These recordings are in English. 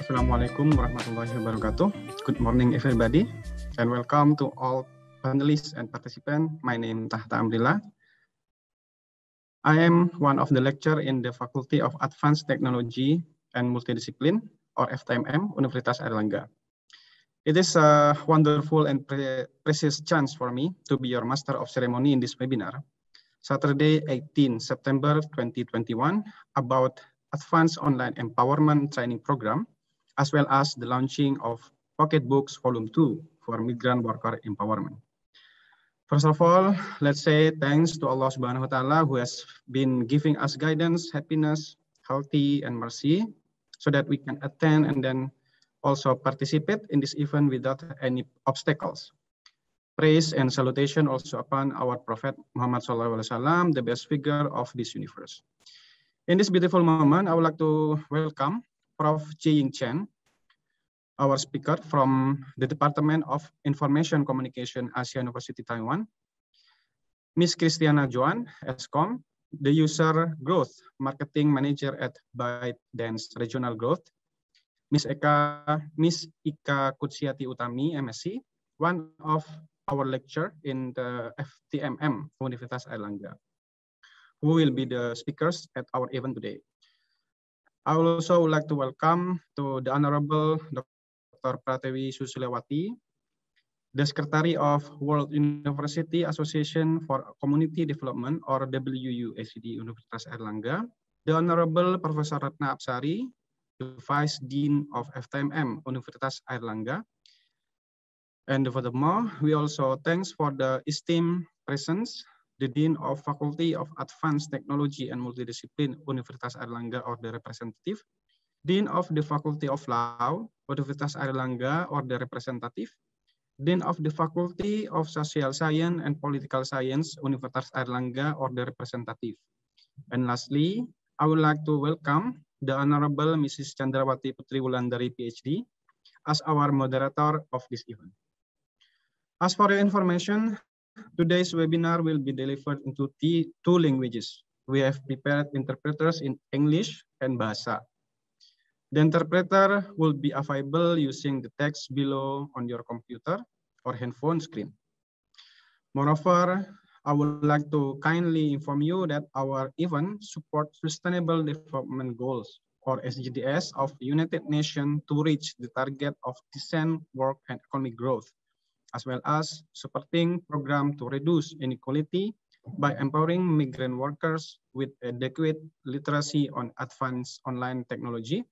Assalamualaikum warahmatullahi wabarakatuh. Good morning everybody and welcome to all panelists and participants. My name is Tahta Amrillah. I am one of the lecturer in the Faculty of Advanced Technology and Multidiscipline or FTMM, Universitas Airlangga. It is a wonderful and precious chance for me to be your master of ceremony in this webinar, Saturday 18 September 2021, about Advanced Online Empowerment Training Program, as well as the launching of Pocket Books Volume 2 for Migrant Worker Empowerment. First of all, let's say thanks to Allah Subhanahu wa Ta'ala who has been giving us guidance, happiness, healthy, and mercy so that we can attend and then also participate in this event without any obstacles. Praise and salutation also upon our Prophet Muhammad SAW, the best figure of this universe. In this beautiful moment, I would like to welcome Prof. Chi-Ying Chen, our speaker from the Department of Information Communication, Asia University, Taiwan. Ms. Christiana Joana, S.Kom, the User Growth Marketing Manager at ByteDance Regional Growth. Ms. Ika Qutsiati U, M.Sc, one of our lecturer in the FTMM, Universitas Airlangga, who will be the speakers at our event today. I would also like to welcome to the Honorable Dr. Pratewi Susilewati, the Secretary of World University Association for Community Development or WUACD Universitas Airlangga, the Honorable Professor Ratna Apsari, the Vice Dean of FTMM Universitas Airlangga. And furthermore, we also thanks for the esteemed presence the Dean of Faculty of Advanced Technology and Multidiscipline, Universitas Airlangga, or the representative, Dean of the Faculty of Law, Universitas Airlangga, or the representative, Dean of the Faculty of Social Science and Political Science, Universitas Airlangga, or the representative. And lastly, I would like to welcome the Honorable Mrs. Chandrawati Putri Wulandari, Ph.D., as our moderator of this event. As for your information, today's webinar will be delivered into two languages. We have prepared interpreters in English and Bahasa. The interpreter will be available using the text below on your computer or handphone screen. Moreover, I would like to kindly inform you that our event supports Sustainable Development Goals or SDGs of the United Nations to reach the target of decent work and economic growth, as well as supporting program to reduce inequality by empowering migrant workers with adequate literacy on advanced online technology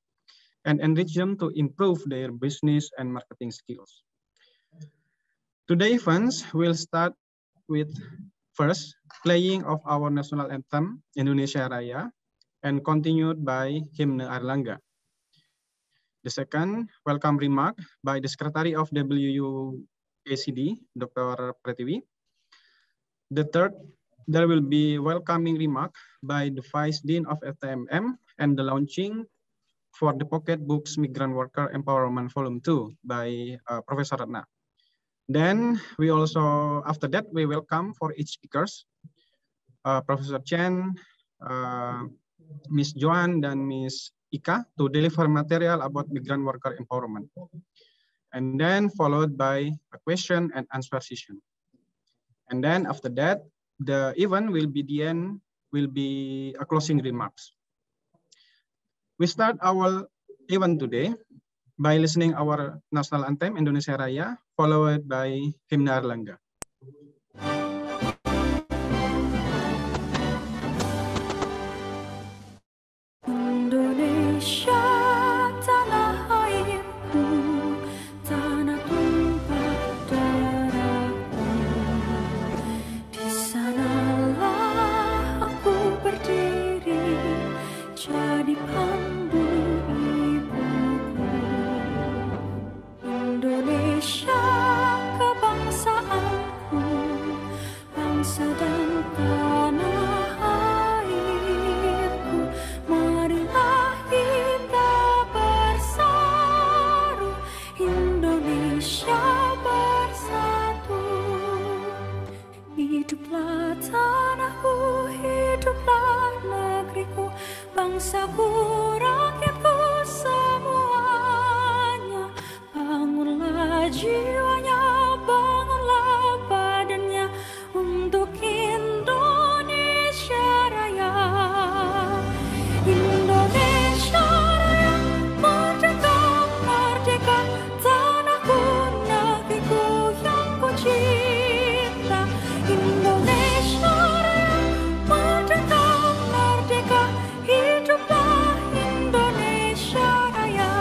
and enrich them to improve their business and marketing skills. Today's events will start with first playing of our national anthem, Indonesia Raya, and continued by Hymn Airlangga. The second, welcome remark by the Secretary of WUACD, Dr. Pratewi. The third, there will be welcoming remark by the Vice Dean of FTMM and the launching for the Pocket Books Migrant Worker Empowerment Volume 2 by Professor Ratna. Then we also, after that, we welcome for each speakers, Professor Chen, Ms. Joana, dan Ms. Ika to deliver material about migrant worker empowerment. And then followed by a question and answer session. And then after that, the event will be the end, will be a closing remarks. We start our event today by listening our national anthem, Indonesia Raya, followed by Hymn Airlangga. Indonesia tanah airku, tanah tumpah darahku. Saku, rakyatku semuanya, bangunlah jiwanya, bangunlah badannya untuk Indonesia Raya. Indonesia Raya, merdeka, merdeka, tanahku, negeriku yang ku cinta. Indonesia Raya, merdeka, merdeka, hiduplah Indonesia Raya.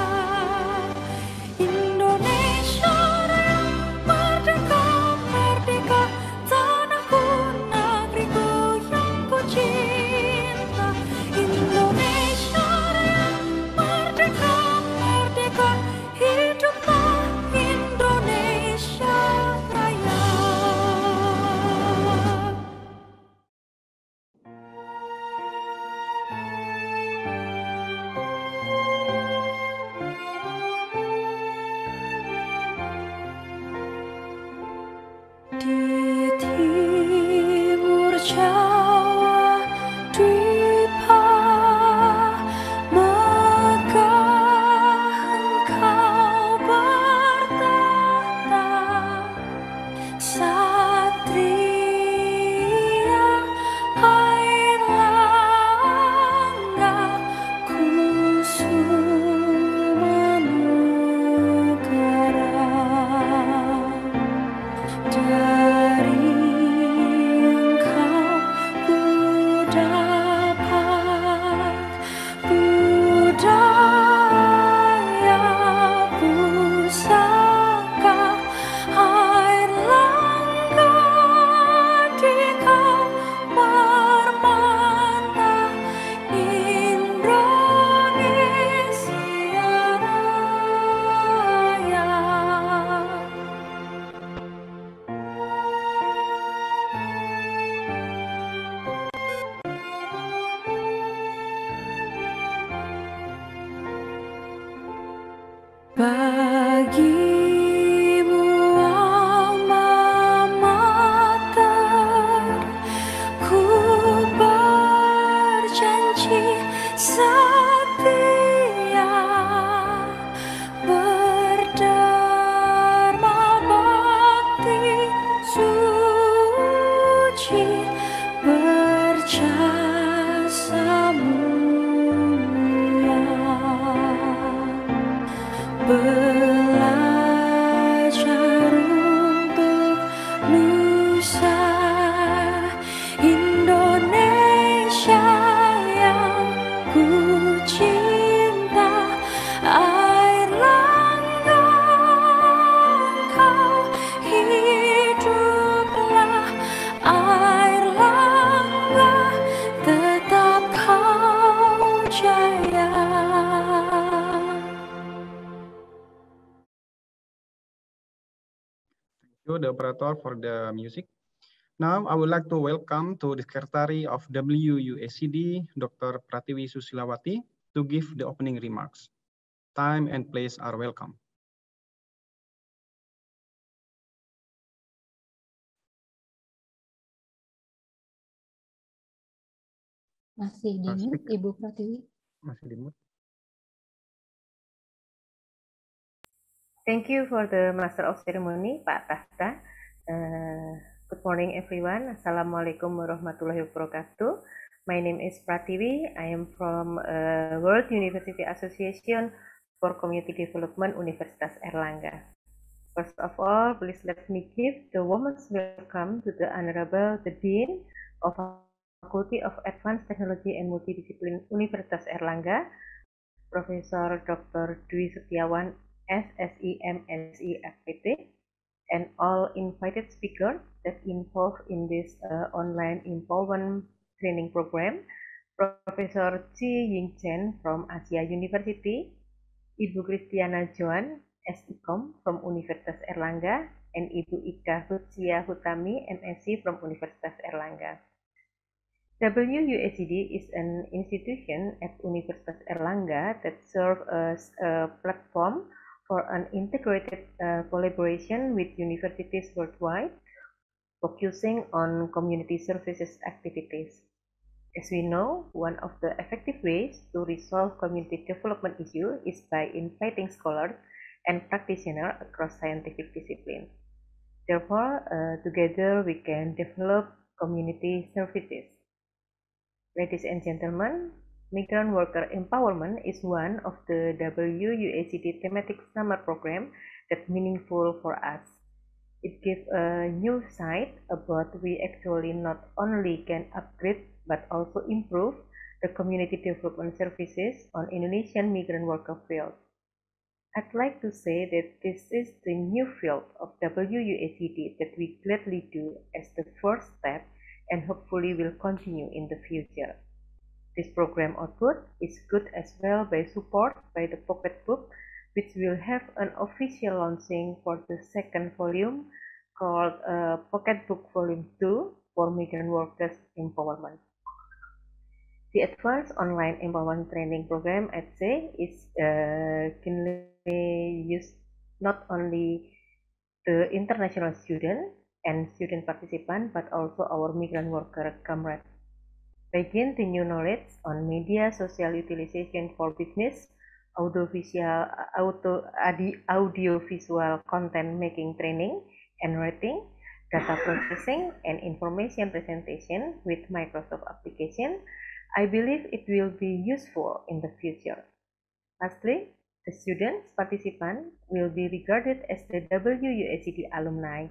Indonesia Raya, merdeka, merdeka, tanahku, negeriku yang ku cinta. Indonesia Raya, merdeka, merdeka, hiduplah Indonesia Raya. Di timur Jawa, Dwipa, megah engkau bertahta. Satria air langga, kusuma negara. Dari engkau ku dapat budaya pusaka, air langga di kamar mata Indonesia Raya. Bagimu alma mater, ku berjanji setia, berdharma bakti suci, berjasa mulia. Belajar untuk nusa Indonesia yang ku cinta. Air langga engkau hiduplah, air langga tetap kau jaya. Thank you, the operator, for the music. Now, I would like to welcome to the Secretary of WUACD, Dr. Pratiwi Susilawati, to give the opening remarks. Time and place are welcome. Masih di mute, Ibu Pratiwi. Masih di mute. Thank you for the Master of Ceremony, Pak Tahta. Good morning, everyone. Assalamualaikum warahmatullahi wabarakatuh. My name is Pratiwi. I am from World University Association for Community Development, Universitas Erlangga. First of all, please let me give the warmest welcome to the Honorable the Dean of Faculty of Advanced Technology and Multidiscipline Universitas Erlangga, Profesor Dr. Dwi Setiawan, S.Sc, M.Sc, FPT, and all invited speakers that involved in this online empowerment training program, Profesor Chi-Ying Chen from Asia University, Ibu Christiana Joana, S.Kom from Universitas Erlangga, and Ibu Ika Qutsiati U, M.Sc from Universitas Erlangga. WUACD is an institution at Universitas Erlangga that serves as a platform for an integrated collaboration with universities worldwide, focusing on community services activities. As we know, one of the effective ways to resolve community development issue is by inviting scholars and practitioners across scientific disciplines. Therefore, together we can develop community services. Ladies and gentlemen, migrant worker empowerment is one of the WUACD thematic summer program that's meaningful for us. It gives a new sight about we actually not only can upgrade but also improve the community development services on Indonesian migrant worker field. I'd like to say that this is the new field of WUACD that we gladly do as the first step and hopefully will continue in the future. This program output is good as well by support by the pocket book, which will have an official launching for the second volume called Pocket Book Volume 2 for Migrant Workers Empowerment. The Advanced Online Empowerment Training Program at SE is keenly used not only the international student and student participant, but also our migrant worker comrades. They gain the new knowledge on media social utilization for business, audiovisual content making training and writing, data processing, and information presentation with Microsoft application. I believe it will be useful in the future. Lastly, the students participant will be regarded as the WUACD alumni.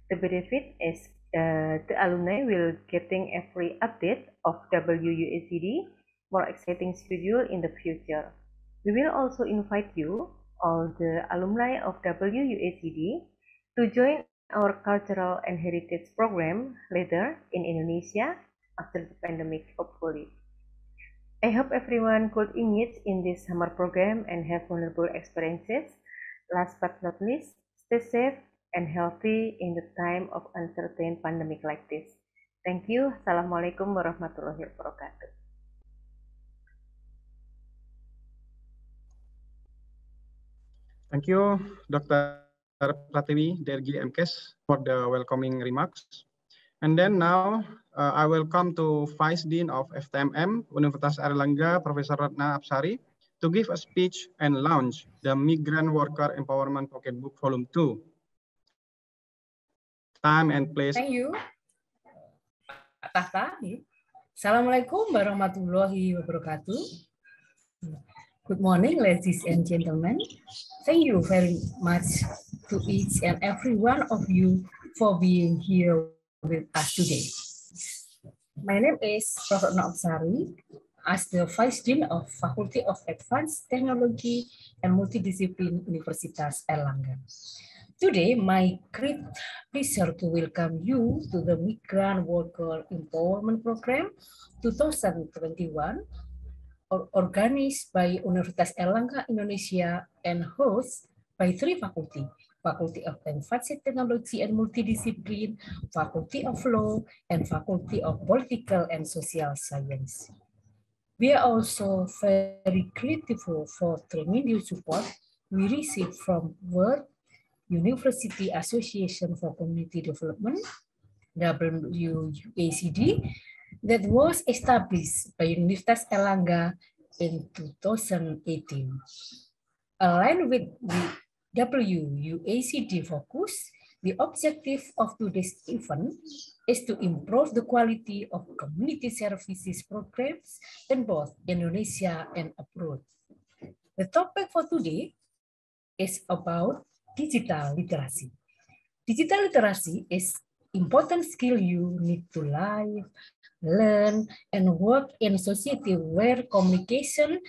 The benefit is the alumni will getting every update of WUACD, more exciting schedule in the future. We will also invite you, all the alumni of WUACD, to join our cultural and heritage program later in Indonesia after the pandemic, hopefully. I hope everyone could engage in this summer program and have wonderful experiences. Last but not least, stay safe and healthy in the time of uncertain pandemic like this. Thank you. Assalamualaikum warahmatullahi wabarakatuh. Thank you, Dr. Pratiwi, DRG MKes, for the welcoming remarks. And then now I welcome to Vice Dean of FTMM, Universitas Airlangga, Professor Ratna Apsari, to give a speech and launch the Migrant Worker Empowerment Pocket Book Volume 2. Time and place. Thank you, Tahta. Assalamualaikum warahmatullahi wabarakatuh. Good morning, ladies and gentlemen. Thank you very much to each and every one of you for being here with us today. My name is Prof. Ratna Apsari, as the Vice Dean of Faculty of Advanced Technology and Multidiscipline Universitas Airlangga. Today, my great pleasure to welcome you to the Migrant Worker Empowerment Program 2021, organized by Universitas Airlangga Indonesia and hosted by 3 faculty: Faculty of Advanced Technology and Multidiscipline, Faculty of Law, and Faculty of Political and Social Science. We are also very grateful for tremendous support we received from World University Association for Community Development, WUACD, that was established by Universitas Airlangga in 2018. Aligned with the WUACD focus, the objective of today's event is to improve the quality of community services programs in both Indonesia and abroad. The topic for today is about digital literacy. Digital literacy is important skill you need to live, learn, and work in society where communication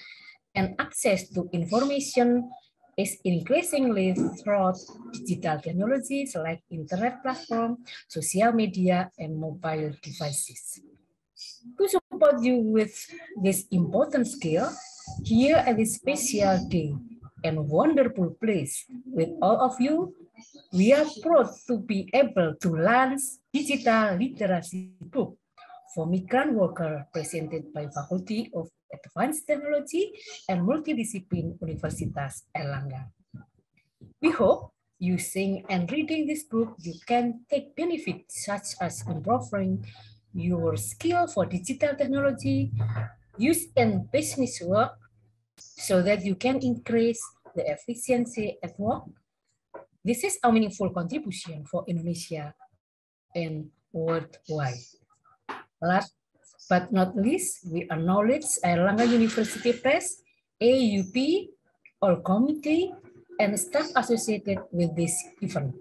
and access to information is increasingly through digital technologies like internet platform, social media, and mobile devices. To support you with this important skill, here at this special day and wonderful place with all of you, we are proud to be able to launch digital literacy book for migrant workers presented by Faculty of Advanced Technology and Multidiscipline Universitas Airlangga. We hope using and reading this book, you can take benefits such as improving your skill for digital technology used in business work so that you can increase the efficiency at work. This is a meaningful contribution for Indonesia and worldwide. Last but not least, we acknowledge Airlangga University Press, AUP, all committee, and staff associated with this event.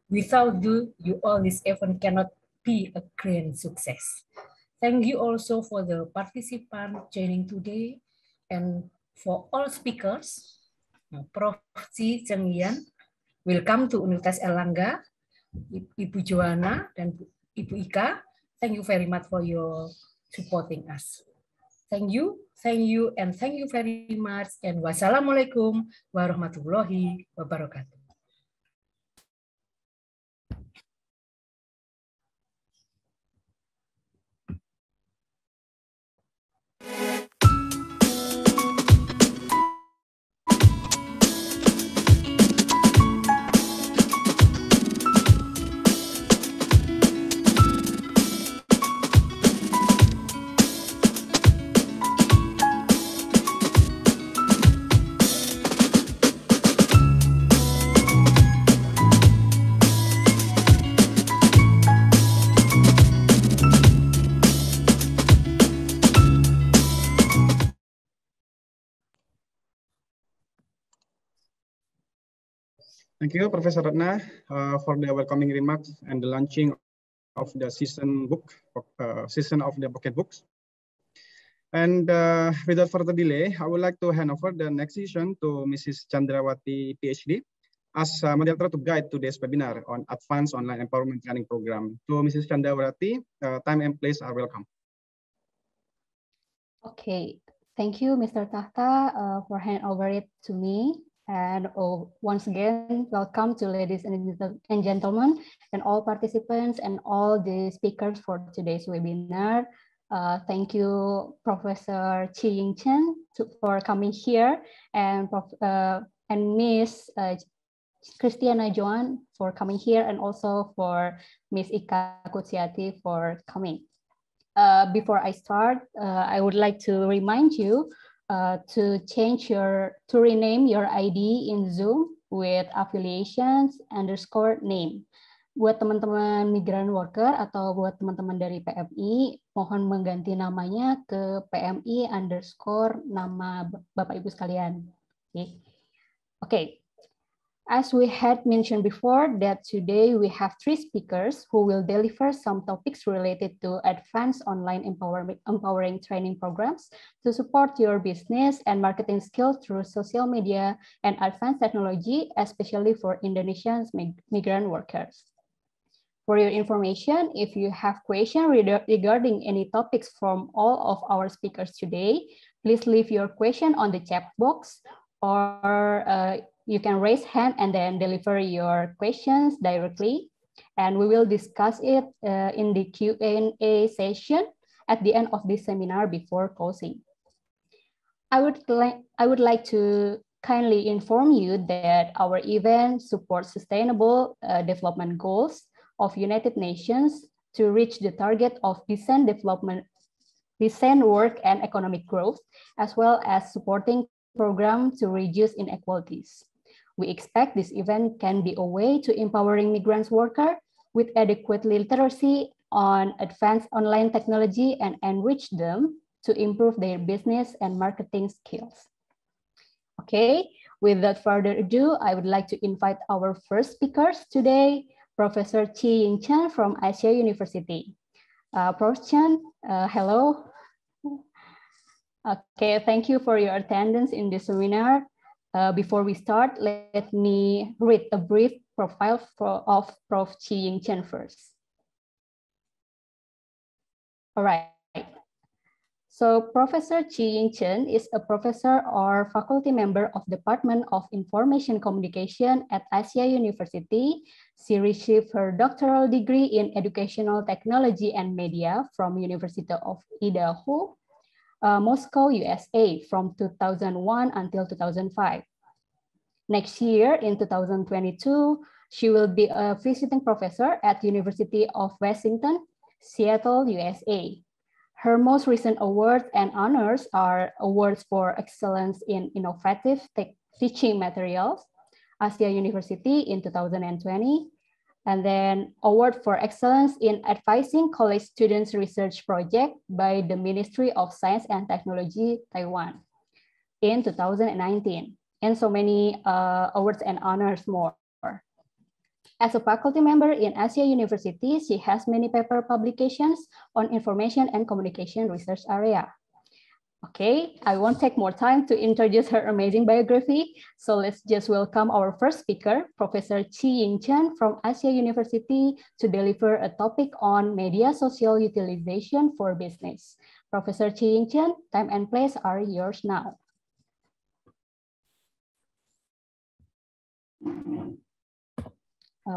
Without you all, this event cannot be a grand success. Thank you also for the participants joining today, and for all speakers, Prof. Chi-Ying, welcome to Universitas Airlangga, Ibu Joana dan Ibu Ika. Thank you very much for your supporting us. Thank you, and thank you very much. And wassalamualaikum warahmatullahi wabarakatuh. Thank you, Professor Ratna, for the welcoming remarks and the launching of the season of the pocket books. And without further delay, I would like to hand over the next session to Mrs. Chandrawati, Ph.D., as moderator to guide today's webinar on Advanced Online Empowerment Training Program. To Mrs. Chandrawati, time and place are welcome. Okay, thank you, Mr. Tahta, for handing over it to me. And once again, welcome to ladies and gentlemen, and all participants and all the speakers for today's webinar. Thank you, Professor Chi-Ying Chen, for coming here, and Miss Christiana Joana for coming here, and also for Miss Ika Qutsiati for coming. Before I start, I would like to remind you to rename your ID in Zoom with affiliations _name. Buat teman-teman migran worker atau buat teman-teman dari PMI, mohon mengganti namanya ke PMI _ nama Bapak Ibu sekalian. Okay. As we had mentioned before, that today we have 3 speakers who will deliver some topics related to advanced online empowering training programs to support your business and marketing skills through social media and advanced technology, especially for Indonesian migrant workers. For your information, if you have questions regarding any topics from all of our speakers today, please leave your question on the chat box, or you can raise hand and then deliver your questions directly, and we will discuss it in the Q&A session at the end of this seminar before closing. I would like to kindly inform you that our event supports sustainable development goals of United Nations to reach the target of decent development, decent work and economic growth, as well as supporting programs to reduce inequalities. We expect this event can be a way to empowering migrant workers with adequate literacy on advanced online technology and enrich them to improve their business and marketing skills. Okay, without further ado, I would like to invite our first speakers today, Professor Chi-Ying Chen from Asia University. Prof. Chen, hello. Okay, thank you for your attendance in this seminar. Before we start, let me read a brief profile of Prof. Chi-Ying Chen first. All right. So Professor Chi-Ying Chen is a professor or faculty member of Department of Information Communication at Asia University. She received her doctoral degree in Educational Technology and Media from University of Idaho, Moscow, USA, from 2001 until 2005. Next year, in 2022, she will be a visiting professor at University of Washington, Seattle, USA. Her most recent awards and honors are awards for excellence in innovative teaching materials, Asia University in 2020, and then award for excellence in advising college students research project by the Ministry of Science and Technology, Taiwan in 2019, and so many awards and honors more. As a faculty member in Asia University, she has many paper publications on information and communication research area. Okay, I won't take more time to introduce her amazing biography, so let's just welcome our first speaker, Professor Chi-Ying Chen from Asia University, to deliver a topic on media social utilization for business. Professor Chi-Ying Chen, time and place are yours now.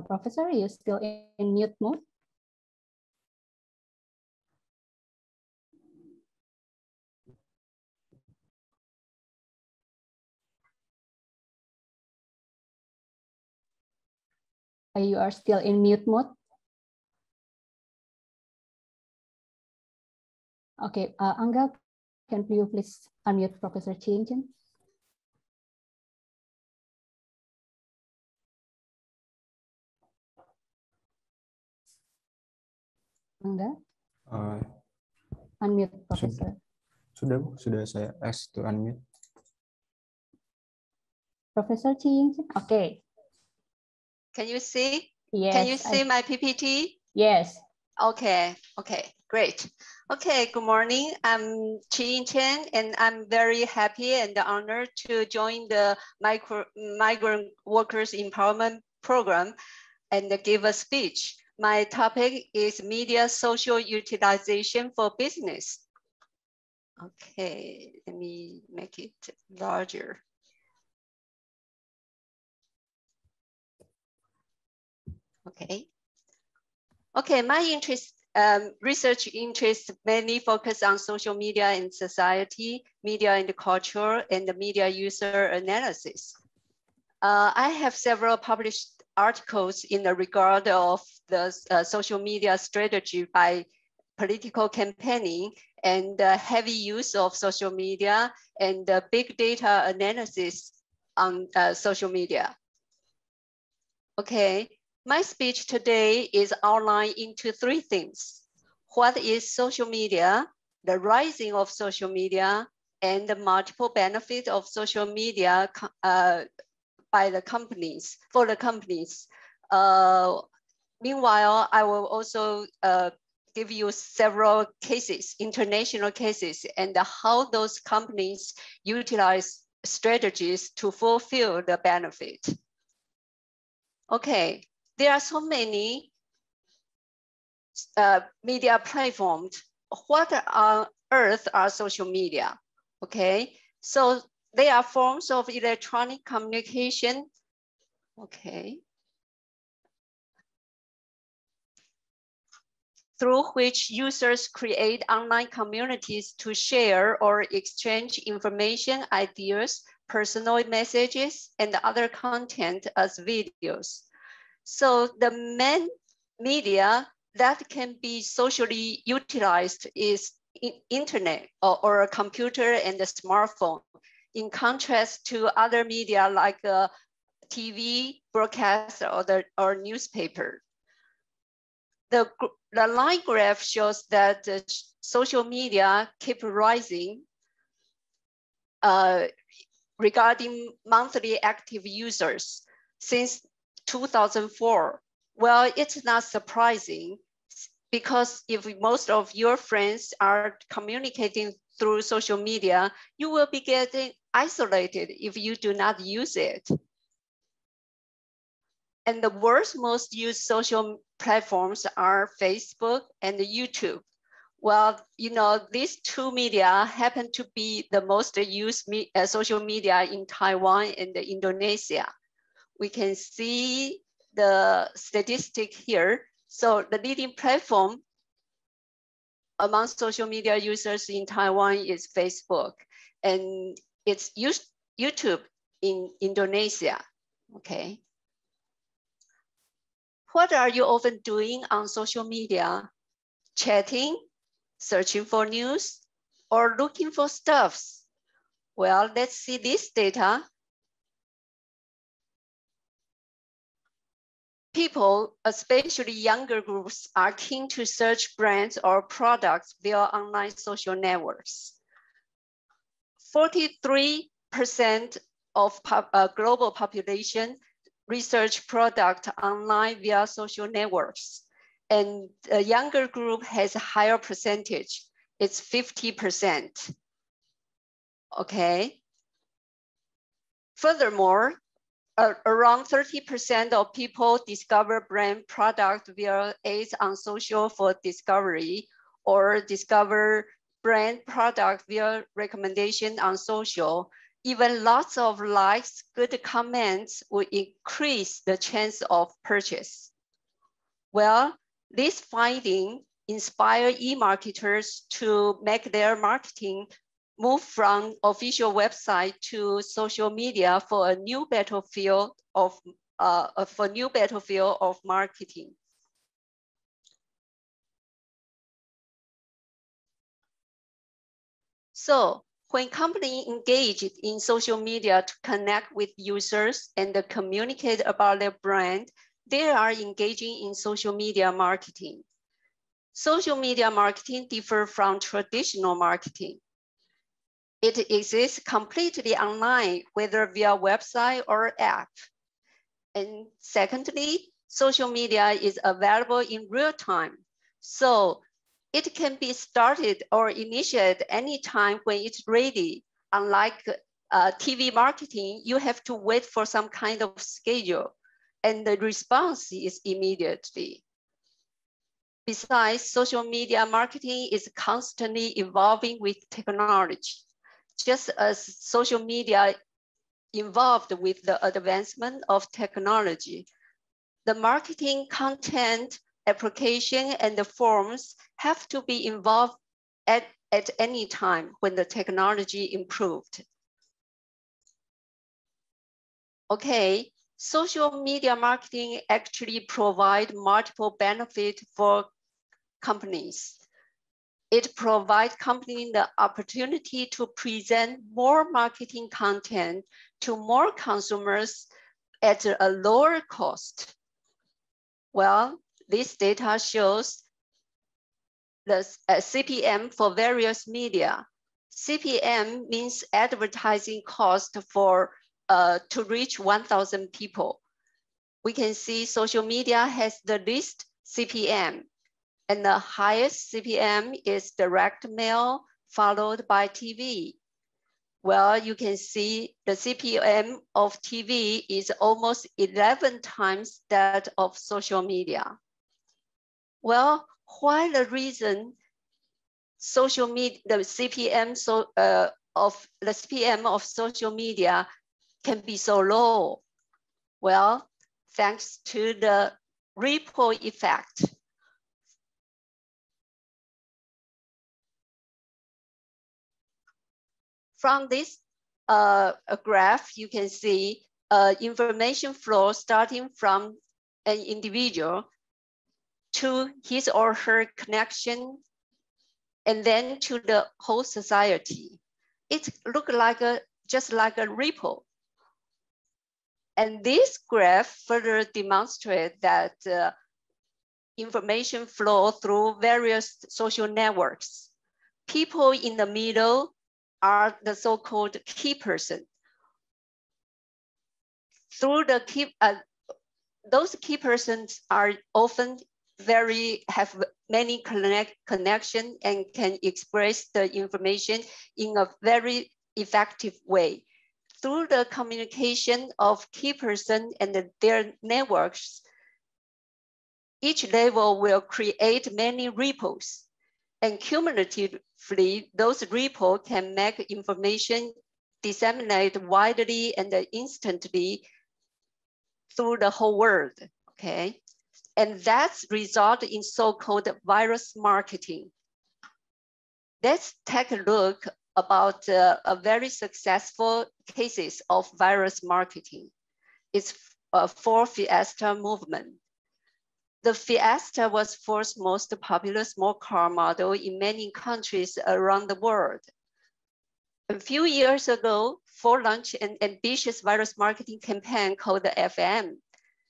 Professor, you're still in mute mode? You are still in mute mode? Okay, Angga, can you please unmute Professor Chi-Ying Chen? Angga? Unmute, Professor. Sudah saya ask to unmute. Professor Chi-Ying Chen, okay. Can you see? Yes. Can you see my PPT? Yes. Okay, great. Okay, good morning. I'm Chi-Ying Chen, and I'm very happy and honored to join the Migrant Workers Empowerment Program and give a speech. My topic is media social utilization for business. Okay, let me make it larger. Okay, my research interests mainly focus on social media and society, media and culture, and the media user analysis. I have several published articles in the regard of the social media strategy by political campaigning and the heavy use of social media and the big data analysis on social media. Okay. My speech today is outlined into three things. What is social media, the rising of social media, and the multiple benefits of social media by the companies, for the companies. Meanwhile, I will also give you several cases, international cases, and how those companies utilize strategies to fulfill the benefit. Okay. There are so many media platforms. What on earth are social media? Okay, so they are forms of electronic communication. Okay, through which users create online communities to share or exchange information, ideas, personal messages, and other content as videos. So the main media that can be socially utilized is internet or a computer and a smartphone, in contrast to other media like TV, broadcast, or newspaper. The line graph shows that social media keep rising regarding monthly active users since 2004. Well, it's not surprising because if most of your friends are communicating through social media, you will be getting isolated if you do not use it. And the world's most used social platforms are Facebook and YouTube. Well, you know, these two media happen to be the most used social media in Taiwan and Indonesia. We can see the statistic here. So the leading platform among social media users in Taiwan is Facebook, and it's YouTube in Indonesia. Okay. What are you often doing on social media? chatting, searching for news, or looking for stuffs? Well, let's see this data. People, especially younger groups, are keen to search brands or products via online social networks. 43% of global population research product online via social networks. And a younger group has a higher percentage. It's 50%. Okay. Furthermore, around 30% of people discover brand product via ads on social for discovery, or discover brand product via recommendation on social. Even lots of likes, good comments will increase the chance of purchase. Well, this finding inspire e-marketers to make their marketing move from official website to social media for a new battlefield of marketing. So when companies engage in social media to connect with users and communicate about their brand, they are engaging in social media marketing. Social media marketing differs from traditional marketing. It exists completely online, whether via website or app. And secondly, social media is available in real time. So it can be started or initiated anytime when it's ready. Unlike TV marketing, you have to wait for some kind of schedule, and the response is immediately. Besides, social media marketing is constantly evolving with technology. Just as social media involved with the advancement of technology, the marketing content, application, and the forms have to be involved at any time when the technology improved. Okay, social media marketing actually provide multiple benefits for companies. It provides companies the opportunity to present more marketing content to more consumers at a lower cost. Well, this data shows the CPM for various media. CPM means advertising cost for to reach 1,000 people. We can see social media has the least CPM, and the highest CPM is direct mail, followed by TV. Well, you can see the CPM of TV is almost 11 times that of social media. Well, why the reason social media, the CPM of social media can be so low? Well, thanks to the ripple effect. From this graph, you can see information flow starting from an individual to his or her connection, and then to the whole society. It looks like just like a ripple. And this graph further demonstrates that information flow through various social networks. People in the middle are the so-called key person. Through the those key persons are often have many connections and can express the information in a very effective way. Through the communication of key person and their networks, each level will create many ripples, and cumulatively, those ripples can make information disseminate widely and instantly through the whole world, okay? And that's result in so-called virus marketing. Let's take a look about a very successful cases of virus marketing. It's a 4 Fiesta movement. The Fiesta was first most popular small car model in many countries around the world. A few years ago, Ford launched an ambitious virus marketing campaign called the FM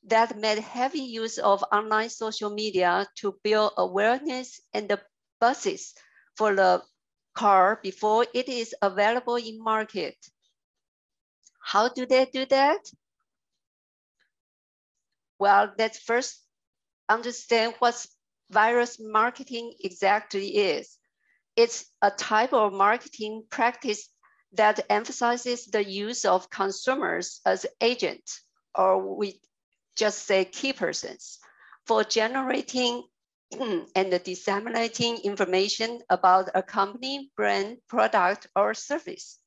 that made heavy use of online social media to build awareness and the buses for the car before it is available in market. How do they do that? Well, let's first understand what virus marketing exactly is. It's a type of marketing practice that emphasizes the use of consumers as agents, or we just say key persons, for generating and disseminating information about a company, brand, product, or service.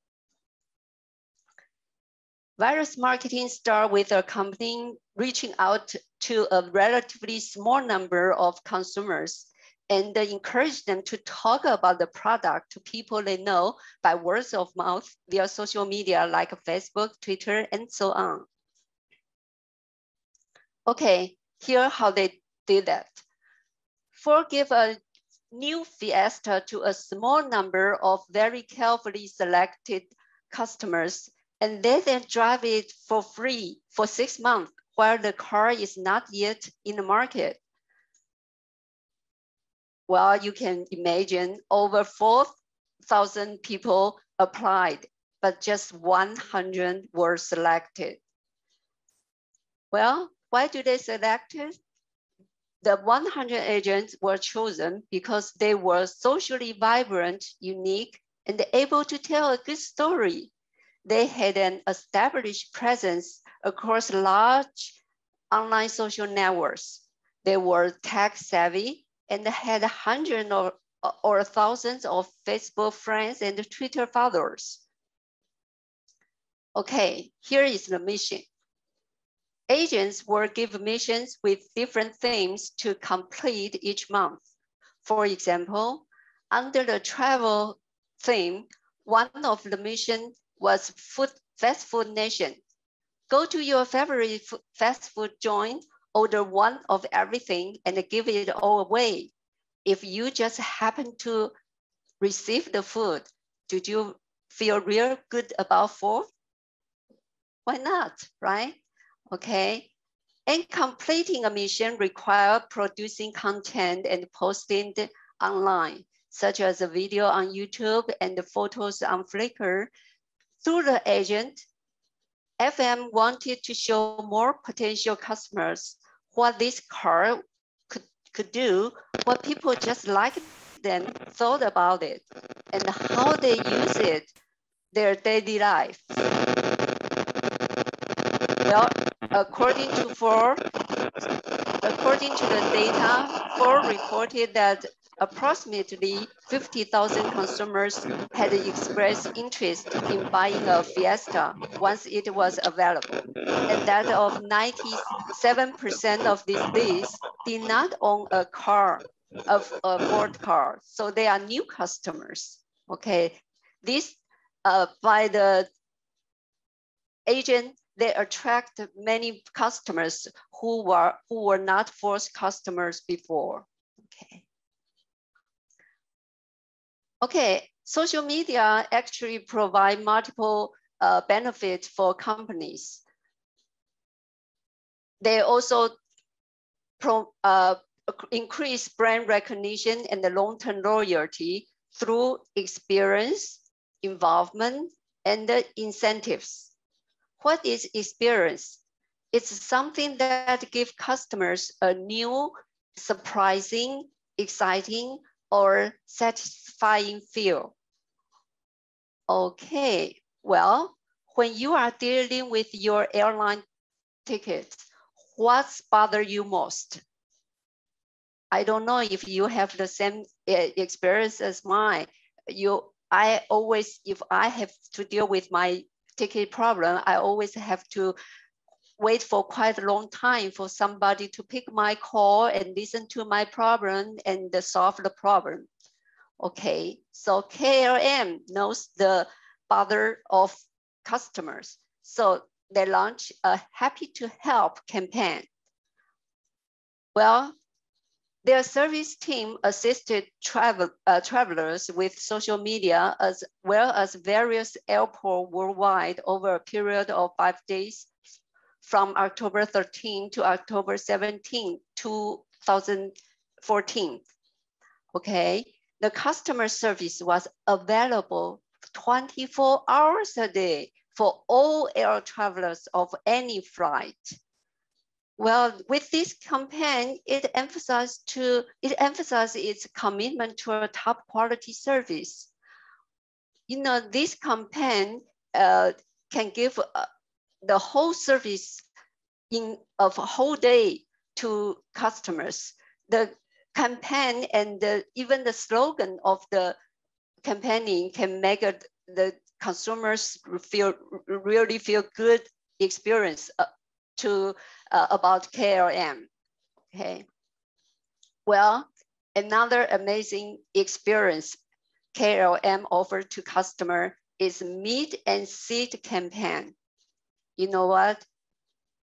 Virus marketing starts with a company reaching out to a relatively small number of consumers and encourage them to talk about the product to people they know by words of mouth via social media like Facebook, Twitter, and so on. Okay, here how they did that. Ford gave a new Fiesta to a small number of very carefully selected customers, and they then drive it for free for 6 months while the car is not yet in the market. Well, you can imagine over 4,000 people applied, but just 100 were selected. Well, why do they select it? The 100 agents were chosen because they were socially vibrant, unique, and able to tell a good story. They had an established presence across large online social networks. They were tech savvy and had hundreds or thousands of Facebook friends and Twitter followers. Okay, here is the mission. Agents were given missions with different themes to complete each month. For example, under the travel theme, one of the missions was fast food nation. Go to your favorite fast food joint, order one of everything and give it all away. If you just happen to receive the food, did you feel real good about food? Why not, right? Okay, and completing a mission requires producing content and posting it online, such as a video on YouTube and the photos on Flickr. Through the agent, FM wanted to show more potential customers what this car could do, what people just like them thought about it, and how they use it their daily life. Well, according to the data, Ford reported that approximately 50,000 consumers had expressed interest in buying a Fiesta once it was available, and that of 97% of these leads did not own a Ford car, so they are new customers. Okay, this by the agent, they attract many customers who were not Ford customers before. Okay, social media actually provide multiple benefits for companies. They also increase brand recognition and the long-term loyalty through experience, involvement, and the incentives. What is experience? It's something that gives customers a new, surprising, exciting, or satisfying feel. Okay, well, when you are dealing with your airline tickets, what's bother you most? I don't know if you have the same experience as mine. I always, if I have to deal with my ticket problem, I always have to wait for quite a long time for somebody to pick my call and listen to my problem and solve the problem. Okay, so KLM knows the bother of customers. So they launched a Happy to Help campaign. Well, their service team assisted travelers with social media as well as various airports worldwide over a period of 5 days from October 13 to October 17, 2014. Okay, the customer service was available 24 hours a day for all air travelers of any flight. Well, with this campaign, it emphasized its commitment to a top quality service. You know, this campaign can give the whole service of a whole day to customers. The campaign and even the slogan of the campaigning can make the consumers really feel good experience about KLM. Okay. Well, another amazing experience KLM offered to customer is Meet and Seat campaign. You know what?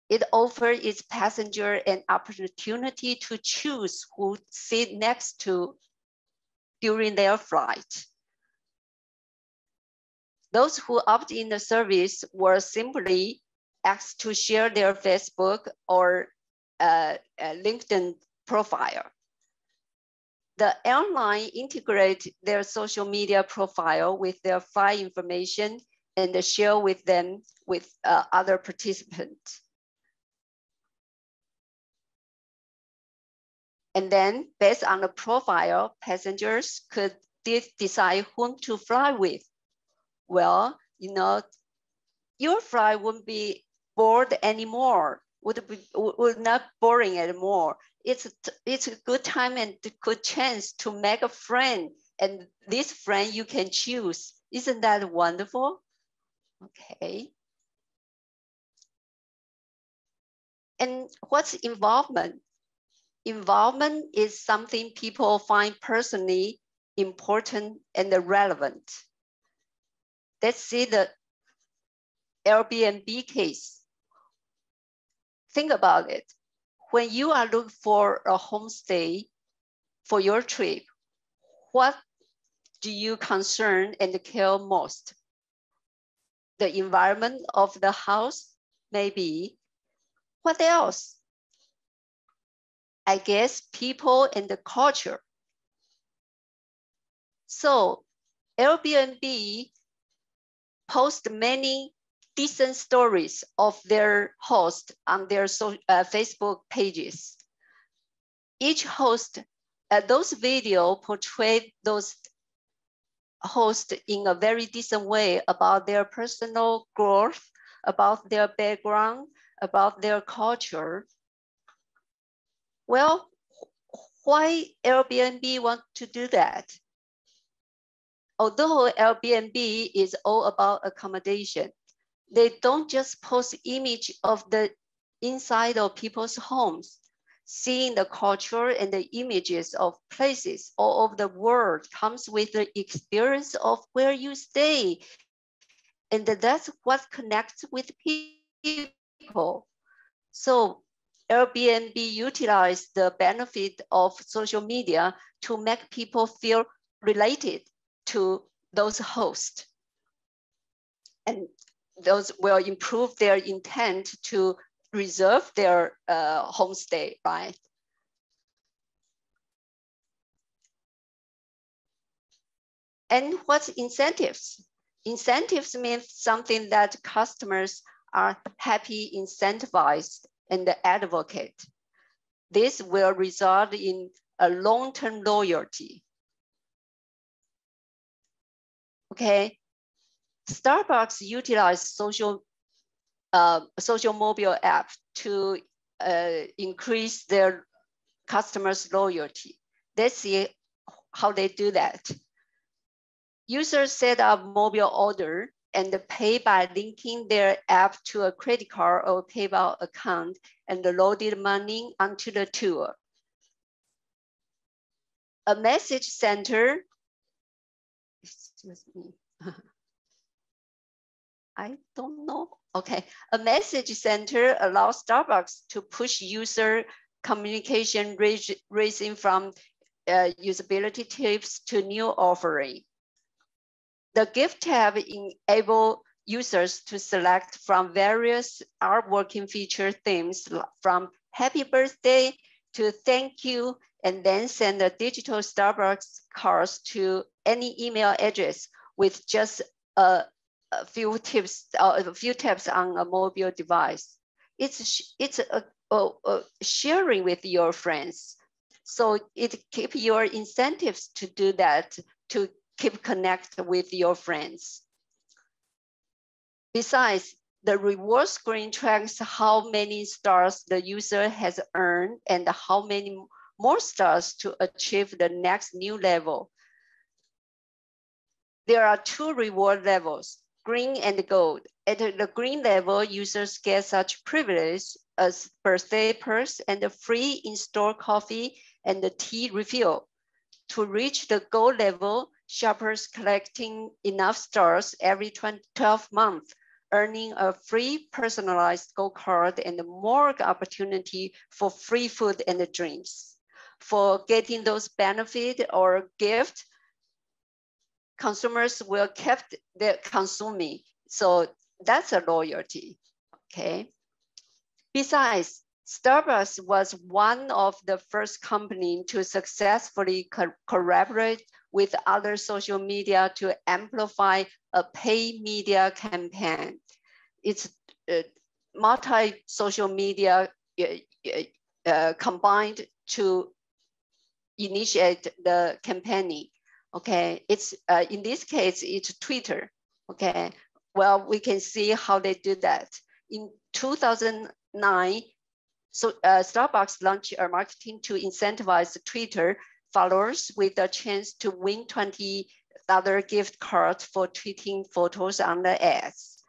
It offers its passenger an opportunity to choose who sit next to during their flight. Those who opt in the service were simply asked to share their Facebook or LinkedIn profile. The airline integrate their social media profile with their flight information and share with them with other participants. And then based on the profile, passengers could decide whom to fly with. Well, you know, your flight wouldn't be bored anymore, would not boring anymore. It's a good time and a good chance to make a friend, and this friend you can choose. Isn't that wonderful? Okay. And what's involvement? Involvement is something people find personally important and relevant. Let's see the Airbnb case. Think about it. When you are looking for a homestay for your trip, what do you concern and care most? The environment of the house, maybe. What else? I guess people and the culture. So Airbnb post many decent stories of their host on their Facebook pages. Each host, those videos portray those hosts in a very decent way about their personal growth, about their background, about their culture. Well, why Airbnb want to do that? Although Airbnb is all about accommodation, they don't just post image of the inside of people's homes. Seeing the culture and the images of places all over the world comes with the experience of where you stay. And that's what connects with people. So Airbnb utilized the benefit of social media to make people feel related to those hosts. And those will improve their intent to reserve their homestay, right? And what's incentives? Incentives means something that customers are happy, incentivized, and advocate. This will result in a long-term loyalty. Okay, Starbucks utilized social mobile app to increase their customers' loyalty. Let's see how they do that. Users set up mobile order and pay by linking their app to a credit card or PayPal account and loaded money onto the tour. A message center, excuse me. I don't know. Okay, a message center allows Starbucks to push user communication ranging from usability tips to new offering. The gift tab enables users to select from various artworking feature themes from happy birthday to thank you, and then send a digital Starbucks cards to any email address with just a few taps on a mobile device. It's sharing with your friends. So it keeps your incentives to do that, to keep connected with your friends. Besides, the reward screen tracks how many stars the user has earned and how many more stars to achieve the next new level. There are 2 reward levels, green and gold. At the green level, users get such privilege as birthday perks and a free in-store coffee and the tea refill. To reach the gold level, shoppers collecting enough stars every 12 months, earning a free personalized gold card and more opportunity for free food and drinks. For getting those benefits or gift, consumers will keep their consuming. So that's a loyalty, okay? Besides, Starbucks was one of the first companies to successfully collaborate with other social media to amplify a paid media campaign. It's multi-social media combined to initiate the campaigning. Okay, it's in this case, it's Twitter. Okay, well, we can see how they do that. In 2009, so Starbucks launched a marketing to incentivize Twitter followers with a chance to win $20 gift cards for tweeting photos on the ads.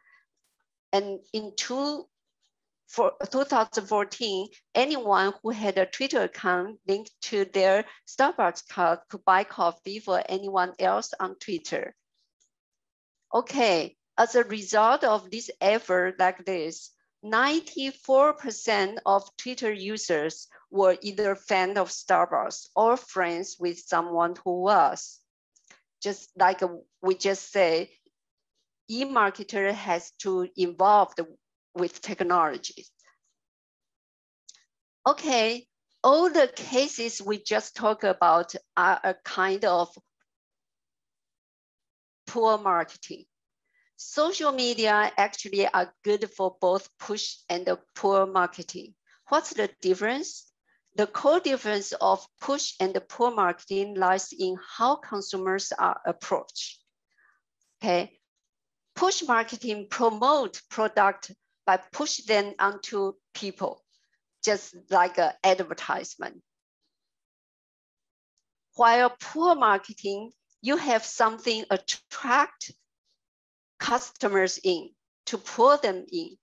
And in 2014, anyone who had a Twitter account linked to their Starbucks card could buy coffee for anyone else on Twitter. Okay, as a result of this effort like this, 94% of Twitter users were either fans of Starbucks or friends with someone who was. Just like we just say, e-marketer has to involve with technology. Okay, all the cases we just talked about are a kind of poor marketing. Social media actually are good for both push and pull marketing. What's the difference? The core difference of push and pull marketing lies in how consumers are approached. Okay, push marketing promote product by push them onto people, just like an advertisement. While pull marketing, you have something attract customers in, to pull them in.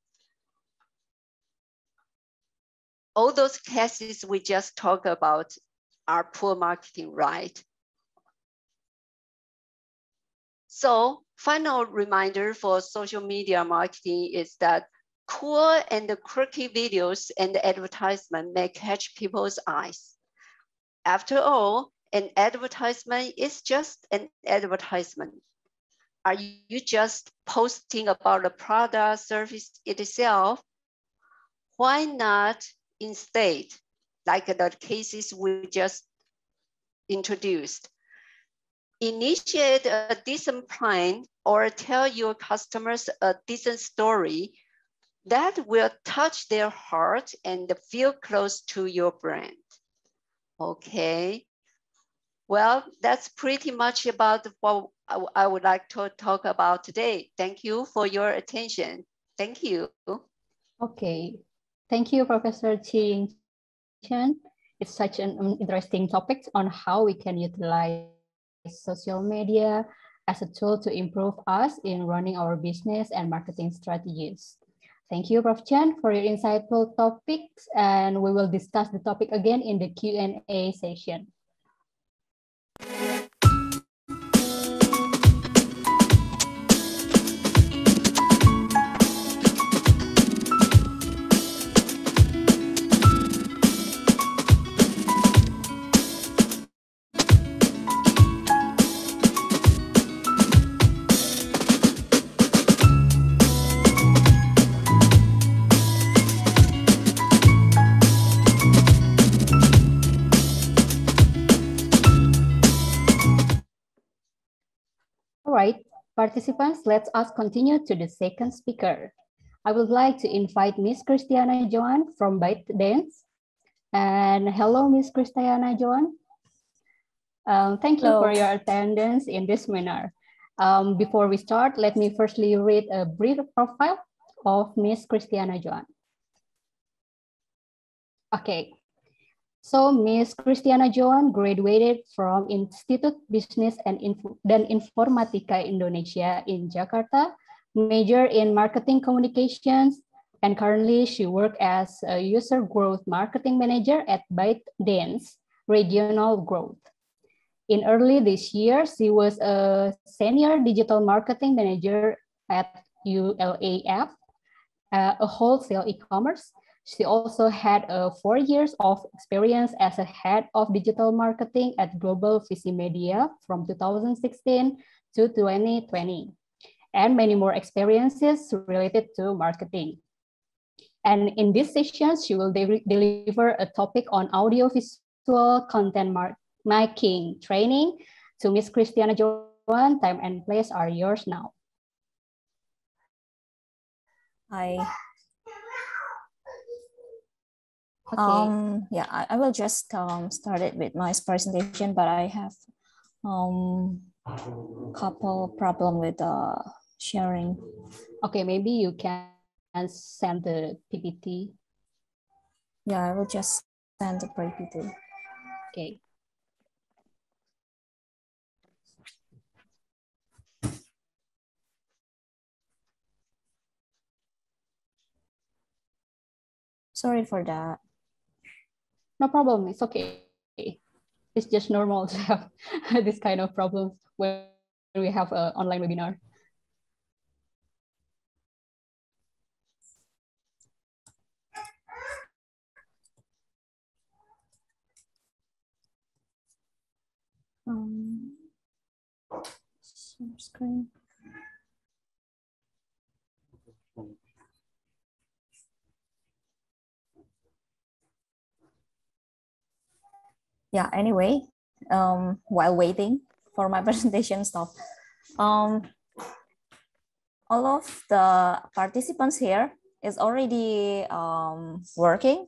All those cases we just talked about are pull marketing, right? So final reminder for social media marketing is that cool and quirky videos and advertisement may catch people's eyes. After all, an advertisement is just an advertisement. Are you just posting about the product service itself? Why not instead, like the cases we just introduced, initiate a decent plan or tell your customers a decent story that will touch their heart and feel close to your brand? Okay. Well, that's pretty much about what I would like to talk about today. Thank you for your attention. Thank you. Okay. Thank you, Professor Chi-Ying Chen. It's such an interesting topic on how we can utilize social media as a tool to improve us in running our business and marketing strategies. Thank you, Prof. Chen, for your insightful topics, and we will discuss the topic again in the Q&A session. right, participants, let us continue to the second speaker. I would like to invite Miss Christiana Joan from ByteDance. And hello, Miss Christiana Joan. Thank you for your attendance in this webinar. Before we start, let me firstly read a brief profile of Miss Christiana Joan. Okay, so Miss Christiana Joan graduated from Institut Bisnis dan Informatika Indonesia in Jakarta, major in marketing communications, and currently she works as a user growth marketing manager at ByteDance Regional Growth. In early this year, she was a senior digital marketing manager at ULAF, a wholesale e-commerce. She also had 4 years of experience as a head of digital marketing at Global Visi Media from 2016 to 2020, and many more experiences related to marketing. And in this session, she will deliver a topic on audiovisual content making training. To Miss Christiana Joan, time and place are yours now. Hi. Okay. Yeah, I will just start it with my presentation, but I have couple problem with sharing. Okay, maybe you can send the PPT. Yeah, I will just send the PPT. Okay. Sorry for that. No problem, it's okay. It's just normal to have this kind of problems when we have an online webinar. Share screen. Yeah, anyway, while waiting for my presentation stop, all of the participants here is already working,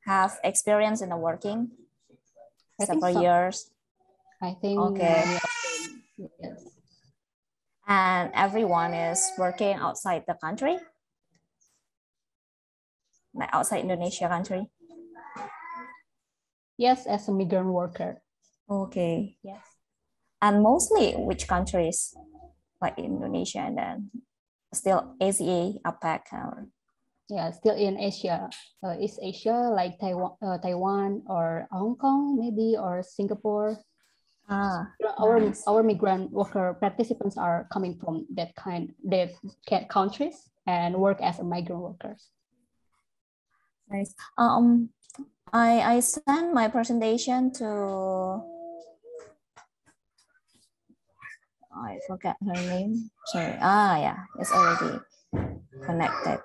have experience in the working several years. I think. Okay. Yes. And everyone is working outside the country, like outside Indonesia country. Yes, as a migrant worker. Okay. Yes. And mostly which countries, like Indonesia and then still Asia, APEC? Yeah, still in Asia, East Asia, like Taiwan or Hong Kong, maybe, or Singapore. Nice. Our migrant worker participants are coming from that countries and work as a migrant workers. Nice. I sent my presentation to, I forgot her name. Sorry. Yeah, it's already connected.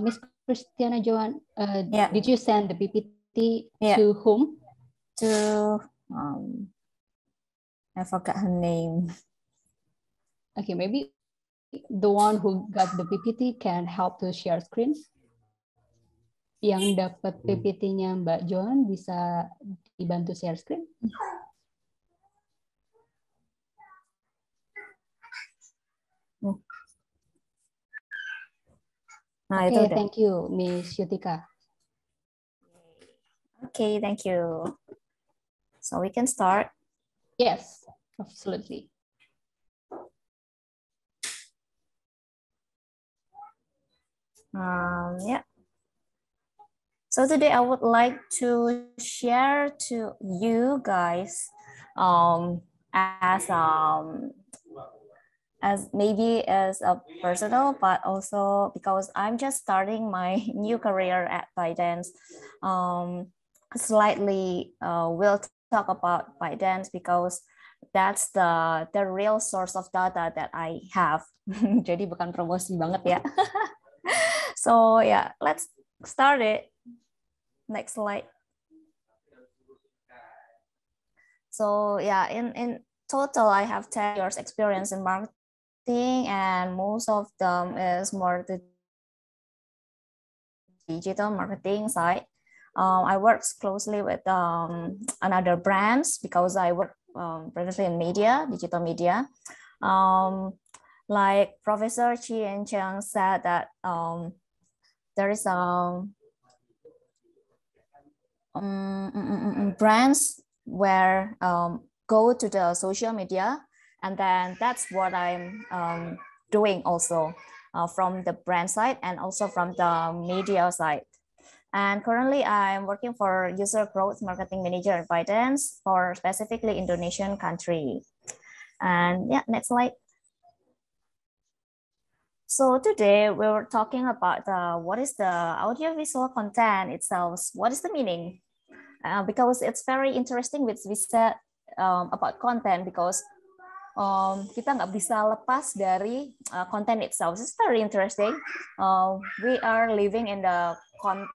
Miss Christiana Joan, Yeah. did you send the PPT Yeah. to whom? To, I forgot her name. Okay, maybe the one who got the PPT can help to share screen. Yang dapat PPT-nya Mbak Joan bisa dibantu share screen. Nah, okay, itu thank you, Miss Yutika. Okay, thank you. So we can start. Yes, absolutely. Yeah. So today I would like to share to you guys as as maybe as a personal, but also because I'm just starting my new career at ByteDance. Slightly we'll talk about ByteDance because that's the real source of data that I have. Jadi bukan promosi banget ya. So yeah, let's start it. Next slide. So yeah, in total, I have 10 years experience in marketing, and most of them is more the digital marketing side. I work closely with another brands because I work previously in media, digital media. Like Professor Chi and Chen said that there is brands where go to the social media, and then that's what I'm doing also from the brand side and also from the media side. And currently I'm working for user growth marketing manager at ByteDance for specifically Indonesian country. And yeah, next slide. So today we were talking about what is the audiovisual content itself, what is the meaning? Because it's very interesting with we said about content, because kita nggak bisa lepas dari content itself. It's very interesting. We are living in the content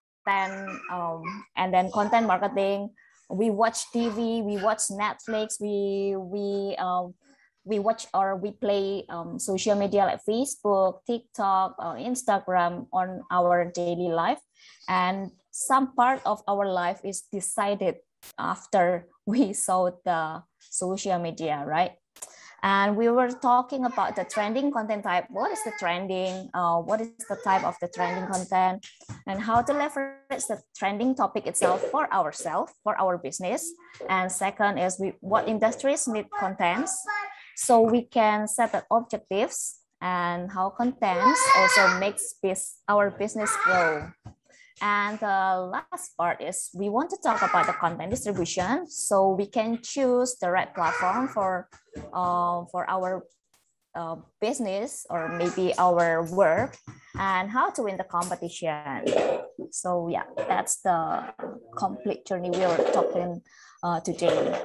and then content marketing. We watch TV, we watch Netflix, we watch or we play social media like Facebook, TikTok, Instagram on our daily life. And some part of our life is decided after we saw the social media, right? And we were talking about the trending content type. What is the trending? What is the type of the trending content? And how to leverage the trending topic itself for ourselves, for our business. And second is what industries need contents, so we can set the objectives, and how contents also makes our business grow. And the last part is we want to talk about the content distribution, so we can choose the right platform for our business or maybe our work, and how to win the competition. So yeah, that's the complete journey we are talking today.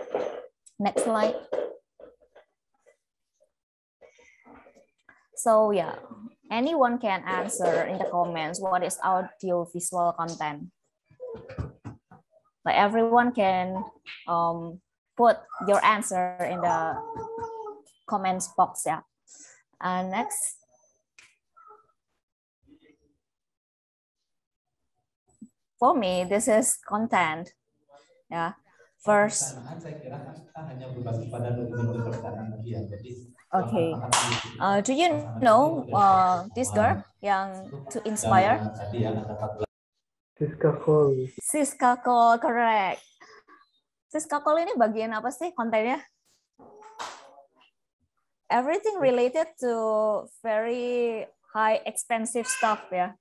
Next slide. So yeah, anyone can answer in the comments what is audio-visual content. Like everyone can put your answer in the comments box, yeah. And next. For me, this is content. Yeah. First. Okay. Do you know this girl yang to inspire? Siska Call. Siska Call, correct. Siska Call ini bagian apa sih kontennya? Everything related to very high expensive stuff ya.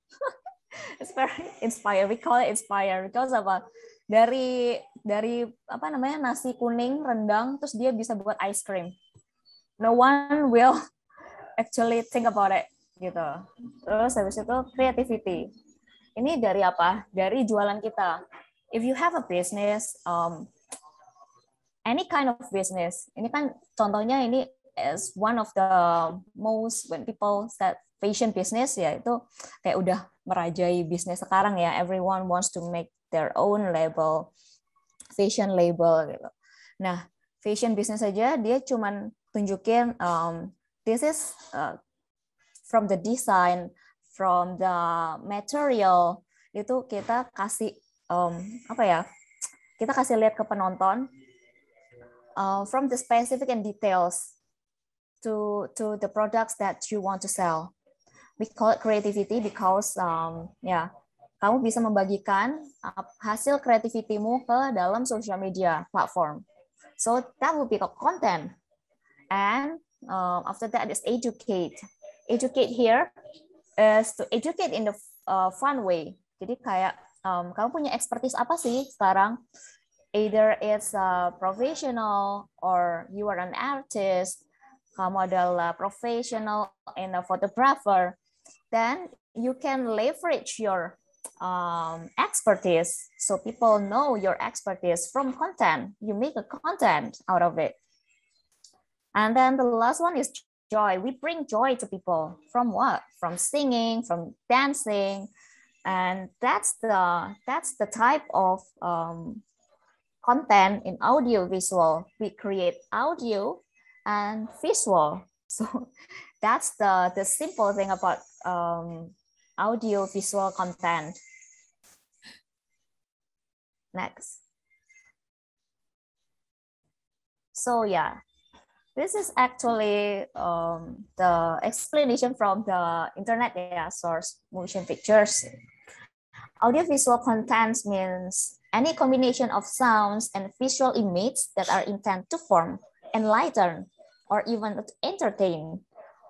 It's very inspire. We call it inspire because apa? Dari apa namanya, nasi kuning rendang terus dia bisa buat ice cream. No one will actually think about it gitu. Terus habis itu creativity. Ini dari apa? Dari jualan kita. If you have a business, any kind of business. Ini kan contohnya ini is one of the most when people said fashion business, ya itu kayak udah merajai bisnis sekarang ya. Everyone wants to make their own label, fashion label gitu. Nah, fashion business saja dia cuman tunjukin this is from the design, from the material, itu kita kasih apa ya? Kita kasih lihat ke penonton from the specific and details to the products that you want to sell. We call it creativity because kamu bisa membagikan hasil kreativitimu ke dalam social media platform. So that would be the content. And after that is educate. Educate here is to educate in the fun way. Jadi kayak kamu punya expertise apa sih sekarang? Either it's a professional or you are an artist. kamu adalah professional and a photographer, then you can leverage your expertise, so people know your expertise from content. You make a content out of it. And then the last one is joy. We bring joy to people from what? From singing, from dancing, and that's the type of content in audio visual. We create audio and visual. So that's the simple thing about audio visual content. Next. So yeah, this is actually the explanation from the internet source, motion pictures. Audiovisual content means any combination of sounds and visual images that are intended to form, enlighten, or even to entertain,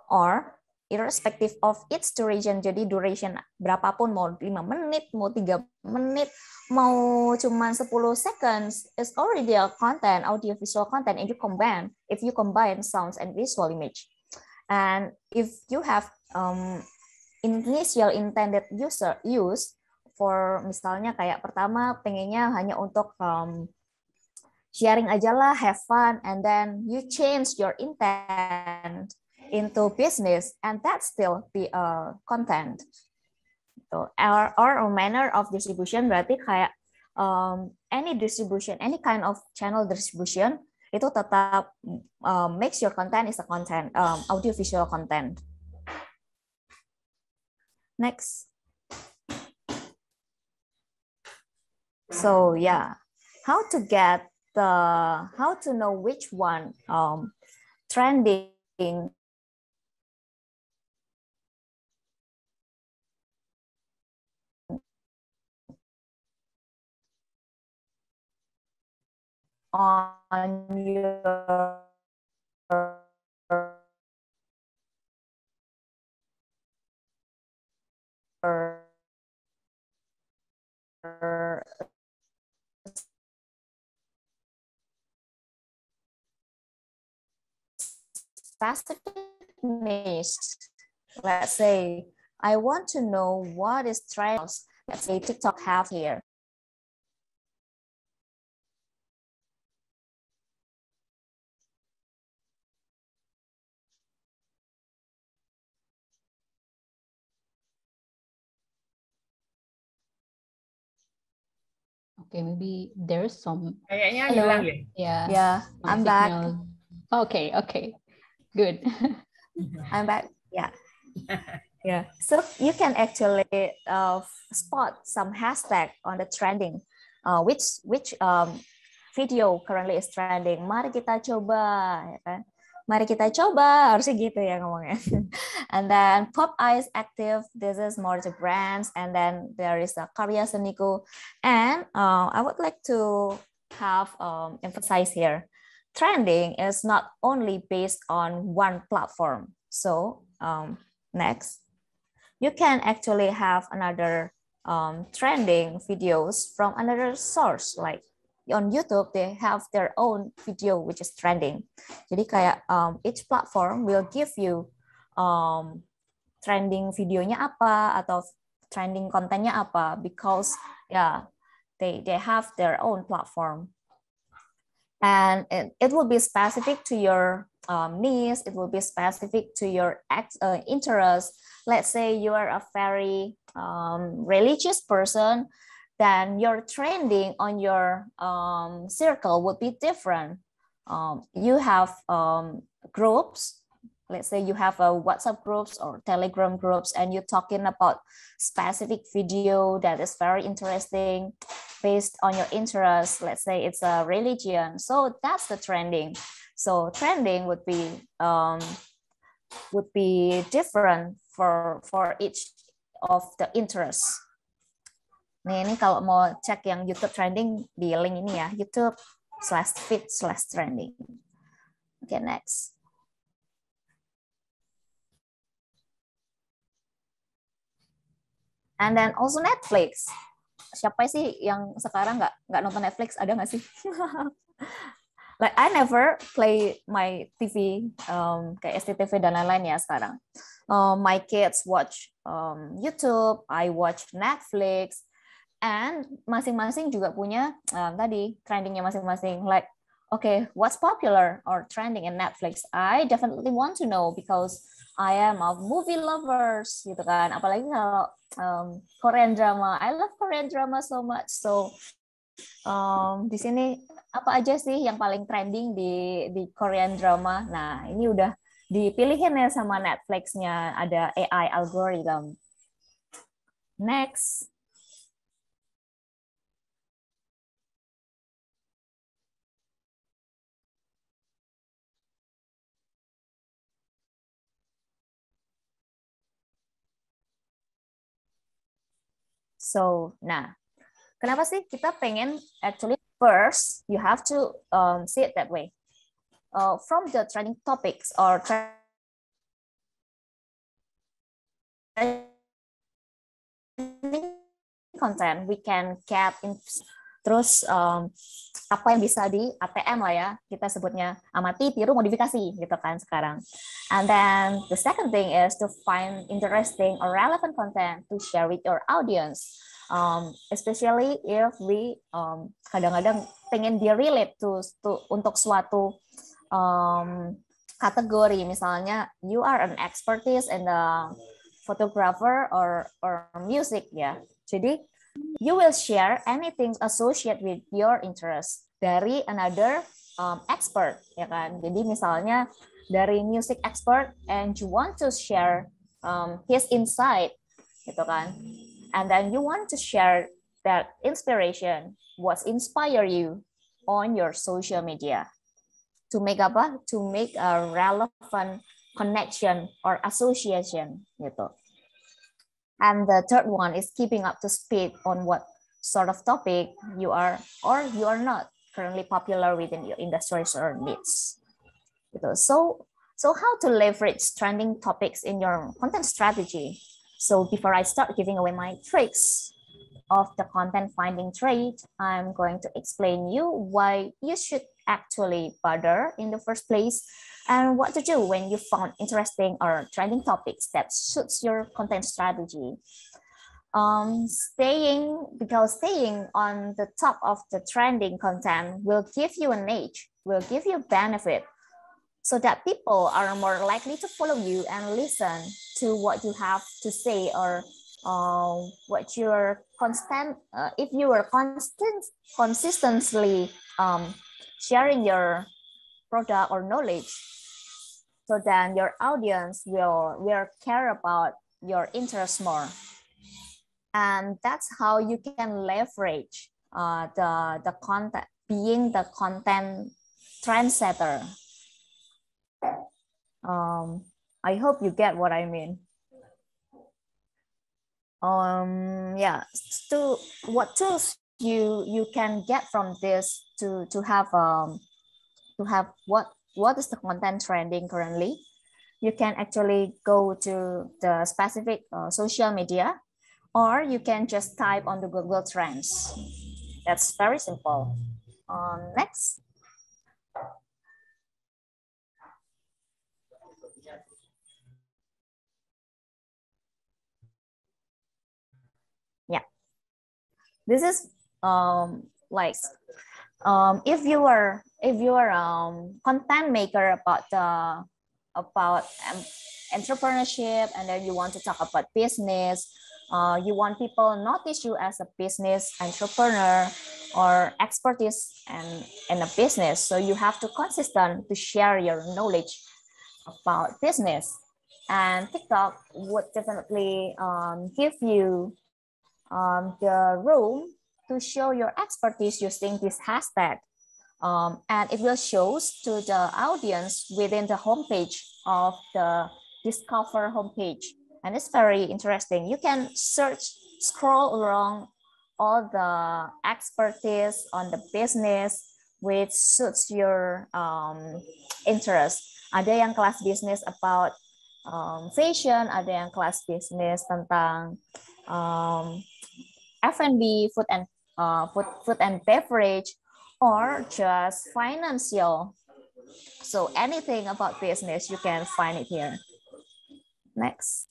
or irrespective of its duration. Jadi duration berapapun, mau 5 menit, mau 3 menit, mau cuma 10 seconds, is already a content, audiovisual content, and if you combine sounds and visual image. And if you have initial intended use, for misalnya kayak pertama pengennya hanya untuk sharing aja lah, have fun, and then you change your intent into business, and that's still the content. So our manner of distribution berarti kayak any distribution, any kind of channel distribution itu tetap makes your content is a content, audiovisual content. Next. So yeah, how to know which one trending on your specific niche. Let's say I want to know what is trends. Let's say TikTok have here. Okay, maybe there's some. Kayaknya hilang ya. Yeah, I'm back. Okay, good. I'm back. Yeah. Yeah. So you can actually spot some hashtag on the trending. Which video currently is trending? Mari kita coba, ya kan? Mari kita coba, harusnya gitu ya ngomongnya. And then Pop Eyes active, this is more the brands, and then there is a Karya Seniku. And I would like to have emphasize here, trending is not only based on one platform. So next, you can actually have another trending videos from another source, like on YouTube, they have their own video which is trending. Jadi kayak each platform will give you trending videonya apa atau trending kontennya apa, because yeah, they have their own platform. And it will be specific to your needs, it will be specific to your interest. Let's say you are a very religious person, then your trending on your circle would be different. You have groups, let's say you have a WhatsApp groups or Telegram groups, and you're talking about specific video that is very interesting based on your interest. Let's say it's a religion, so that's the trending. So trending would be different for each of the interests. Nih, ini kalau mau cek yang YouTube trending di link ini ya, YouTube/feed/trending. Okay, next. And then also Netflix. Siapa sih yang sekarang nggak nonton Netflix? Ada nggak sih? Like I never play my TV kayak SCTV dan lain-lain ya sekarang. My kids watch YouTube, I watch Netflix, and masing-masing juga punya tadi trendingnya masing-masing. Like, okay, what's popular or trending in Netflix? I definitely want to know because I am a movie lovers gitu kan. Apalagi kalau Korean drama, I love Korean drama so much. So di sini apa aja sih yang paling trending di Korean drama? Nah, ini udah dipilihin ya sama Netflix-nya, ada AI algorithm. Next. So, nah, kenapa sih kita pengen actually first you have to see it that way. From the trending topics or content, we can get in. Terus apa yang bisa di ATM lah ya, kita sebutnya amati, tiru, modifikasi gitu kan sekarang. And then the second thing is to find interesting or relevant content to share with your audience. Especially if we kadang-kadang pengen di-relate to untuk suatu kategori, misalnya you are an expertise in the photographer or music ya. Jadi you will share anything associated with your interest dari another expert ya kan. Jadi misalnya dari music expert and you want to share his insight gitu kan. And then you want to share that inspiration, what inspire you on your social media to make apa? To make a relevant connection or association gitu. And the third one is keeping up to speed on what sort of topic you are or you are not currently popular within your industries or needs. Gitu. So how to leverage trending topics in your content strategy? So before I start giving away my tricks of the content finding trade, I'm going to explain you why you should actually bother in the first place and what to do when you found interesting or trending topics that suits your content strategy. Staying on the top of the trending content will give you an edge, will give you benefit, so that people are more likely to follow you and listen to what you have to say or what you're if you are consistently sharing your product or knowledge, so then your audience will care about your interest more. And that's how you can leverage the content, being the content trendsetter. I hope you get what I mean. Yeah, what tools you can get from this to have what is the content trending currently. You can actually go to the specific social media, or you can just type on the Google Trends. That's very simple. Next. Yeah, this is like if you are content maker about entrepreneurship, and then you want to talk about business, you want people notice you as a business entrepreneur or expertise in a business, so you have to consistent to share your knowledge about business. And TikTok would definitely give you the room to show your expertise using this hashtag. And it will show to the audience within the homepage of the Discover homepage. And it's very interesting. You can scroll along all the expertise on the business which suits your interest. Ada yang kelas bisnis about fashion, ada yang kelas bisnis tentang F&B, food and beverage, or just financial. So anything about business, you can find it here. Next.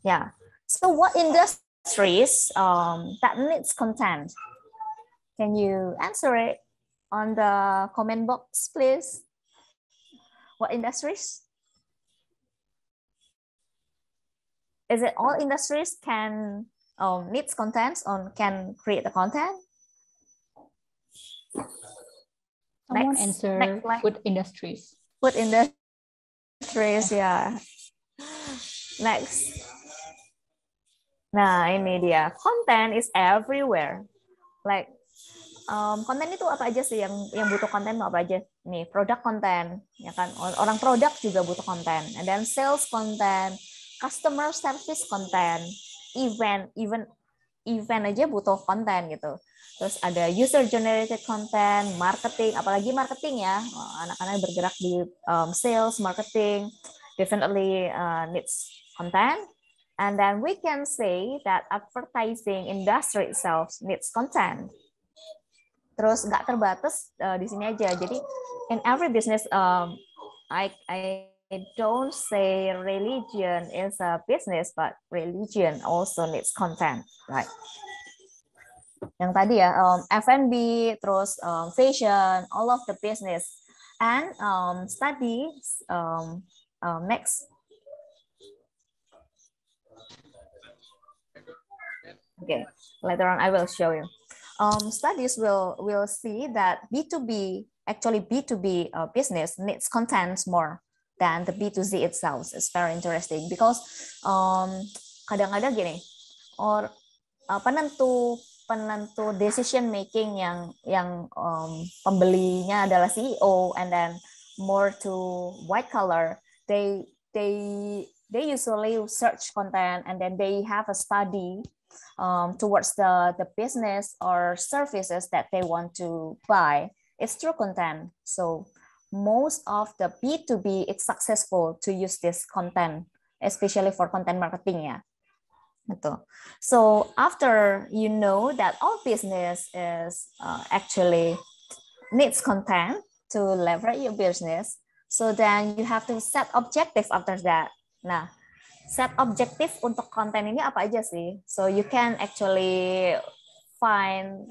Yeah. So what industries that needs content? Can you answer it on the comment box, please? What industries? Is it all industries can needs contents or can create the content? Someone answer food industries. Food industries, yeah. Next. Nah, ini dia. Content is everywhere. Like, konten itu apa aja sih yang butuh konten itu apa aja? Nih, produk konten, ya kan? Orang produk juga butuh konten. And then sales konten, customer service konten, event aja butuh konten gitu. Terus ada user generated content, marketing, apalagi marketing ya, anak-anak bergerak di sales, marketing, definitely needs content. And then we can say that advertising industry itself needs content. Terus nggak terbatas di sini aja. Jadi in every business, I don't say religion is a business, but religion also needs content, right? Yang tadi ya, F&B, terus fashion, all of the business, and studies. Next. Okay, later on I will show you. Studies will see that B2B, actually B2B business needs contents more than the B2C itself. It's very interesting because kadang-kadang gini, penentu decision making yang pembelinya adalah CEO, and then more to white collar, they usually search content and then they have a study towards the business or services that they want to buy. It's through content. So most of the B2B, it's successful to use this content, especially for content marketing ya. So after you know that all business is actually needs content to leverage your business, so then you have to set objective after that. Nah, set objektif untuk konten ini apa aja sih? So you can actually find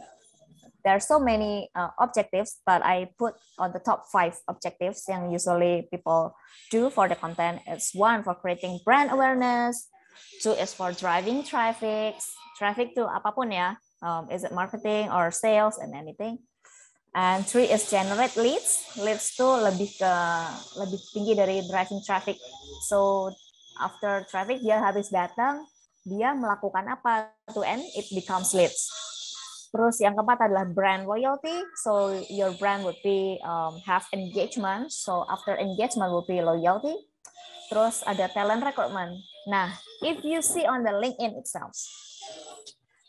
there are so many objectives, but I put on the top 5 objectives yang usually people do for the content. It's 1 for creating brand awareness, 2 is for driving traffic to apapun ya, is it marketing or sales and anything. And 3 is generate leads to lebih tinggi dari driving traffic. So after traffic dia habis datang, dia melakukan apa to end it becomes leads. Terus yang keempat adalah brand loyalty. So your brand would be have engagement. So after engagement would be loyalty. Terus ada talent recruitment. Nah, if you see on the LinkedIn itself,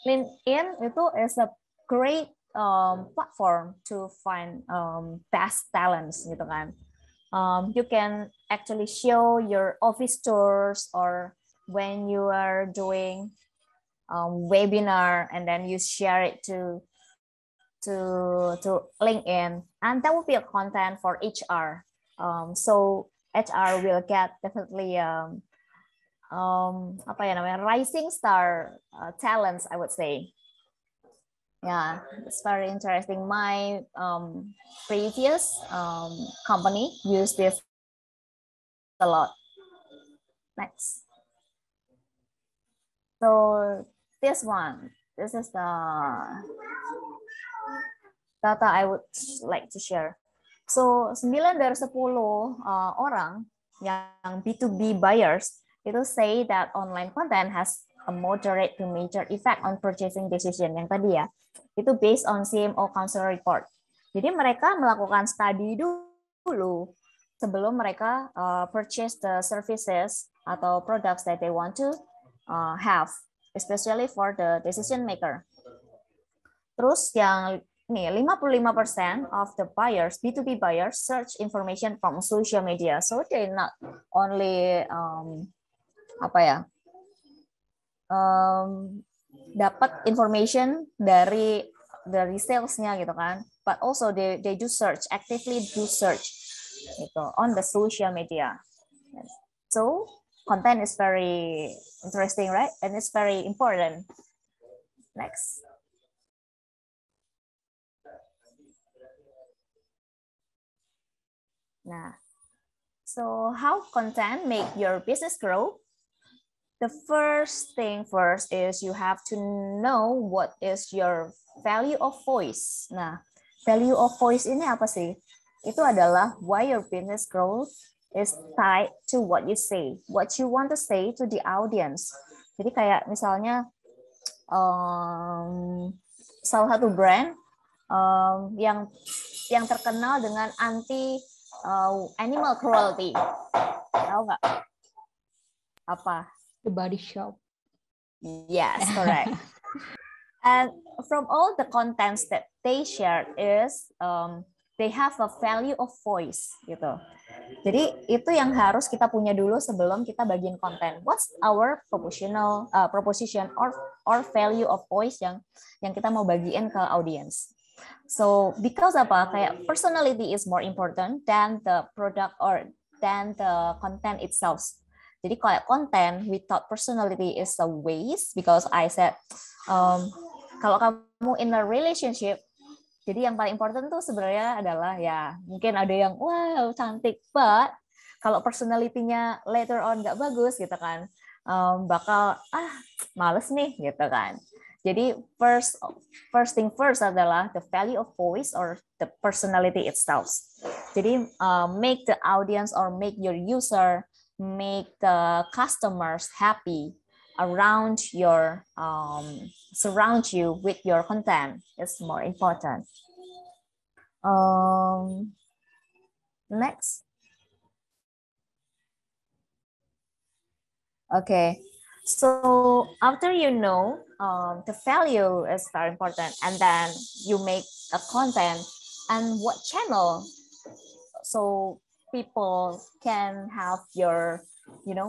LinkedIn itu is a great platform to find best talents gitu kan. You can actually show your office tours, or when you are doing webinar and then you share it to LinkedIn, and that will be a content for HR. So HR will get definitely apa ya namanya, rising star talents, I would say. Yeah, it's very interesting. My previous company used this a lot. Next. So this is the data I would like to share. So 9 dari 10 orang yang B2B buyers itu say that online content has a moderate to major effect on purchasing decision. Yang tadi ya, itu based on CMO Council report. Jadi mereka melakukan study dulu sebelum mereka purchase the services atau products that they want to have, especially for the decision maker. Terus yang ini 55% of the buyers, B2B buyers, search information from social media. So they not only dapat information dari salesnya gitu kan, but also they do search, actively do search gitu on the social media. So content is very interesting, right? And it's very important. Next. Nah, so how content make your business grow? The first thing first is you have to know what is your value of voice. Nah, value of voice ini apa sih? Itu adalah why your business growth is tied to what you say, what you want to say to the audience. Jadi kayak misalnya salah satu brand yang terkenal dengan anti animal cruelty. Tahu nggak? Apa? The Body Shop. Yes, correct. And from all the contents that they shared is they have a value of voice gitu. Jadi itu yang harus kita punya dulu sebelum kita bagian konten. What's our proposition or value of voice yang kita mau bagiin ke audience. So because apa? Kayak personality is more important than the product or than the content itself. Jadi kayak konten without personality is a waste, because I said kalau kamu in a relationship, jadi yang paling important tuh sebenarnya adalah ya mungkin ada yang wow cantik, but kalau personality-nya later on nggak bagus gitu kan, bakal males nih gitu kan. Jadi first thing first adalah the value of voice or the personality itself. Jadi make the audience or make your user, make the customers happy around your surround you with your content is more important. Next. Okay, so after you know the value is very important, and then you make a content and what channel, so people can have your,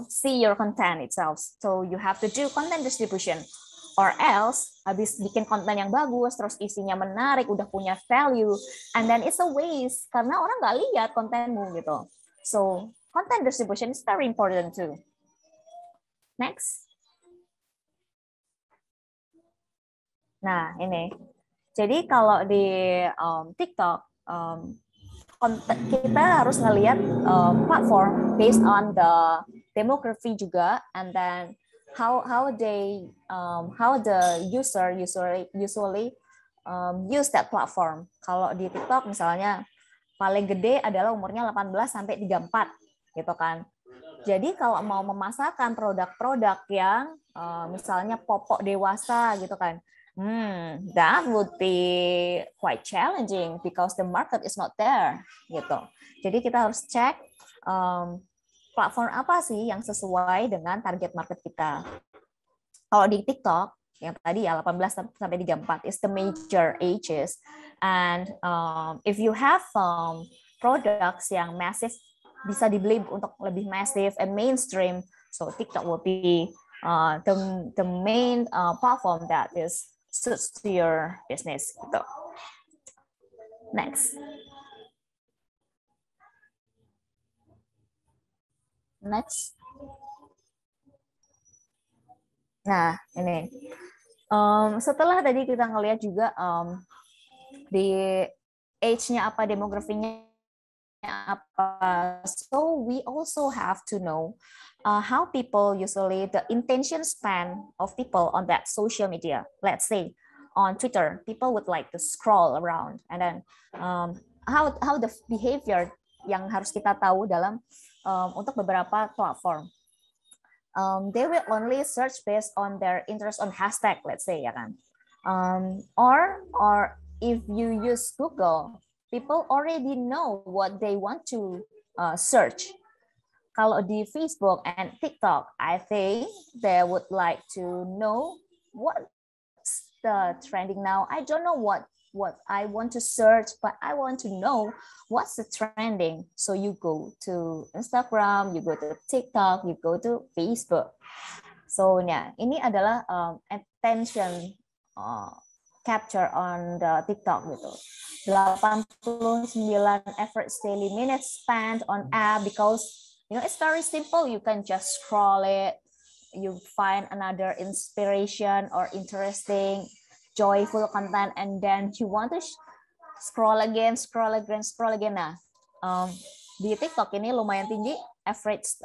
see your content itself. So you have to do content distribution, or else habis bikin konten yang bagus, terus isinya menarik, udah punya value, and then it's a waste karena orang nggak lihat kontenmu gitu. So content distribution is very important too. Next. Nah ini, jadi kalau di TikTok kita harus ngelihat platform based on the demography juga, and then how the user usually use that platform. Kalau di TikTok misalnya paling gede adalah umurnya 18 sampai 34 gitu kan. Jadi kalau mau memasarkan produk-produk yang misalnya popok dewasa gitu kan, that would be quite challenging because the market is not there gitu. Jadi kita harus cek platform apa sih yang sesuai dengan target market kita. Kalau di TikTok yang tadi ya 18 sampai 34 is the major ages, and if you have products yang massive, bisa dibeli untuk lebih massive and mainstream, so TikTok will be the main platform that is suits to your business gitu. Next. Nah ini setelah tadi kita ngelihat juga di age-nya apa, demografinya apa, so we also have to know how people usually, the intention span of people on that social media. Let's say on Twitter, people would like to scroll around, and then how the behavior yang harus kita tahu dalam untuk beberapa platform. They will only search based on their interest on hashtag, let's say ya kan. Or if you use Google, people already know what they want to search. Kalau di Facebook and TikTok, I think they would like to know what's the trending now. I don't know what I want to search, but I want to know what's the trending. So you go to Instagram, you go to TikTok, you go to Facebook. So yeah, ini adalah attention capture on the TikTok gitu. 89 average daily minutes spent on app, because it's very simple. You can just scroll it, you find another inspiration or interesting, joyful content, and then you want to scroll again. Nah, di TikTok ini lumayan tinggi, average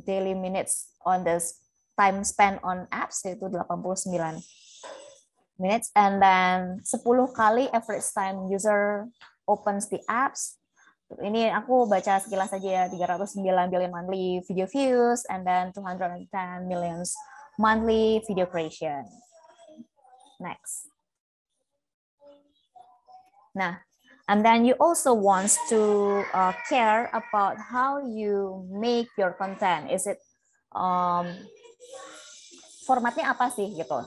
daily minutes on this time spent on apps itu 89 minutes, and then 10 kali average time user opens the apps. Ini aku baca sekilas saja ya, 309 billion monthly video views, and then 210 million monthly video creation. Next. Nah, and then you also want to care about how you make your content. Is it formatnya apa sih gitu?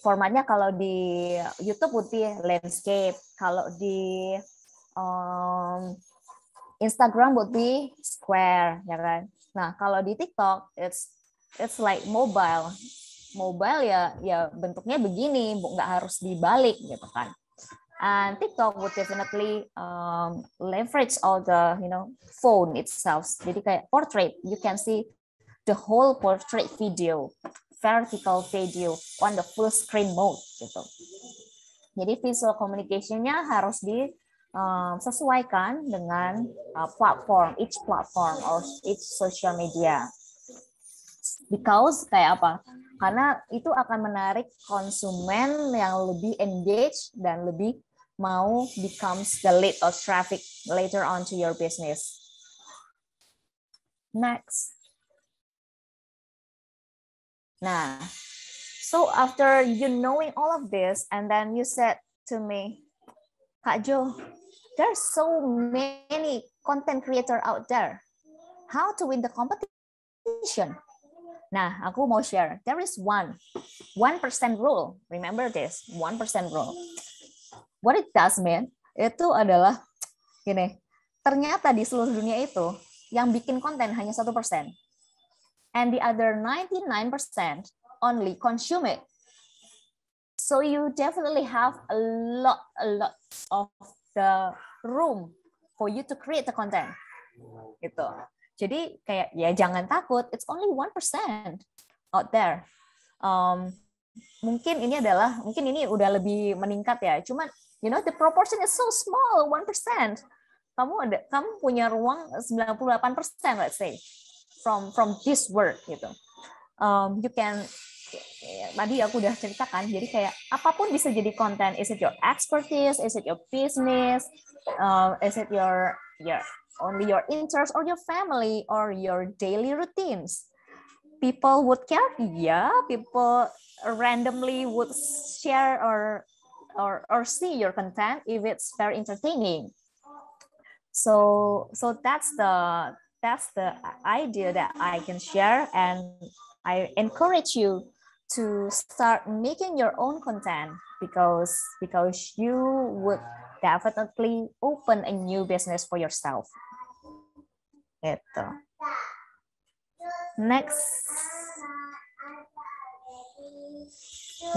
Formatnya kalau di YouTube would be landscape, kalau di Instagram would be square, ya kan? Nah, kalau di TikTok it's like mobile. Mobile ya bentuknya begini, nggak harus dibalik gitu kan. And TikTok would definitely leverage all the phone itself. Jadi kayak portrait, you can see the whole portrait video, vertical video on the full screen mode gitu. Jadi visual communication-nya harus disesuaikan dengan platform or each social media. Because kayak apa? Karena itu akan menarik konsumen yang lebih engage dan lebih mau becomes the lead or traffic later on to your business. Next. Nah, so after you knowing all of this, and then you said to me, Kak Jo, there's so many content creator out there. How to win the competition? Nah, aku mau share. There is 1% rule. Remember this, 1% rule. What it does mean, itu adalah gini, ternyata di seluruh dunia itu yang bikin konten hanya 1%. And the other 99% only consume it. So you definitely have a lot of the room for you to create the content. Gitu. Jadi kayak ya jangan takut, it's only 1% out there. Mungkin ini udah lebih meningkat ya. Cuman the proportion is so small, 1%. Kamu punya ruang 98%, let's say. From this work gitu. You can, tadi aku udah ceritakan, jadi kayak apapun bisa jadi konten. Is it your expertise? Is it your business? Is it your only your interest or your family or your daily routines? People would care, yeah. People randomly would share or see your content if it's very entertaining. So that's the idea that I can share, and I encourage you to start making your own content because you would definitely open a new business for yourself. Gitu. Next.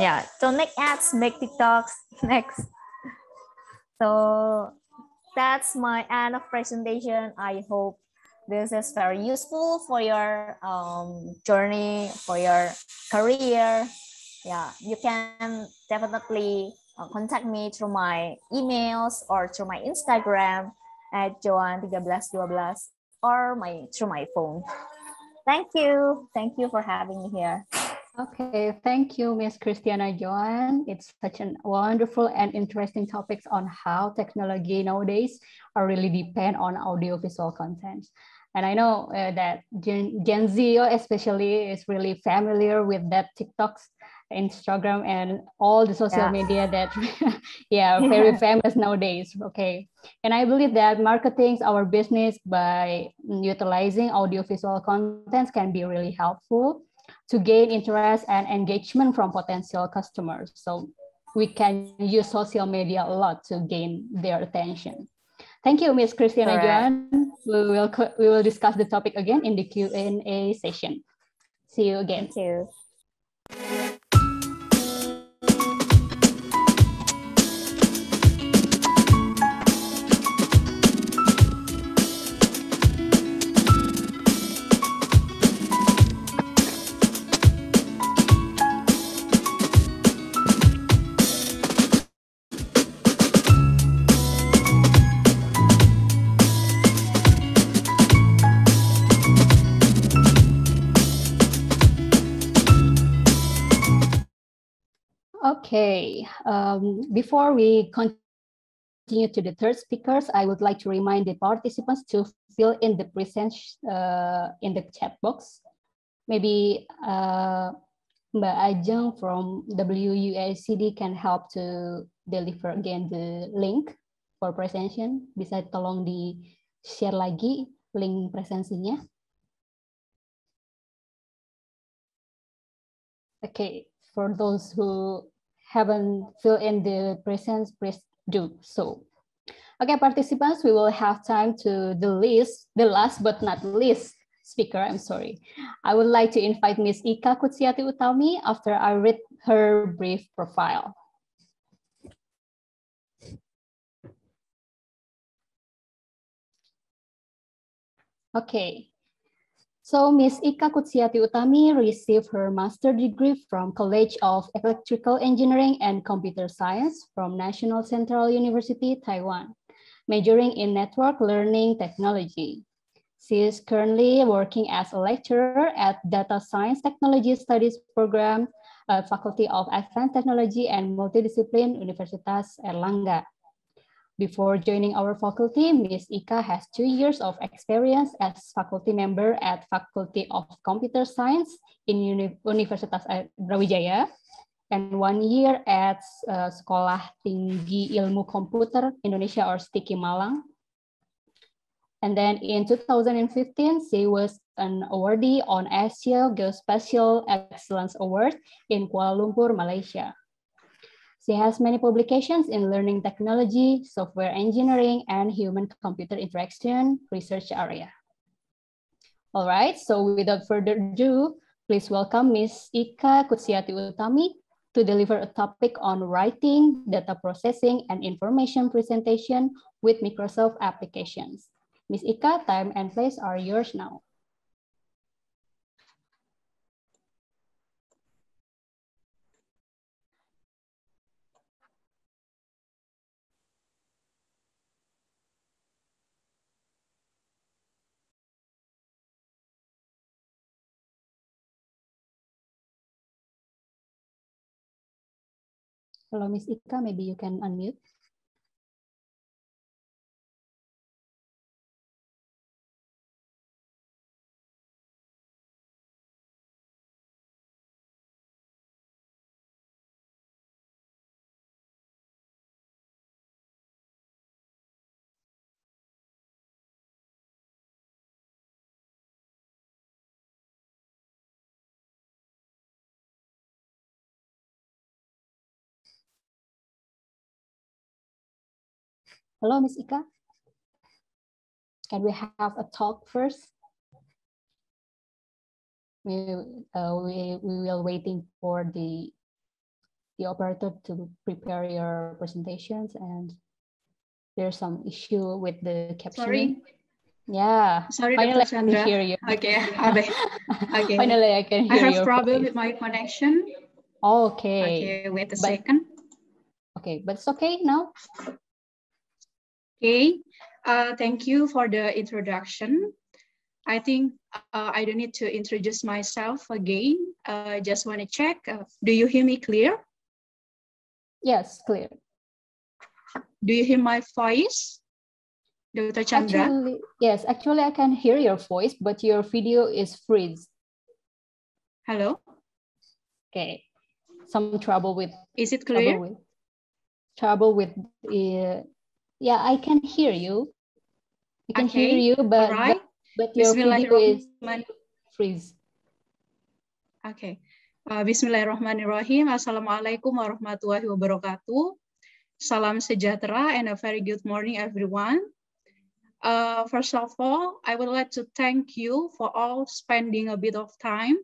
Yeah, so make ads, make TikToks. Next. So that's my end of presentation. I hope this is very useful for your journey, for your career. Yeah, you can definitely contact me through my emails or through my Instagram at Joan1312 or through my phone. Thank you for having me here. Okay, thank you, Miss Christiana Joan. It's such a wonderful and interesting topics on how technology nowadays are really depend on audiovisual content. And I know that Gen Z especially is really familiar with that TikToks, Instagram, and all the social media that, very famous nowadays. Okay. And I believe that marketing our business by utilizing audiovisual contents can be really helpful to gain interest and engagement from potential customers. So we can use social media a lot to gain their attention. Thank you, Ms. Christiana Joan. We will discuss the topic again in the Q&A session. See you again. Thank you. Okay, before we continue to the third speakers, I would like to remind the participants to fill in the presence in the chat box. Maybe Mbak Ajeng from WUACD can help to deliver again the link for presentation. Bisa tolong di share lagi link presensinya. Okay, for those who haven't filled in the presence, please do so. Okay, participants, we will have time to the last but not least speaker, I'm sorry. I would like to invite Ms. Ika Qutsiati U after I read her brief profile. Okay. So Ms. Ika Qutsiati U received her master's degree from College of Electrical Engineering and Computer Science from National Central University, Taiwan, majoring in Network Learning Technology. She is currently working as a lecturer at Data Science Technology Studies Program, Faculty of Advanced Technology and Multidiscipline, Universitas Erlangga. Before joining our faculty, Ms. Ika has 2 years of experience as faculty member at Faculty of Computer Science in Universitas Brawijaya and 1 year at Sekolah Tinggi Ilmu Komputer Indonesia or STIKI Malang. And then in 2015, she was an awardee on Asia Geospatial Excellence Award in Kuala Lumpur, Malaysia. She has many publications in learning technology, software engineering, and human-computer interaction research area. All right, so without further ado, please welcome Ms. Ika Qutsiati U to deliver a topic on writing, data processing, and information presentation with Microsoft applications. Ms. Ika, time and place are yours now. Hello, Ms. Ika, maybe you can unmute. Hello, Ms. Ika. Can we have a talk first? We will waiting for the operator to prepare your presentations, and there's some issue with the captioning. Sorry. Yeah. Sorry, finally Dr. Chandra. I can hear you. Okay. Okay. Finally, I can hear you. I have problem with my connection. Okay. Okay, wait a second. Okay, but it's okay now. Okay. Thank you for the introduction. I think I don't need to introduce myself again. Just want to check. Do you hear me clear? Yes, clear. Do you hear my voice, Dr. Chandra? Actually, I can hear your voice, but your video is freeze. Hello? Okay. Some trouble with... Is it clear? Trouble with yeah, I can hear you. I can hear you, but, right. but your video is freeze. Okay. Bismillahirrahmanirrahim. Assalamualaikum warahmatullahi wabarakatuh. Salam sejahtera and a very good morning, everyone. First of all, I would like to thank you for all spending a bit of time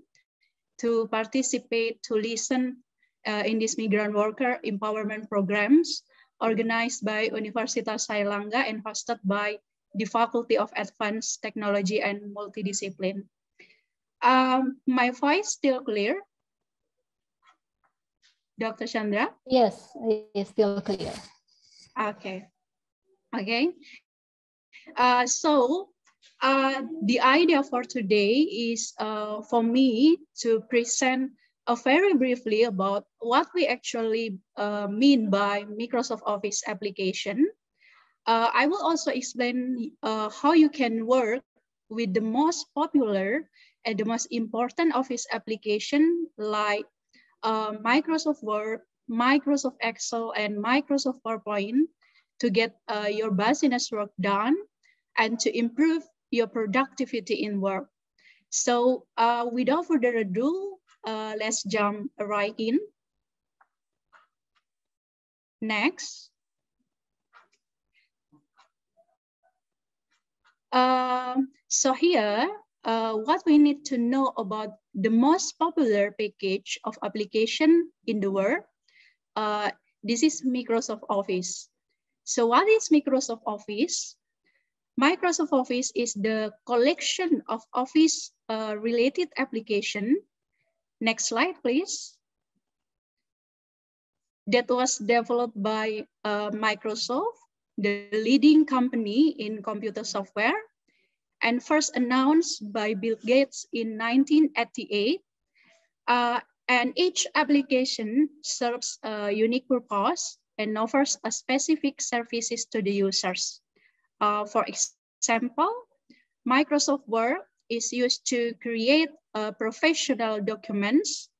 to participate, to listen in these migrant worker empowerment programs organized by Universitas Airlangga and hosted by the Faculty of Advanced Technology and Multidiscipline. My voice still clear? Dr. Chandra? Yes, it's still clear. Okay. Okay. So the idea for today is for me to present very briefly about what we actually mean by Microsoft Office application. I will also explain how you can work with the most popular and the most important Office application like Microsoft Word, Microsoft Excel, and Microsoft PowerPoint to get your business work done and to improve your productivity in work. So without further ado, let's jump right in. Next. So here, what we need to know about the most popular package of application in the world. This is Microsoft Office. So what is Microsoft Office? Microsoft Office is the collection of Office related application. Next slide, please. That was developed by Microsoft, the leading company in computer software, and first announced by Bill Gates in 1988. And each application serves a unique purpose and offers a specific services to the users. For example, Microsoft Word is used to create professional documents.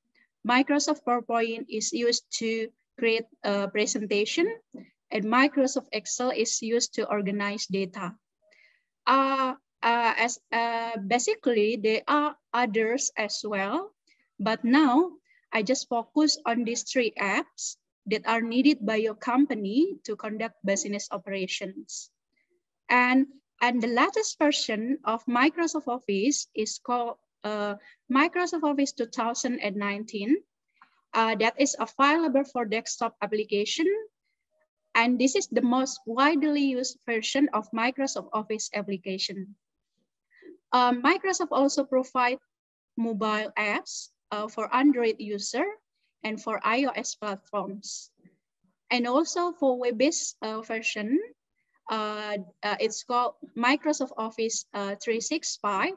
Microsoft PowerPoint is used to create a presentation, and Microsoft Excel is used to organize data. Basically, there are others as well, but now I just focus on these 3 apps that are needed by your company to conduct business operations. And the latest version of Microsoft Office is called Microsoft Office 2019. That is available for desktop application. And this is the most widely used version of Microsoft Office application. Microsoft also provides mobile apps for Android user and for iOS platforms. And also for web-based version, it's called Microsoft Office 365.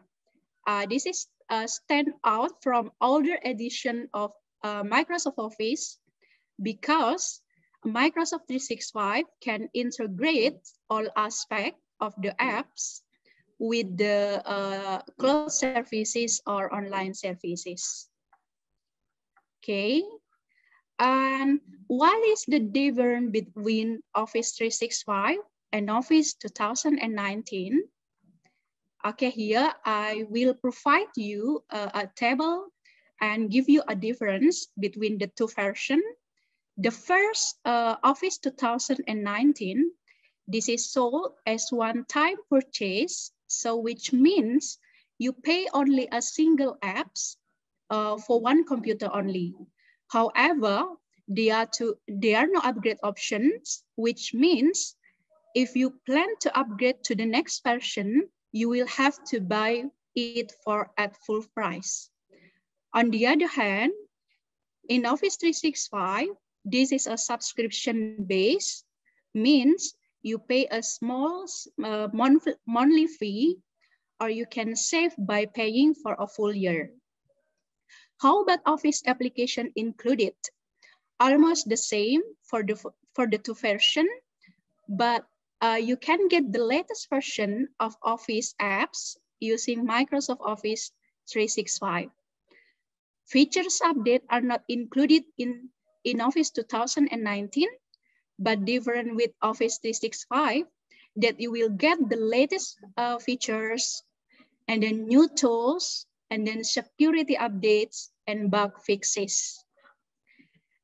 This is stand out from older edition of Microsoft Office because Microsoft 365 can integrate all aspects of the apps with the cloud services or online services. Okay, and what is the difference between Office 365 and Office 2019? Okay, here I will provide you a table and give you a difference between the 2 versions. The first, Office 2019, this is sold as one-time purchase, so which means you pay only a single apps for one computer only. However, there are no upgrade options, which means if you plan to upgrade to the next version, you will have to buy it at full price. On the other hand, in Office 365, this is a subscription base, means you pay a small monthly fee, or you can save by paying for a full year. How about Office application included? Almost the same for the 2 versions, but you can get the latest version of Office apps using Microsoft Office 365. Features update are not included in Office 2019, but different with Office 365, that you will get the latest features and then new tools and then security updates and bug fixes.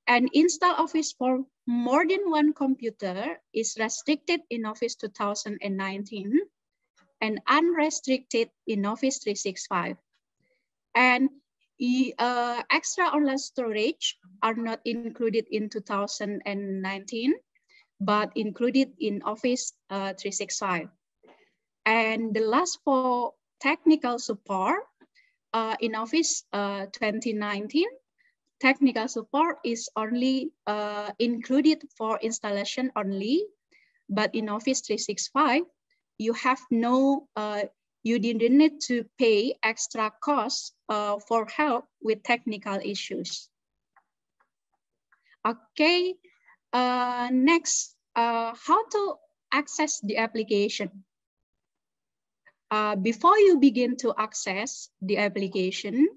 And install Office for more than one computer is restricted in Office 2019 and unrestricted in Office 365. And extra online storage are not included in 2019, but included in Office 365. And the last for technical support in Office 2019, technical support is only included for installation only, but in Office 365, you have no, you didn't need to pay extra costs for help with technical issues. Okay, next, how to access the application. Before you begin to access the application,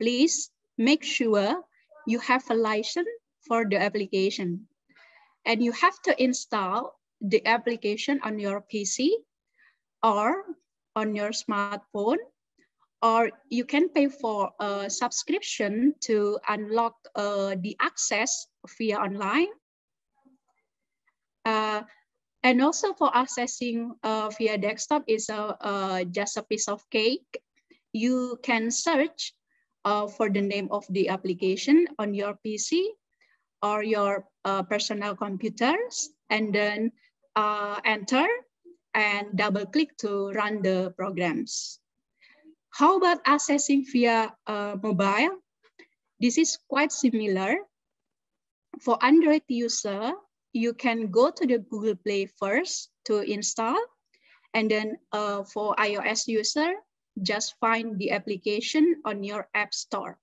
please make sure you have a license for the application. And you have to install the application on your PC or on your smartphone, or you can pay for a subscription to unlock the access via online. And also for accessing via desktop is just a piece of cake. You can search for the name of the application on your PC or your personal computers, and then enter and double click to run the programs. How about accessing via mobile? This is quite similar. For Android user, you can go to the Google Play first to install, and then for iOS user, just find the application on your App Store.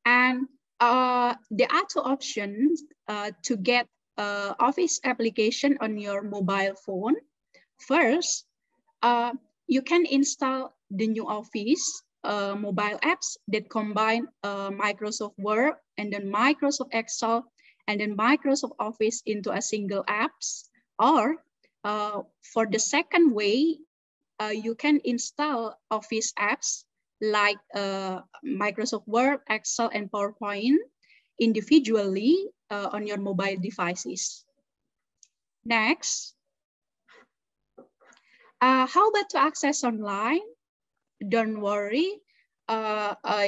And there are two options to get Office application on your mobile phone. First, you can install the new Office mobile apps that combine Microsoft Word and then Microsoft Excel and then Microsoft Office into a single apps. Or for the second way, you can install Office apps like Microsoft Word, Excel, and PowerPoint individually on your mobile devices. Next, how about to access online? Don't worry,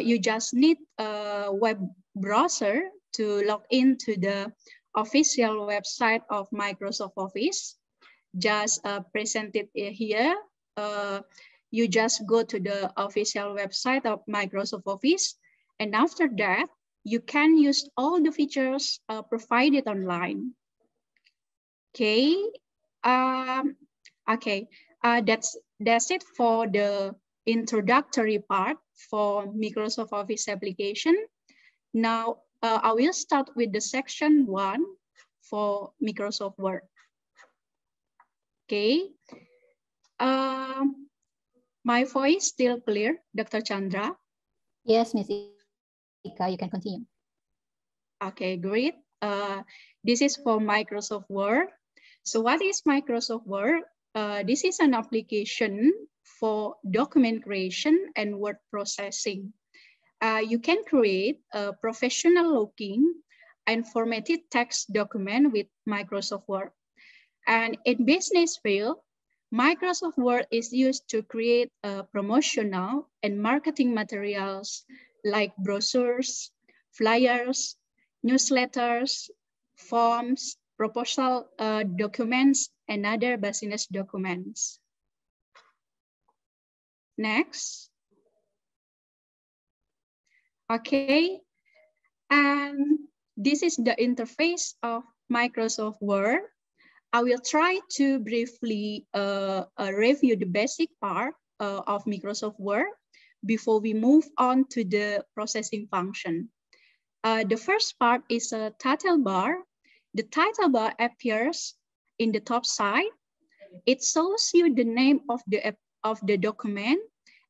you just need a web browser to log into the official website of Microsoft Office. Just present it here. You just go to the official website of Microsoft Office, and after that, you can use all the features provided online. Okay, that's it for the introductory part for Microsoft Office application. Now, I will start with the section 1 for Microsoft Word. Okay. My voice still clear, Dr. Chandra? Yes, Ms. Ika, you can continue. Okay, great. This is for Microsoft Word. So what is Microsoft Word? This is an application for document creation and word processing. You can create a professional looking and formatted text document with Microsoft Word. And in business field, Microsoft Word is used to create promotional and marketing materials like brochures, flyers, newsletters, forms, proposal documents, and other business documents. Next. Okay, and this is the interface of Microsoft Word. I will try to briefly review the basic part of Microsoft Word before we move on to the processing function. The first part is a title bar. The title bar appears in the top side. It shows you the name of the document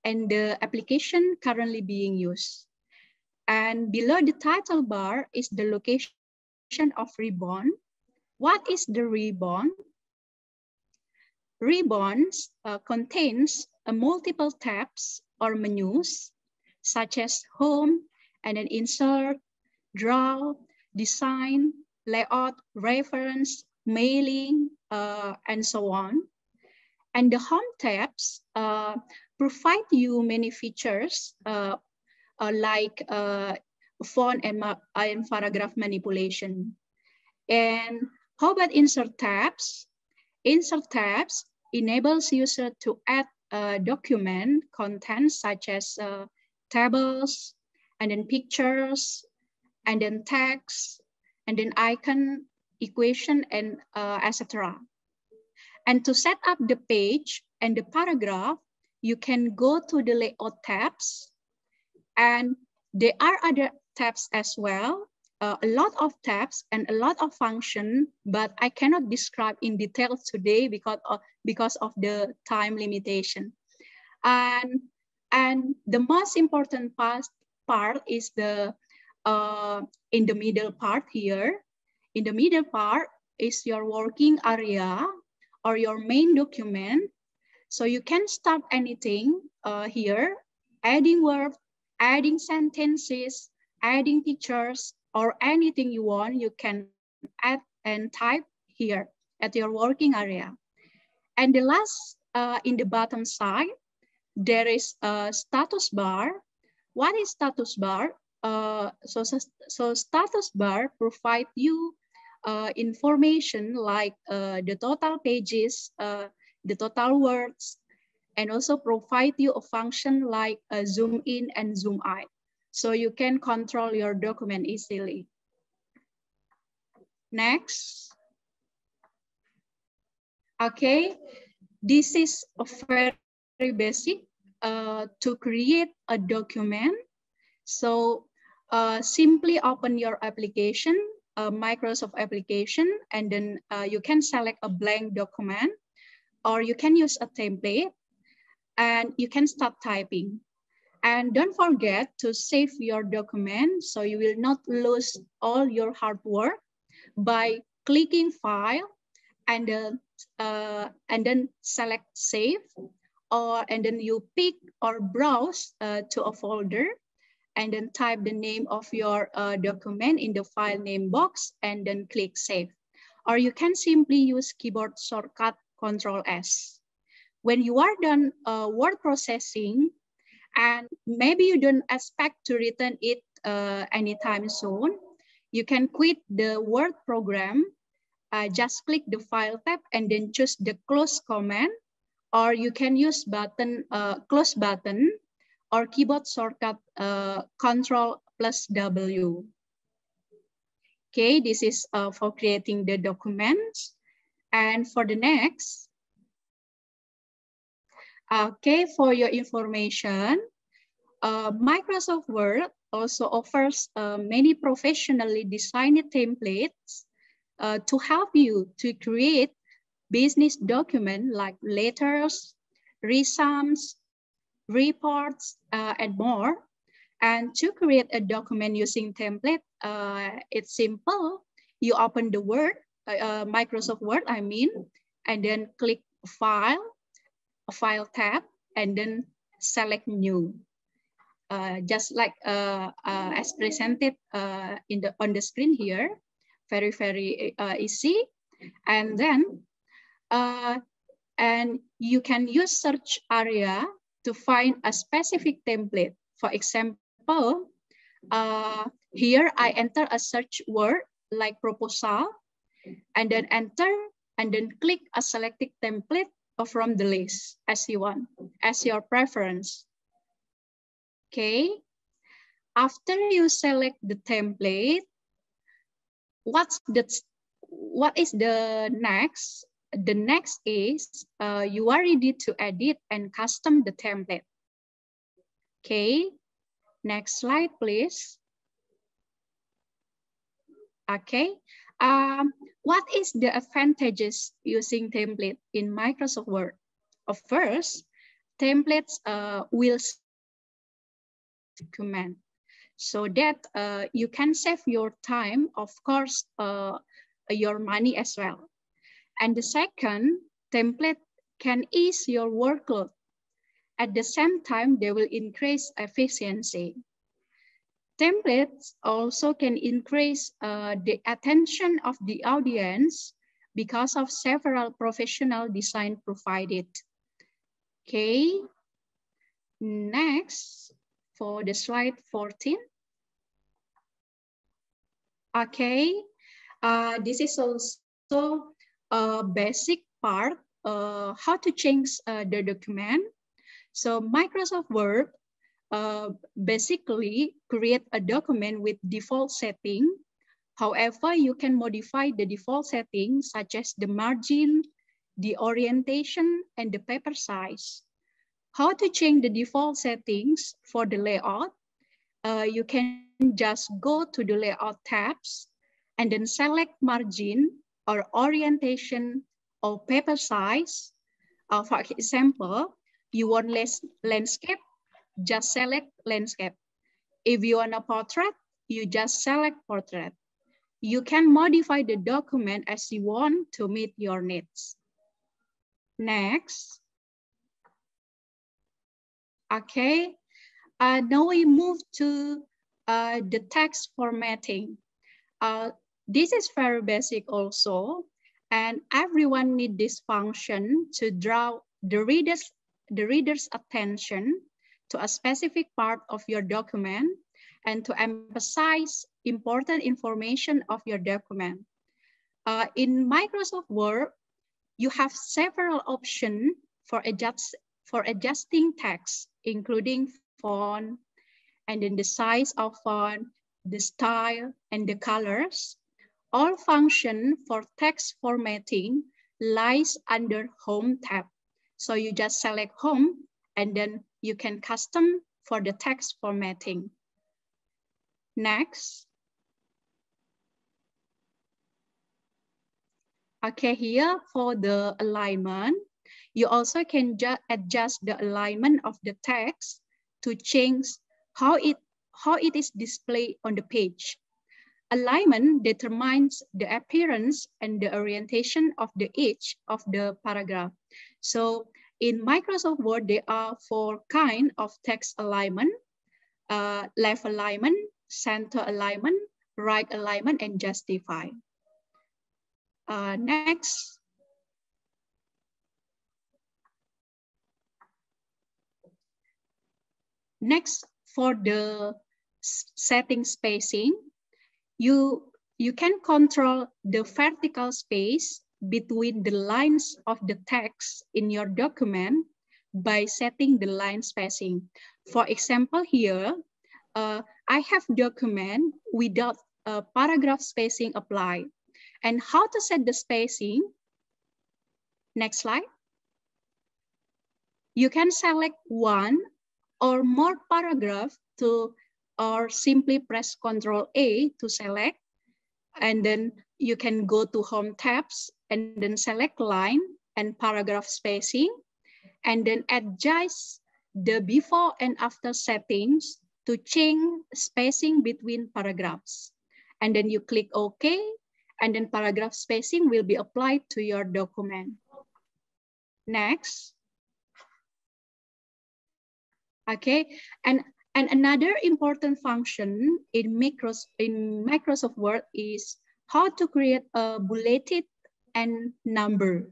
and the application currently being used. And below the title bar is the location of ribbon. What is the ribbon? Ribbons contains multiple tabs or menus, such as home, and then insert, draw, design, layout, reference, mailing, and so on. And the home tabs provide you many features like font and paragraph manipulation. And how about insert tabs? Insert tabs enables user to add document content such as tables, and then pictures, and then text, and then icon, equation, and etc. And to set up the page and the paragraph, you can go to the layout tabs, and there are other tabs as well, a lot of tabs and a lot of function, but I cannot describe in detail today because of the time limitation. And the most important part is the in the middle part here. In the middle part is your working area or your main document. So you can start anything here, adding words, adding sentences, adding pictures, or anything you want, you can add and type here at your working area. And the last, in the bottom side, there is a status bar. What is status bar? So status bar provide you information like the total pages, the total words, and also provide you a function like zoom in and zoom out. So you can control your document easily. Next. Okay, this is a very basic to create a document. So simply open your application, Microsoft application, and then you can select a blank document, or you can use a template, and you can start typing. And don't forget to save your document so you will not lose all your hard work by clicking File and then select Save, and then you pick or browse to a folder, and then type the name of your document in the file name box and then click Save. Or you can simply use keyboard shortcut Ctrl+S. When you are done word processing, and maybe you don't expect to return it anytime soon, you can quit the Word program, just click the File tab and then choose the Close command, or you can use Close button, or keyboard shortcut Ctrl+W. Okay, this is for creating the documents. And for the next, okay, for your information, Microsoft Word also offers many professionally designed templates to help you to create business documents like letters, resumes, reports, and more. And to create a document using template, it's simple. You open the Word, Microsoft Word, I mean, and then click File, File tab, and then select New. Just like as presented on the screen here, very easy. And then and you can use search area to find a specific template. For example, here I enter a search word like proposal, and then enter, and then click a selected template from the list as you want, as your preference. Okay, after you select the template, what is the next? The next is you are ready to edit and custom the template. Okay, next slide, please. Okay, what is the advantages using template in Microsoft Word? First, templates will document so that you can save your time, of course, your money as well. And the second, template can ease your workload. At the same time, they will increase efficiency. Templates also can increase the attention of the audience because of several professional design provided. Okay, next, for the slide 14. Okay, this is also a basic part, how to change the document. So Microsoft Word basically create a document with default setting. However, you can modify the default settings such as the margin, the orientation, and the paper size. How to change the default settings for the layout? You can just go to the layout tabs and then select margin or orientation or paper size. For example, you want landscape, just select landscape. If you want a portrait, you just select portrait. You can modify the document as you want to meet your needs. Next. Okay, now we move to the text formatting. This is very basic also, and everyone needs this function to draw the reader's attention to a specific part of your document and to emphasize important information of your document. In Microsoft Word, you have several options for adjusting text, including font, and then the size of font, the style, and the colors. All function for text formatting lies under Home tab. So you just select Home, and then you can custom for the text formatting. Next. Okay, here for the alignment, you also can adjust the alignment of the text to change how it is displayed on the page. Alignment determines the appearance and the orientation of the edge of the paragraph. So in Microsoft Word, there are 4 kinds of text alignment: left alignment, center alignment, right alignment, and justify. Next. Next, for the setting spacing, you can control the vertical space between the lines of the text in your document by setting the line spacing. For example, here, I have document without a paragraph spacing applied. And how to set the spacing? Next slide. You can select one or more paragraph or simply press Ctrl+A to select. And then you can go to Home tabs and then select line and paragraph spacing, and then adjust the before and after settings to change spacing between paragraphs. And then you click OK, and then paragraph spacing will be applied to your document. Next. Okay, and another important function in Microsoft Word is how to create a bulleted and number.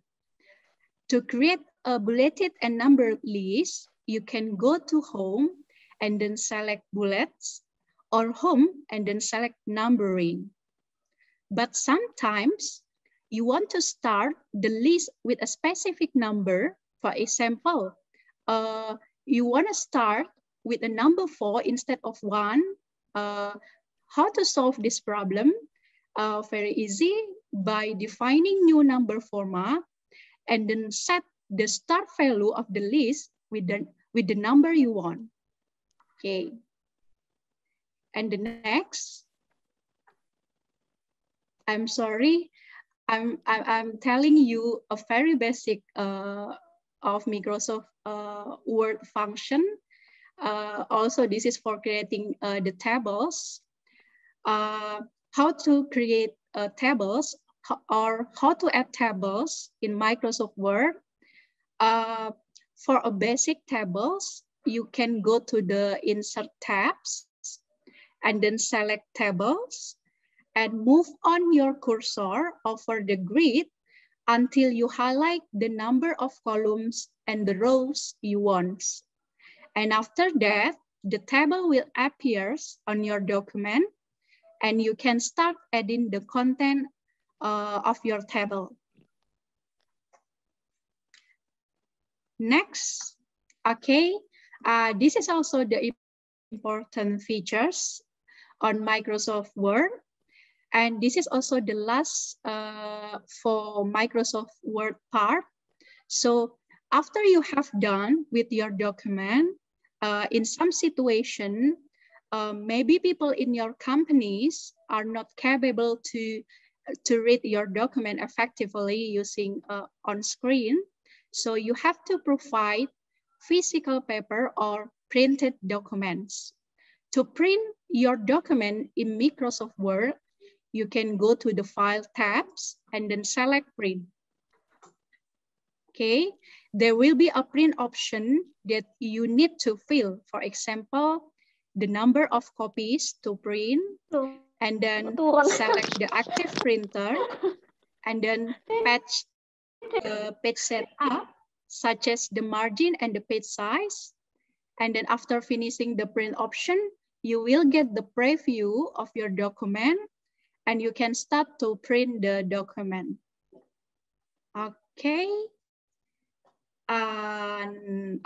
To create a bulleted and number list, you can go to Home and then select bullets, or Home and then select numbering. But sometimes you want to start the list with a specific number. For example, you want to start with a number 4 instead of 1. How to solve this problem? Very easy, by defining new number format and then set the start value of the list with the number you want. Okay. And the next. I'm sorry, I'm telling you a very basic of Microsoft Word function. Also, this is for creating the tables. How to create tables or how to add tables in Microsoft Word. For a basic tables, you can go to the Insert tabs and then select Tables, and move on your cursor over the grid until you highlight the number of columns and the rows you want. And after that, the table will appear on your document, and you can start adding the content of your table. Next, okay, this is also the important features on Microsoft Word. And this is also the last for Microsoft Word part. So after you have done with your document, in some situation, maybe people in your companies are not capable to read your document effectively using on screen. So you have to provide physical paper or printed documents. To print your document in Microsoft Word, you can go to the File tabs and then select Print. Okay, there will be a print option that you need to fill. For example, the number of copies to print, and then select the active printer, and then page setup, such as the margin and the page size. And then after finishing the print option, you will get the preview of your document, and you can start to print the document. Okay.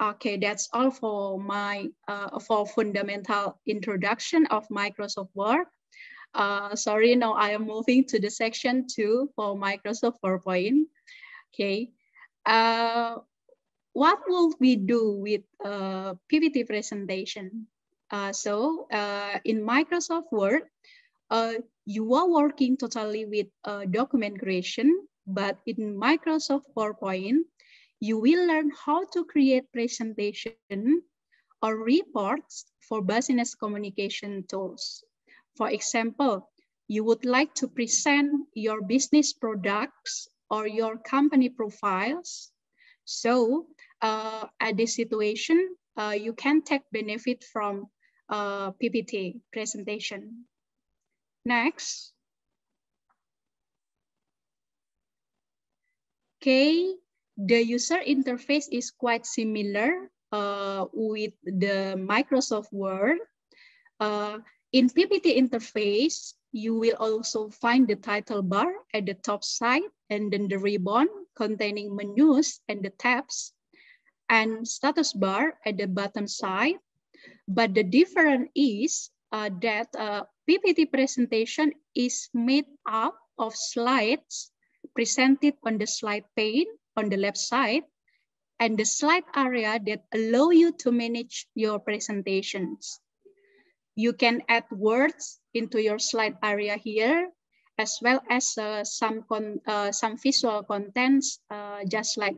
Okay, that's all for my for fundamental introduction of Microsoft Word. Sorry, now I am moving to the section 2 for Microsoft PowerPoint. Okay. What will we do with PPT presentation? In Microsoft Word, you are working totally with document creation, but in Microsoft PowerPoint, you will learn how to create presentation or reports for business communication tools. For example, you would like to present your business products or your company profiles. So at this situation, you can take benefit from PPT presentation. Next. Okay, the user interface is quite similar with the Microsoft Word. In PPT interface, you will also find the title bar at the top side, and then the ribbon containing menus and the tabs, and status bar at the bottom side. But the difference is that PPT presentation is made up of slides presented on the slide pane on the left side, and the slide area that allow you to manage your presentations. You can add words into your slide area here, as well as some visual contents, just like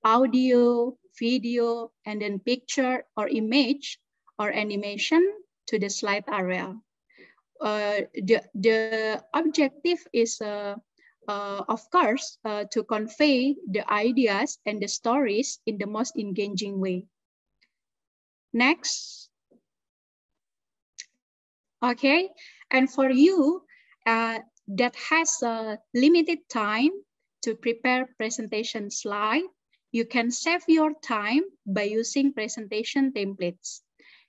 audio, video, and then picture or image or animation to the slide area. The objective is, of course, to convey the ideas and the stories in the most engaging way. Next. Okay, and for you that has a limited time to prepare presentation slide, you can save your time by using presentation templates.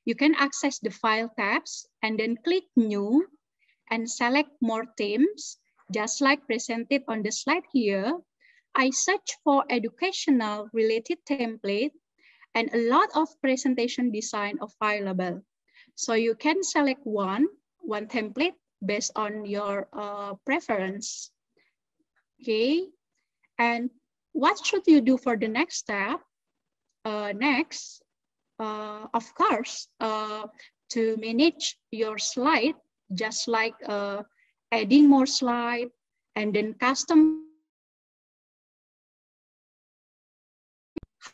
You can access the file tabs and then click new and select more themes, just like presented on the slide here. I search for educational related template, and a lot of presentation design available. So you can select one template based on your preference. Okay, and what should you do for the next step? Next, of course, to manage your slide, just like adding more slide and then custom.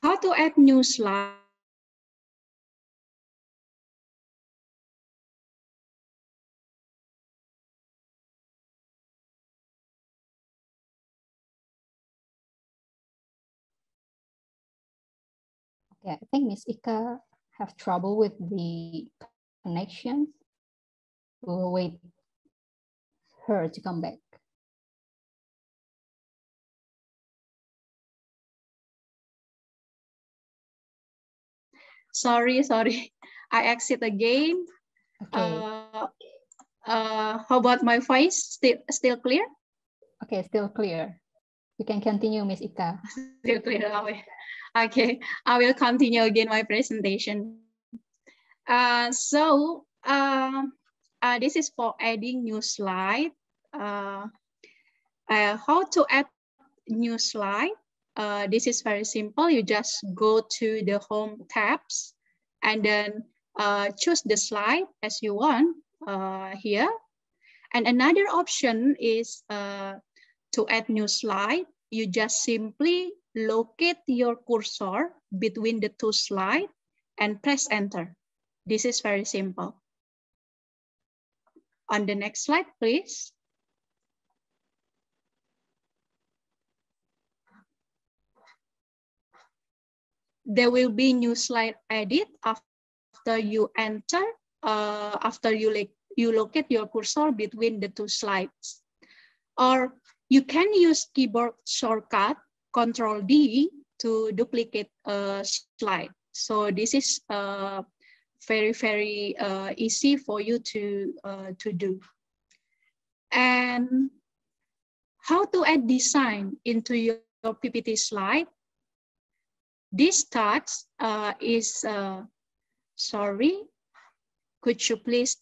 How to add new slide? Okay, I think Miss Ika have trouble with the connection. We'll wait her to come back. Sorry. I exit again. Okay. How about my voice? Still clear? Okay, still clear. You can continue, Miss Ika. Still clear. Okay, I will continue again my presentation. This is for adding new slide. How to add new slide? This is very simple. You just go to the home tabs and then choose the slide as you want here. And another option is to add new slide. You just simply locate your cursor between the two slides and press enter. This is very simple. On the next slide, please. There will be new slide edit after you enter, after you locate your cursor between the two slides. Or you can use keyboard shortcut Ctrl+D to duplicate a slide. So this is very easy for you to do. And how to add design into your PPT slide? This task is, sorry, could you please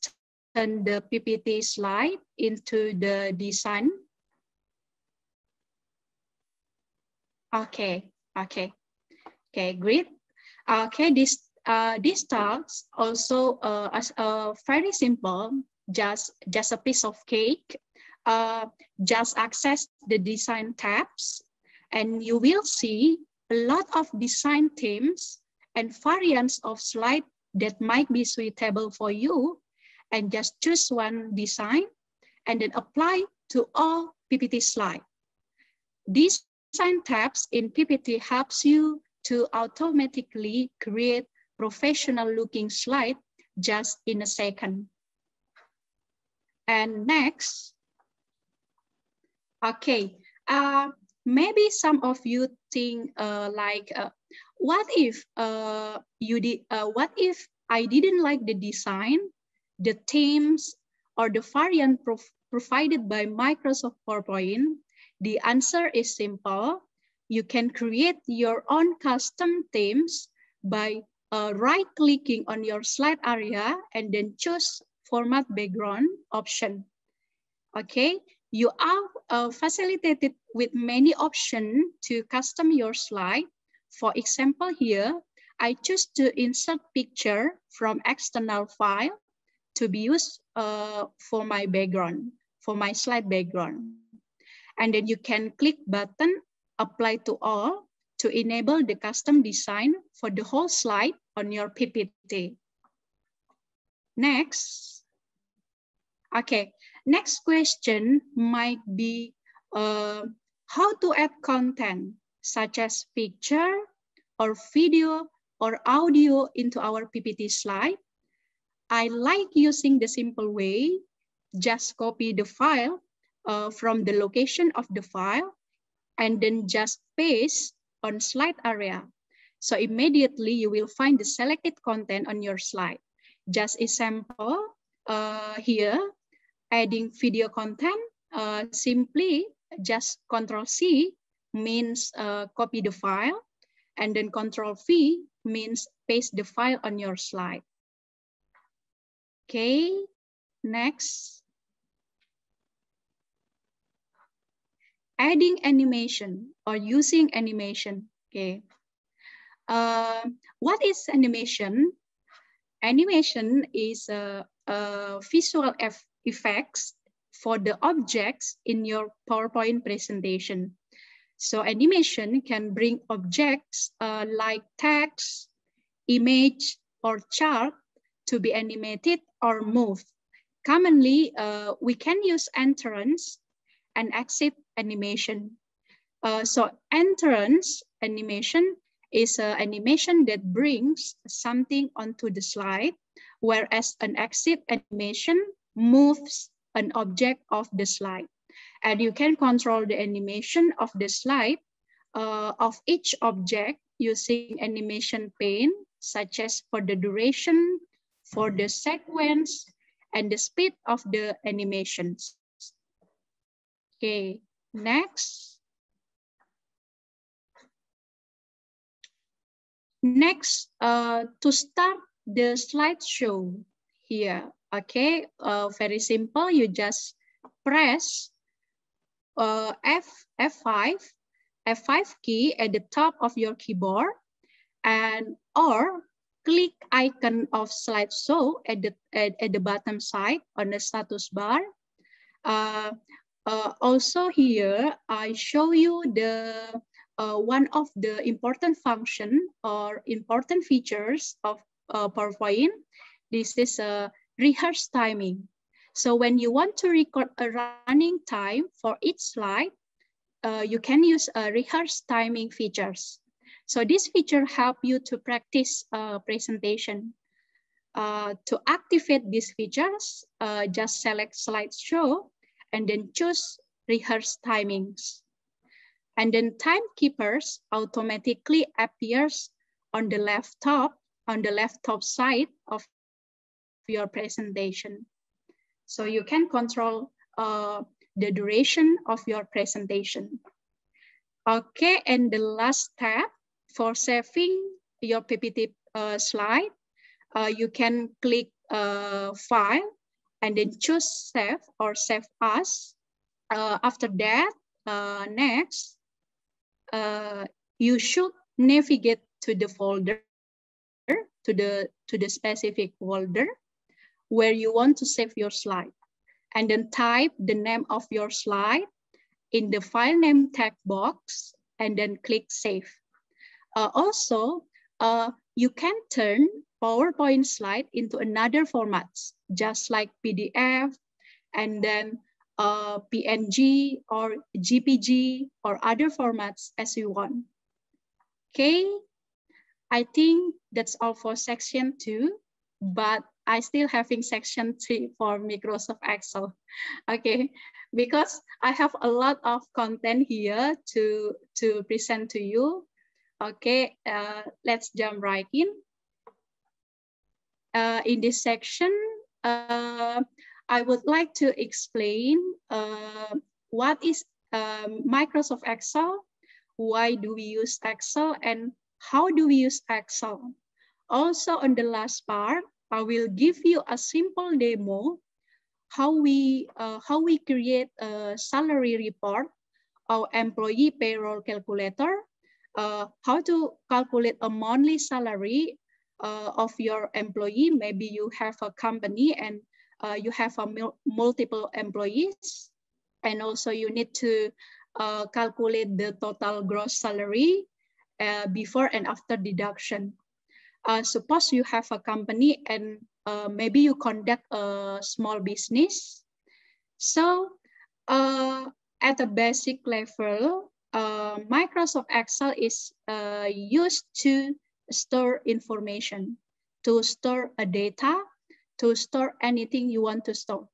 turn the PPT slide into the design? Okay, great. Okay, this task also very simple, just a piece of cake. Just access the design tabs and you will see a lot of design themes and variants of slide that might be suitable for you, and just choose one design and then apply to all PPT slides. These design tabs in PPT helps you to automatically create professional looking slide just in a second. And next, okay, maybe some of you think what if what if I didn't like the design, the themes, or the variant provided by Microsoft PowerPoint? The answer is simple. You can create your own custom themes by right-clicking on your slide area and then choose Format Background option. Okay, you are facilitated with many options to custom your slide. For example, here, I choose to insert picture from external file to be used for my background, for my slide background. And then you can click button Apply to All to enable the custom design for the whole slide on your PPT. Next. Okay, next question might be how to add content such as picture or video or audio into our PPT slide. I like using the simple way. Just copy the file from the location of the file and then just paste on slide area. So immediately you will find the selected content on your slide. Just a sample here, adding video content, simply just Ctrl+C means copy the file, and then Ctrl+V means paste the file on your slide. Okay, next. Adding animation or using animation. Okay. What is animation? Animation is visual effects for the objects in your PowerPoint presentation. So animation can bring objects like text, image, or chart to be animated or moved. Commonly, we can use entrance and exit animation. So entrance animation is an animation that brings something onto the slide, whereas an exit animation moves an object off the slide. And you can control the animation of the slide of each object using animation pane, such as for the duration, for the sequence and the speed of the animations. Okay, next. Next, to start the slideshow here, okay, very simple. You just press F5 key at the top of your keyboard, and or click icon of slideshow at the bottom side on the status bar. Also here, I show you the one of the important function or important features of PowerPoint. This is a rehearse timing. So when you want to record a running time for each slide, you can use rehearse timing features. So this feature help you to practice presentation. To activate these features, just select slideshow and then choose rehearse timings. And then timekeepers automatically appears on the left top side of your presentation. So you can control the duration of your presentation. Okay, and the last step for saving your PPT slide, you can click File and then choose Save or Save As. After that, next, you should navigate to the folder, to the specific folder where you want to save your slide, and then type the name of your slide in the file name text box and then click Save. Also, you can turn PowerPoint slide into another formats, just like PDF and then PNG or GPG or other formats as you want. Okay, I think that's all for section 2, but I still having section 3 for Microsoft Excel. Okay, because I have a lot of content here to present to you. Okay, let's jump right in. In this section, I would like to explain what is Microsoft Excel, why do we use Excel, and how do we use Excel. Also, on the last part, I will give you a simple demo how we create a salary report or employee payroll calculator, how to calculate a monthly salary of your employee. Maybe you have a company and you have multiple employees, and also you need to calculate the total gross salary before and after deduction. Suppose you have a company and maybe you conduct a small business. So at a basic level, Microsoft Excel is used to store information, to store a data, to store anything you want to store.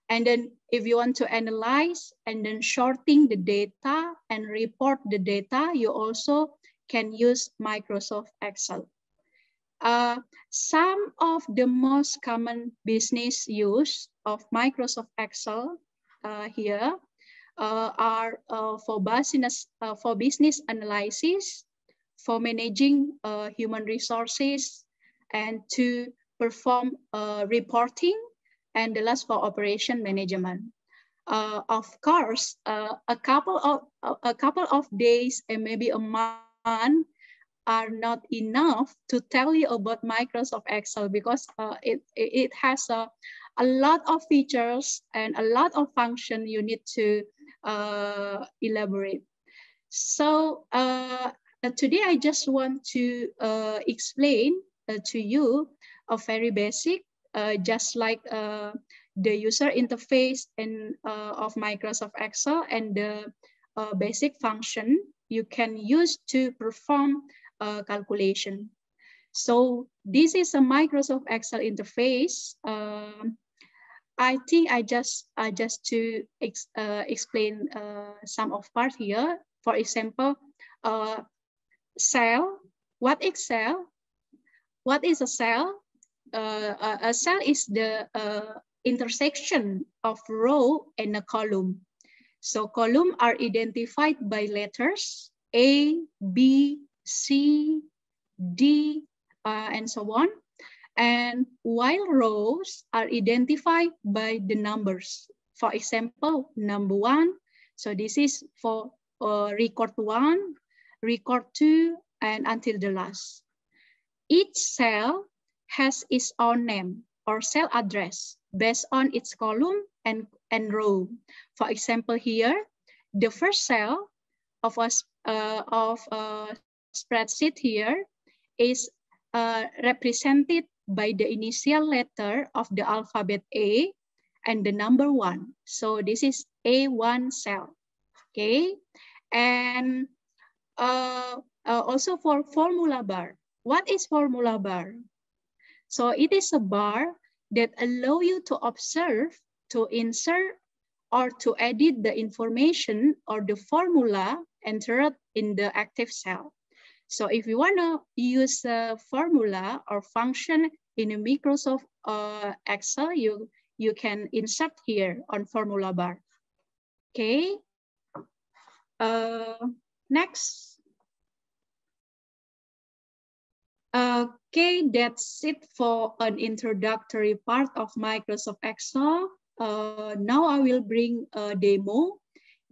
And then if you want to analyze and then sorting the data and report the data, you also can use Microsoft Excel. Some of the most common business use of Microsoft Excel here are for business analysis, for managing human resources, and to perform reporting, and the last for operation management. Of course, a couple of days and maybe a month are not enough to tell you about Microsoft Excel, because it has a lot of features and a lot of function you need to elaborate. So today I just want to explain to you a very basic, just like the user interface and of Microsoft Excel and the basic function you can use to perform calculation. So this is a Microsoft Excel interface. I think I just to explain some of part here. For example, cell. What is cell? What is a cell? a cell is the intersection of row and a column. So columns are identified by letters A, B, C, D, and so on. And while rows are identified by the numbers. For example, number 1. So this is for record 1, record 2, and until the last. Each cell has its own name or cell address based on its column and row. For example, here, the first cell of a spreadsheet here is represented by the initial letter of the alphabet A and the number 1. So this is A1 cell. Okay, and also for formula bar. What is formula bar? So it is a bar that allow you to observe, to insert, or to edit the information or the formula entered in the active cell. So if you want to use a formula or function in a Microsoft Excel, you can insert here on formula bar. Okay. Next. Okay, that's it for an introductory part of Microsoft Excel. Now I will bring a demo,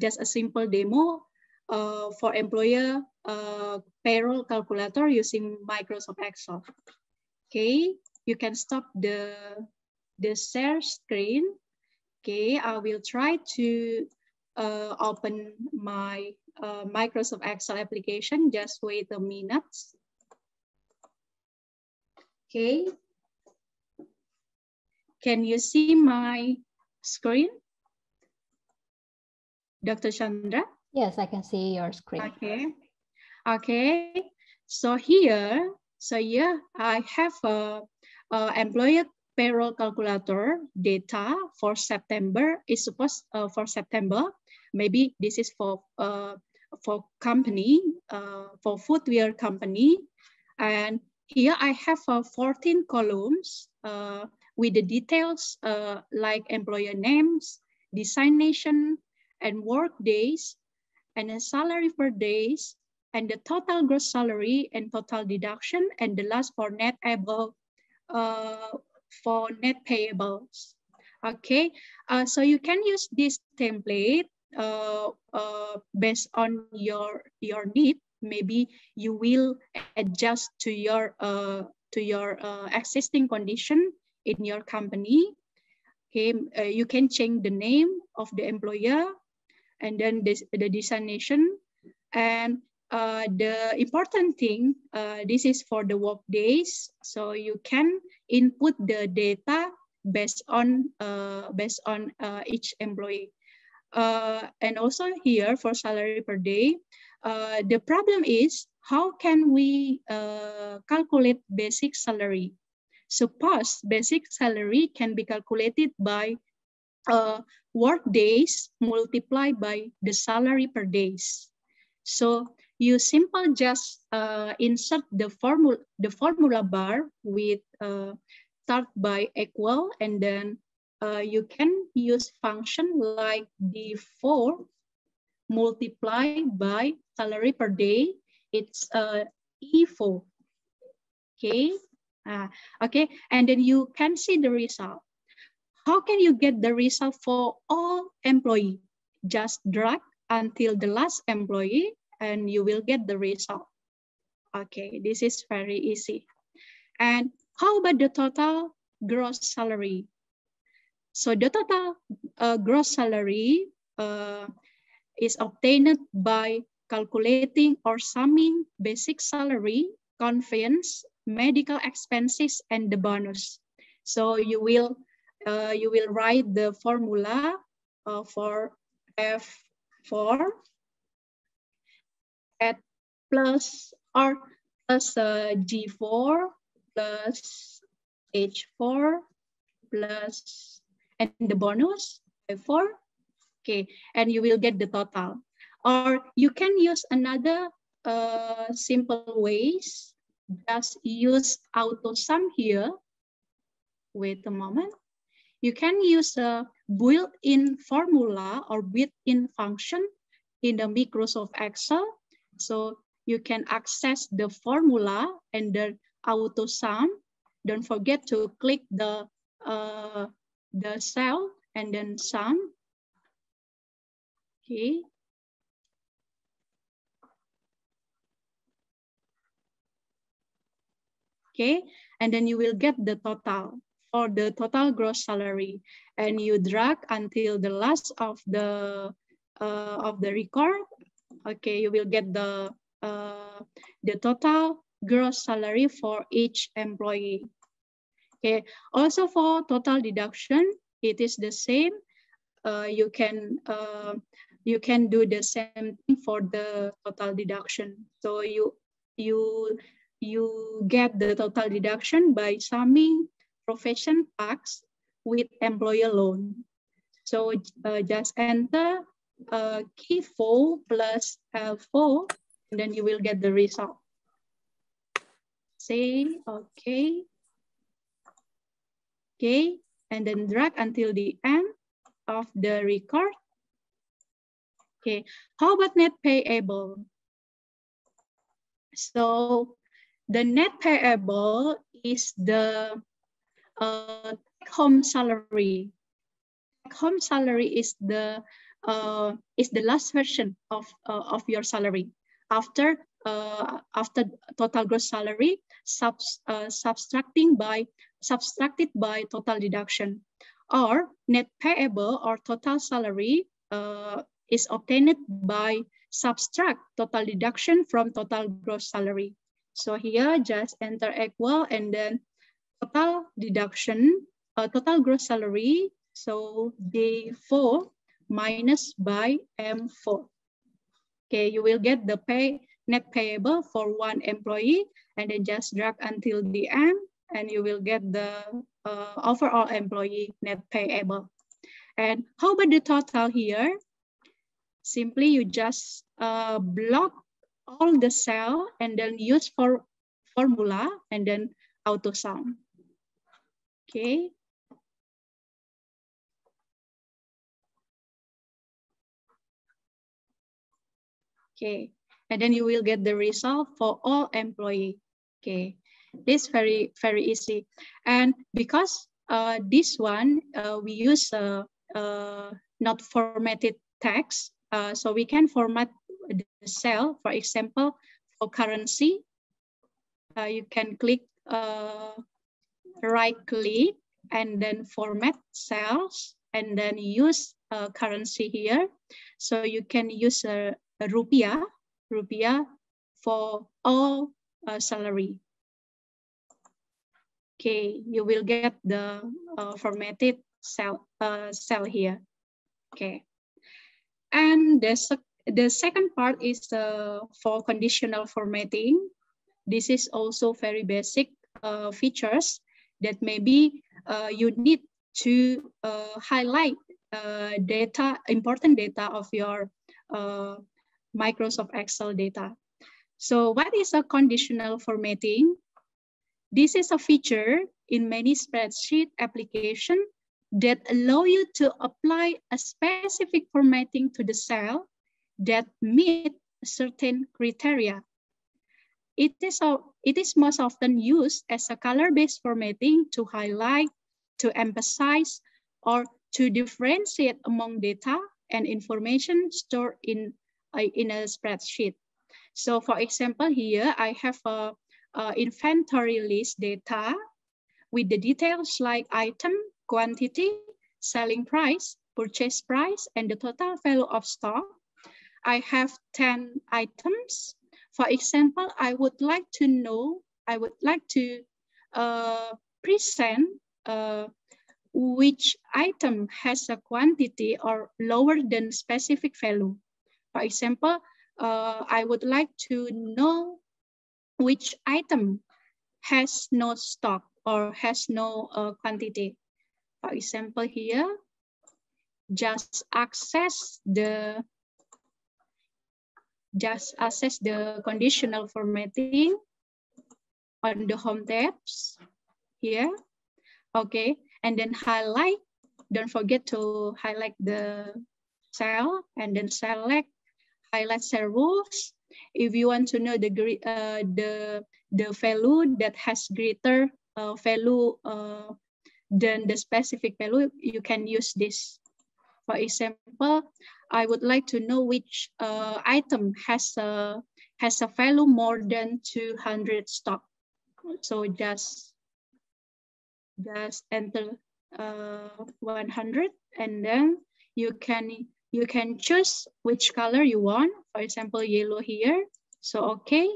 just a simple demo for employer payroll calculator using Microsoft Excel. Okay, you can stop the share screen. Okay, I will try to open my Microsoft Excel application. Just wait a minute. Okay. Can you see my screen? Dr. Chandra? Yes, I can see your screen. Okay. Okay. So here, I have a employer payroll calculator data for September. Is supposed for September. Maybe this is for company, for footwear company. And here I have 14 columns with the details like employer names, designation, and work days, and a salary per days, and the total gross salary and total deduction, and the last for net able for net payables. Okay, so you can use this template based on your need. Maybe you will adjust to your existing condition in your company. Okay, you can change the name of the employer, and then the designation, and the important thing, this is for the work days, so you can input the data based on each employee. And also here for salary per day, the problem is how can we calculate basic salary? Suppose basic salary can be calculated by work days multiplied by the salary per days. So you simply just insert the formula bar with start by equal, and then you can use function like D4 multiplied by salary per day. It's E4. Okay. Okay, and then you can see the result. How can you get the result for all employee? Just drag until the last employee and you will get the result. Okay, this is very easy. And how about the total gross salary? So the total gross salary is obtained by calculating or summing basic salary, conveyance, medical expenses, and the bonus. So you will write the formula for F4 at plus G4 plus H4 plus and the bonus F4. Okay, and you will get the total. Or you can use another simple ways. Just use auto sum here. Wait a moment. You can use a built-in formula or built-in function in the Microsoft Excel. So you can access the formula and then auto sum. Don't forget to click the cell and then sum. Okay. Okay, and then you will get the total for the total gross salary, and you drag until the last of the record. Okay, you will get the total gross salary for each employee. Okay, also for total deduction, it is the same. You can do the same thing for the total deduction. So you get the total deduction by summing profession tax with employer loan. So just enter K4 plus L4, and then you will get the result. Say okay. Okay, and then drag until the end of the record. Okay, how about net payable? So the net payable is the take-home salary. Take-home salary is the last version of your salary after total gross salary subtracted by total deduction. Or net payable or total salary is obtained by subtract total deduction from total gross salary. So here just enter equal and then total deduction, total gross salary. So D4 minus by M4. Okay, you will get the net payable for one employee, and then just drag until the end, and you will get the overall employee net payable. And how about the total here? Simply you just block all the cell and then use for formula and then auto sum. Okay. Okay, and then you will get the result for all employee. Okay, this very easy, and because this one we use not formatted text, so we can format the cell. For example, for currency, you can click right click and then format cells and then use currency here. So you can use rupiah for all salary. Okay, you will get the formatted cell here. Okay, and the second part is for conditional formatting. This is also very basic features that maybe you need to highlight important data of your Microsoft Excel data. So what is a conditional formatting? This is a feature in many spreadsheet applications that allow you to apply a specific formatting to the cell that meet certain criteria. It is most often used as a color-based formatting to highlight, to emphasize, or to differentiate among data and information stored in a spreadsheet. So for example, here I have a inventory list data with the details like item, quantity, selling price, purchase price, and the total value of stock. I have 10 items. For example, I would like to present which item has a quantity or lower than specific value. For example, I would like to know which item has no stock or has no quantity. For example, here, just access the conditional formatting on the home tabs here. Okay, and then highlight. Don't forget to highlight the cell and then select highlight cell rules. If you want to know the value that has greater value than the specific value, you can use this. For example, I would like to know which item has a value more than 200 stock. So just enter 100, and then you can choose which color you want. For example, yellow here. So okay,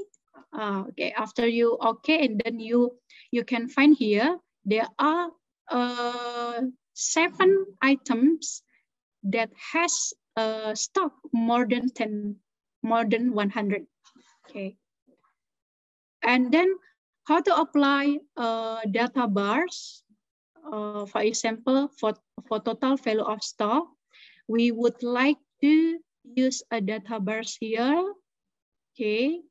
okay. After you okay, and then you can find here there are 7 items that has stock more than 100. Okay, and then how to apply data bars. For example, for total value of stock, we would like to use a data bars here. Okay.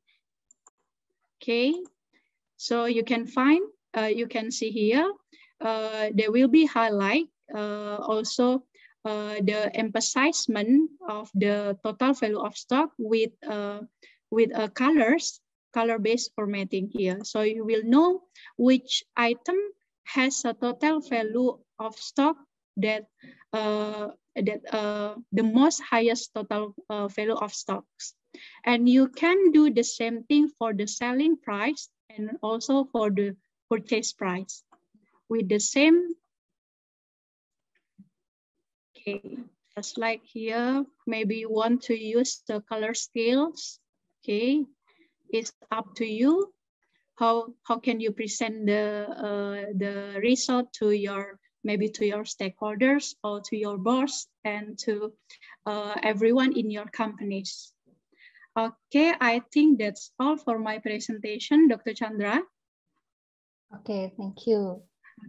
Okay. So you can find, you can see here, there will be highlight also the emphasizement of the total value of stock with color-based formatting here. So you will know which item has a total value of stock that the most highest total value of stocks. And you can do the same thing for the selling price and also for the purchase price with the same. Okay, just like here, maybe you want to use the color scales. Okay, it's up to you. How can you present the result to your, maybe to your stakeholders or to your boss and to everyone in your companies. Okay, I think that's all for my presentation, Dr. Chandra. Okay, thank you.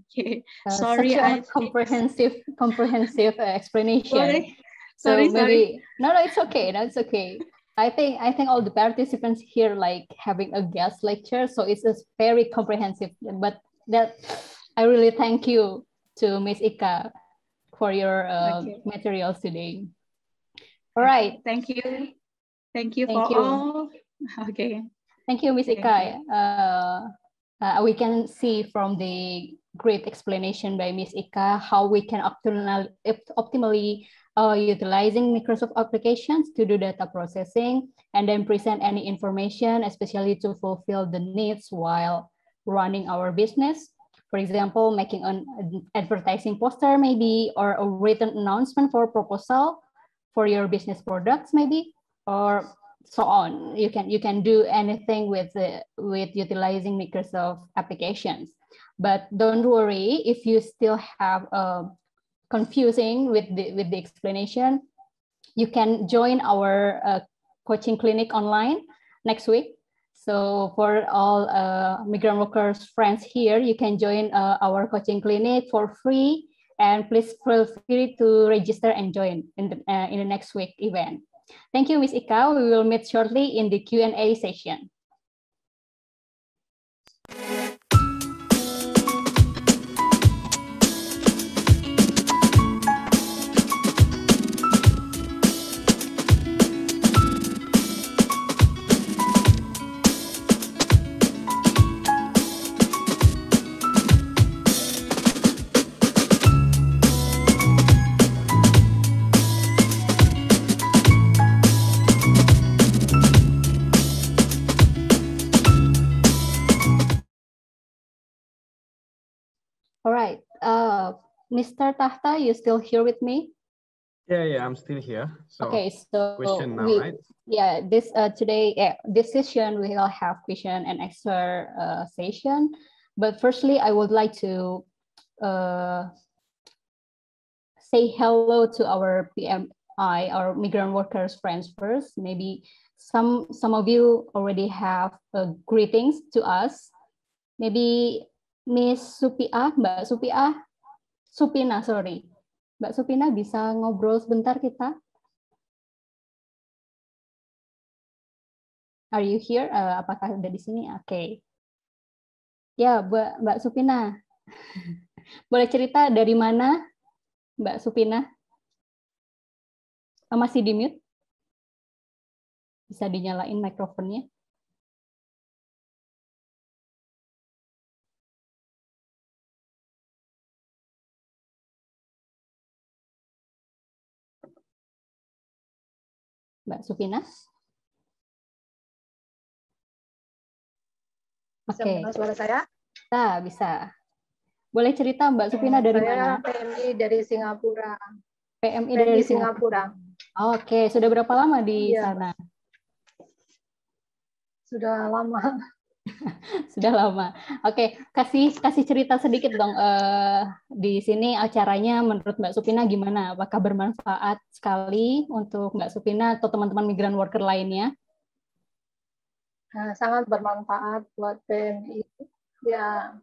Okay, sorry, such a comprehensive explanation. Sorry. Maybe no, it's okay. No, it's okay. I think all the participants here like having a guest lecture, so it's just very comprehensive. But that I really thank you to Miss Ika for your materials today. All right. Thank you. Thank you for all. Okay. Thank you, Miss Ika. We can see from the great explanation by Miss Ika how we can optimally utilizing Microsoft applications to do data processing and then present any information, especially to fulfill the needs while running our business. For example, making an advertising poster maybe, or a written announcement for proposal for your business products maybe, or so on. You can do anything with utilizing Microsoft applications. But don't worry if you still have confusing with the explanation. You can join our coaching clinic online next week. So for all migrant workers friends here, you can join our coaching clinic for free, and please feel free to register and join in the next week event. Thank you, Ms. Ika. We will meet shortly in the Q&A session. All right, Mr. Tahta, you still here with me? Yeah, I'm still here. So okay, so question now, right? Yeah, this this session we will have question and answer session. But firstly, I would like to say hello to our PMI, our migrant workers friends first. Maybe some of you already have greetings to us. Maybe Miss Supiah, Mbak Supiah, Supina, sorry. Mbak Supina bisa ngobrol sebentar kita? Are you here? Apakah udah di sini? Oke. Ya, Mbak Supina. Boleh cerita dari mana, Mbak Supina? Masih di mute? Bisa dinyalain mikrofonnya? Mbak Supina? Bisa mendengar suara saya? Bisa. Boleh cerita Mbak Supina dari mana? Saya PMI dari Singapura. PMI dari Singapura. Oke, sudah berapa lama di sana? Sudah lama. Sudah lama. Oke, kasih cerita sedikit dong. Di sini acaranya menurut Mbak Supina gimana? Apakah bermanfaat sekali untuk Mbak Supina atau teman-teman migran worker lainnya? Sangat bermanfaat buat PMI. Ya.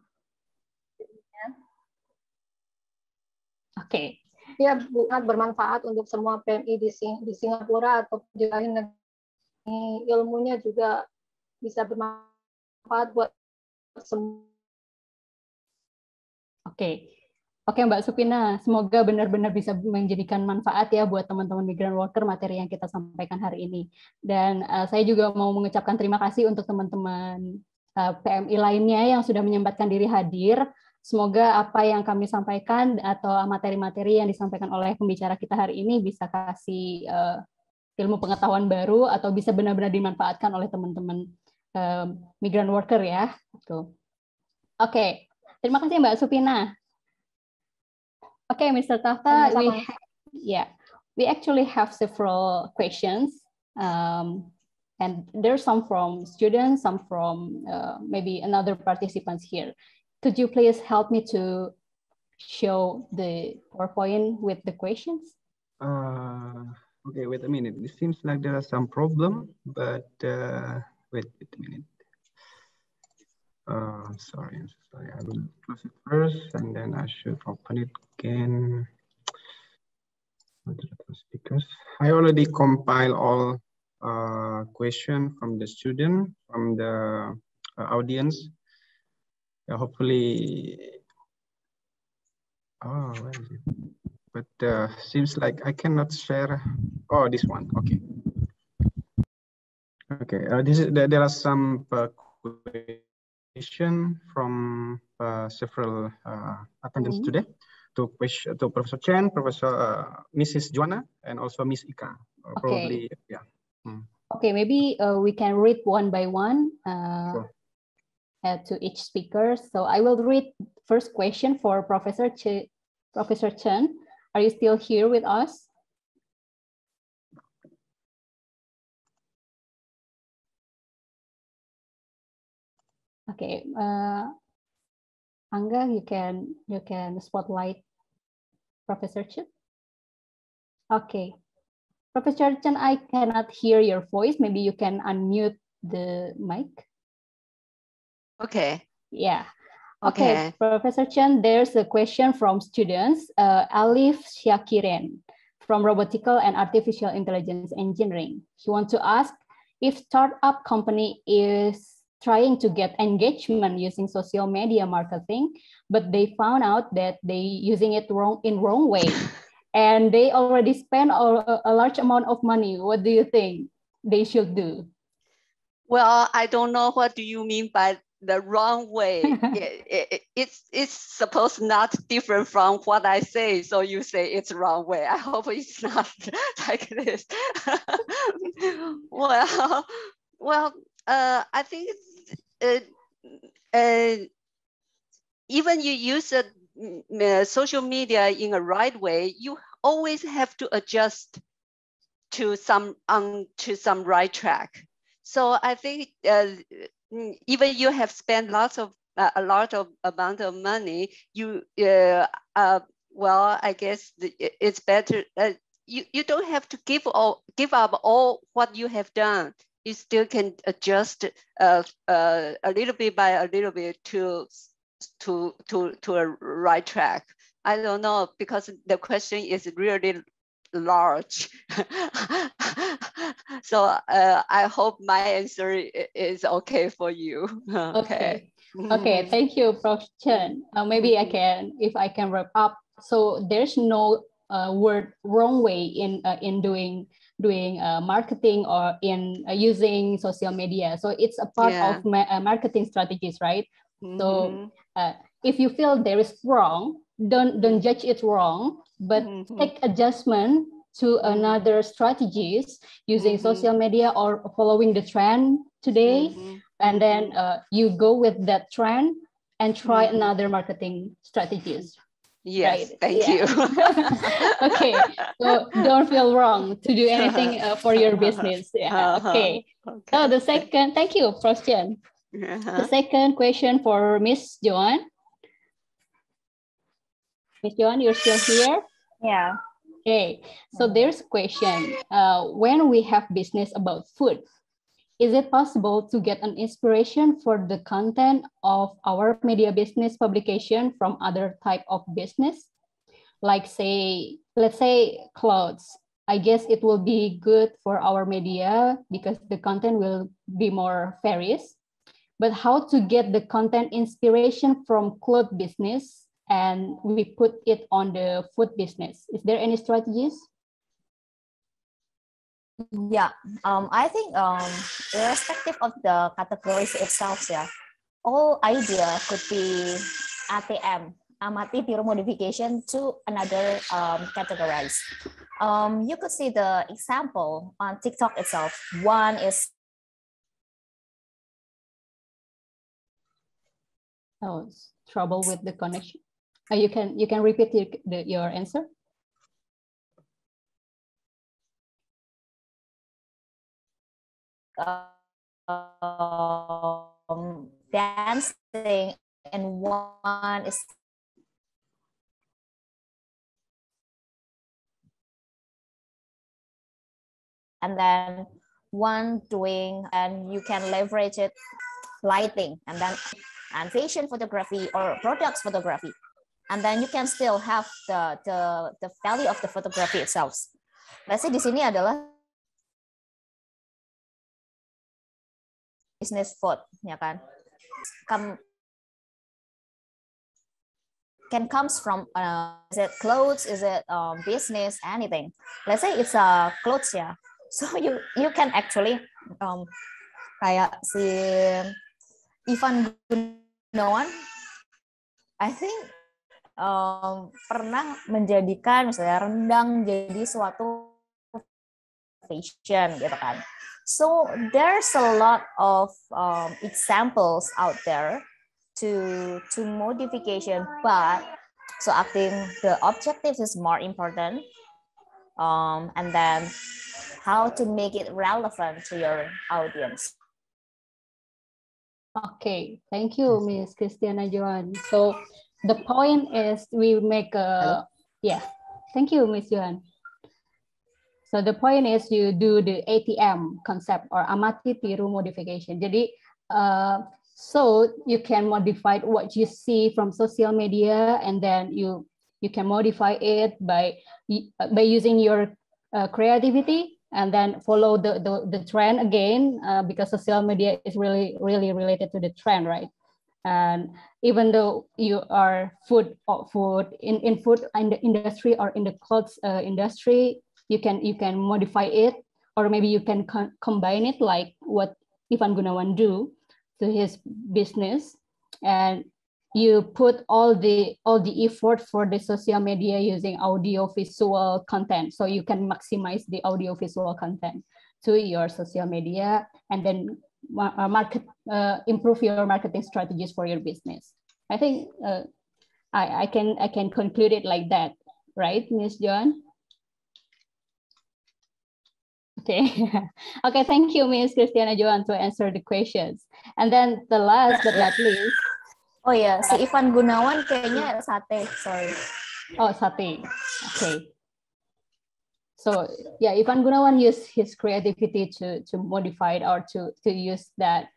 Oke. Ya, sangat bermanfaat untuk semua PMI di Singapura atau di lain negeri. Ilmunya juga bisa bermanfaat buat semua. Oke Mbak Supina, semoga benar-benar bisa menjadikan manfaat ya buat teman-teman migran worker materi yang kita sampaikan hari ini. Dan saya juga mau mengucapkan terima kasih untuk teman-teman PMI lainnya yang sudah menyempatkan diri hadir. Semoga apa yang kami sampaikan atau materi-materi yang disampaikan oleh pembicara kita hari ini bisa kasih ilmu pengetahuan baru atau bisa benar-benar dimanfaatkan oleh teman-teman migran worker ya. Oke, terima kasih Mbak Supina. Okay, Mr. Tahta, we actually have several questions, and there's some from students, some from maybe another participants here. Could you please help me to show the PowerPoint with the questions? Okay, wait a minute. It seems like there are some problem, but wait a minute. Sorry, I'm so sorry. I will close it first, and then I should open it again. Speakers. I already compile all questions from the student, from the audience. Hopefully, where is it? But seems like I cannot share. Oh, this one. Okay. Okay. There are some from several attendants today to Professor Chen, Professor Mrs. Joana, and also Miss Ika. Probably, yeah. Okay, maybe we can read one by one to each speaker. So I will read first question for Professor Chen. Are you still here with us? Okay, Angga, you can spotlight Professor Chen. Okay, Professor Chen, I cannot hear your voice. Maybe you can unmute the mic. Okay. Yeah. Okay, Professor Chen, there's a question from students. Alif Syakiren from Robotical and Artificial Intelligence Engineering. She wants to ask if startup company is trying to get engagement using social media marketing, but they found out that they using it wrong way, and they already spent a large amount of money. What do you think they should do? Well, I don't know what do you mean by the wrong way. It's supposed not different from what I say, so you say it's wrong way. I hope it's not like this. Well, I think even you use social media in a right way, you always have to adjust to some right track. So I think even you have spent a lot of amount of money, well, I guess it's better. You don't have to give up all what you have done. You still can adjust a little bit by a little bit to a right track. I don't know, because the question is really large. So I hope my answer is okay for you. Okay. Okay, thank you, Prof. Chen. Maybe I can, if I can wrap up. So there's no wrong way in doing marketing or in using social media. So it's a part of marketing strategies, right? So if you feel there is wrong, don't judge it wrong, but take adjustment to another strategies using social media or following the trend today, and then you go with that trend and try another marketing strategies. Yes, right? thank you. Okay, so don't feel wrong to do anything for your business. Yeah. Okay. So the second, thank you, Prof. Chen. The second question for Miss Joan. Miss Joan, you're still here? Yeah. Okay, so there's a question. When we have business about food, is it possible to get an inspiration for the content of our media business publication from other type of business? Like say, let's say clothes. I guess it will be good for our media because the content will be more various. But how to get the content inspiration from cloth business and we put it on the food business? Is there any strategies? Yeah, I think irrespective of the categories itself, yeah, all idea could be ATM, amati tiru modification to another categories. You could see the example on TikTok itself. One is trouble with the connection. You can repeat your answer. Dancing, and one is and then one doing, and you can leverage it lighting and then and fashion photography or products photography, and then you can still have the value of the photography itself. Let's say di sini adalah business food, ya kan? Can comes from is it clothes, is it business, anything. Let's say it's clothes, ya. So you can actually kayak si Ivan Gunawan, I think pernah menjadikan misalnya rendang jadi suatu fashion gitu kan. So there's a lot of examples out there to modification, but so I think the objective is more important, and then how to make it relevant to your audience. Okay, thank you, Miss Christiana Joan. So the point is we make a thank you, Miss Joan. So the point is you do the ATM concept or amati tiru modification. Jadi so you can modify what you see from social media, and then you can modify it by using your creativity, and then follow the trend again, because social media is really related to the trend, right? And even though you are in food industry or in the clothes industry, you can modify it, or maybe you can combine it like what Ivan Gunawan do to his business, and you put all the effort for the social media using audio visual content, so you can maximize the audio visual content to your social media, and then improve your marketing strategies for your business. I think I can conclude it like that, right, Ms. Joan? Okay. Okay, thank you, Ms. Christiana Joan, to answer the questions. And then the last but not least. Oh ya, si Ivan Gunawan kayaknya sate, sorry. Oh, sate. Okay. So yeah, Ivan Gunawan used his creativity to modify it, or to use that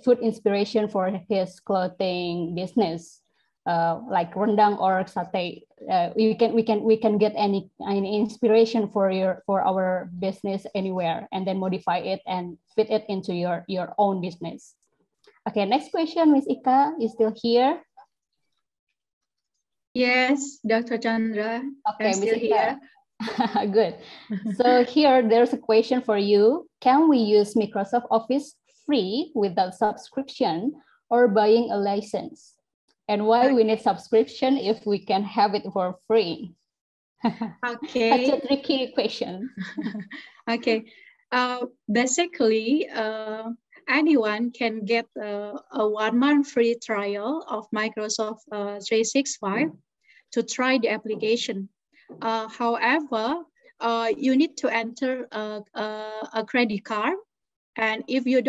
food inspiration for his clothing business, like rendang or sate. We can get any inspiration for our business anywhere, and then modify it and fit it into your own business. Okay, next question, Ms. Ika, is still here? Yes, Dr. Chandra, Okay, I'm still here. Good. So here, there's a question for you. Can we use Microsoft Office free without subscription or buying a license? And why we need subscription if we can have it for free? Okay. That's a tricky question. Okay. Basically, anyone can get a 1 month free trial of Microsoft 365 to try the application. However, you need to enter a credit card, and if you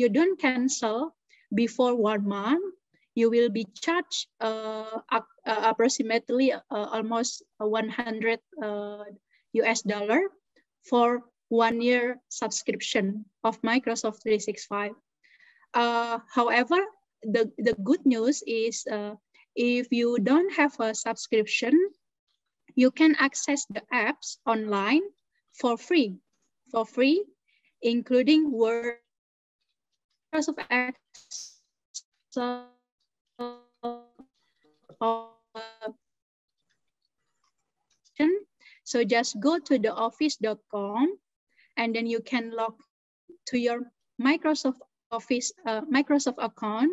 don't cancel before 1 month, you will be charged approximately almost $100 US for 1 year subscription of Microsoft 365. However, the good news is if you don't have a subscription, you can access the apps online for free, including Word, Microsoft Excel, so just go to the office.com and then you can log to your Microsoft Office Microsoft account.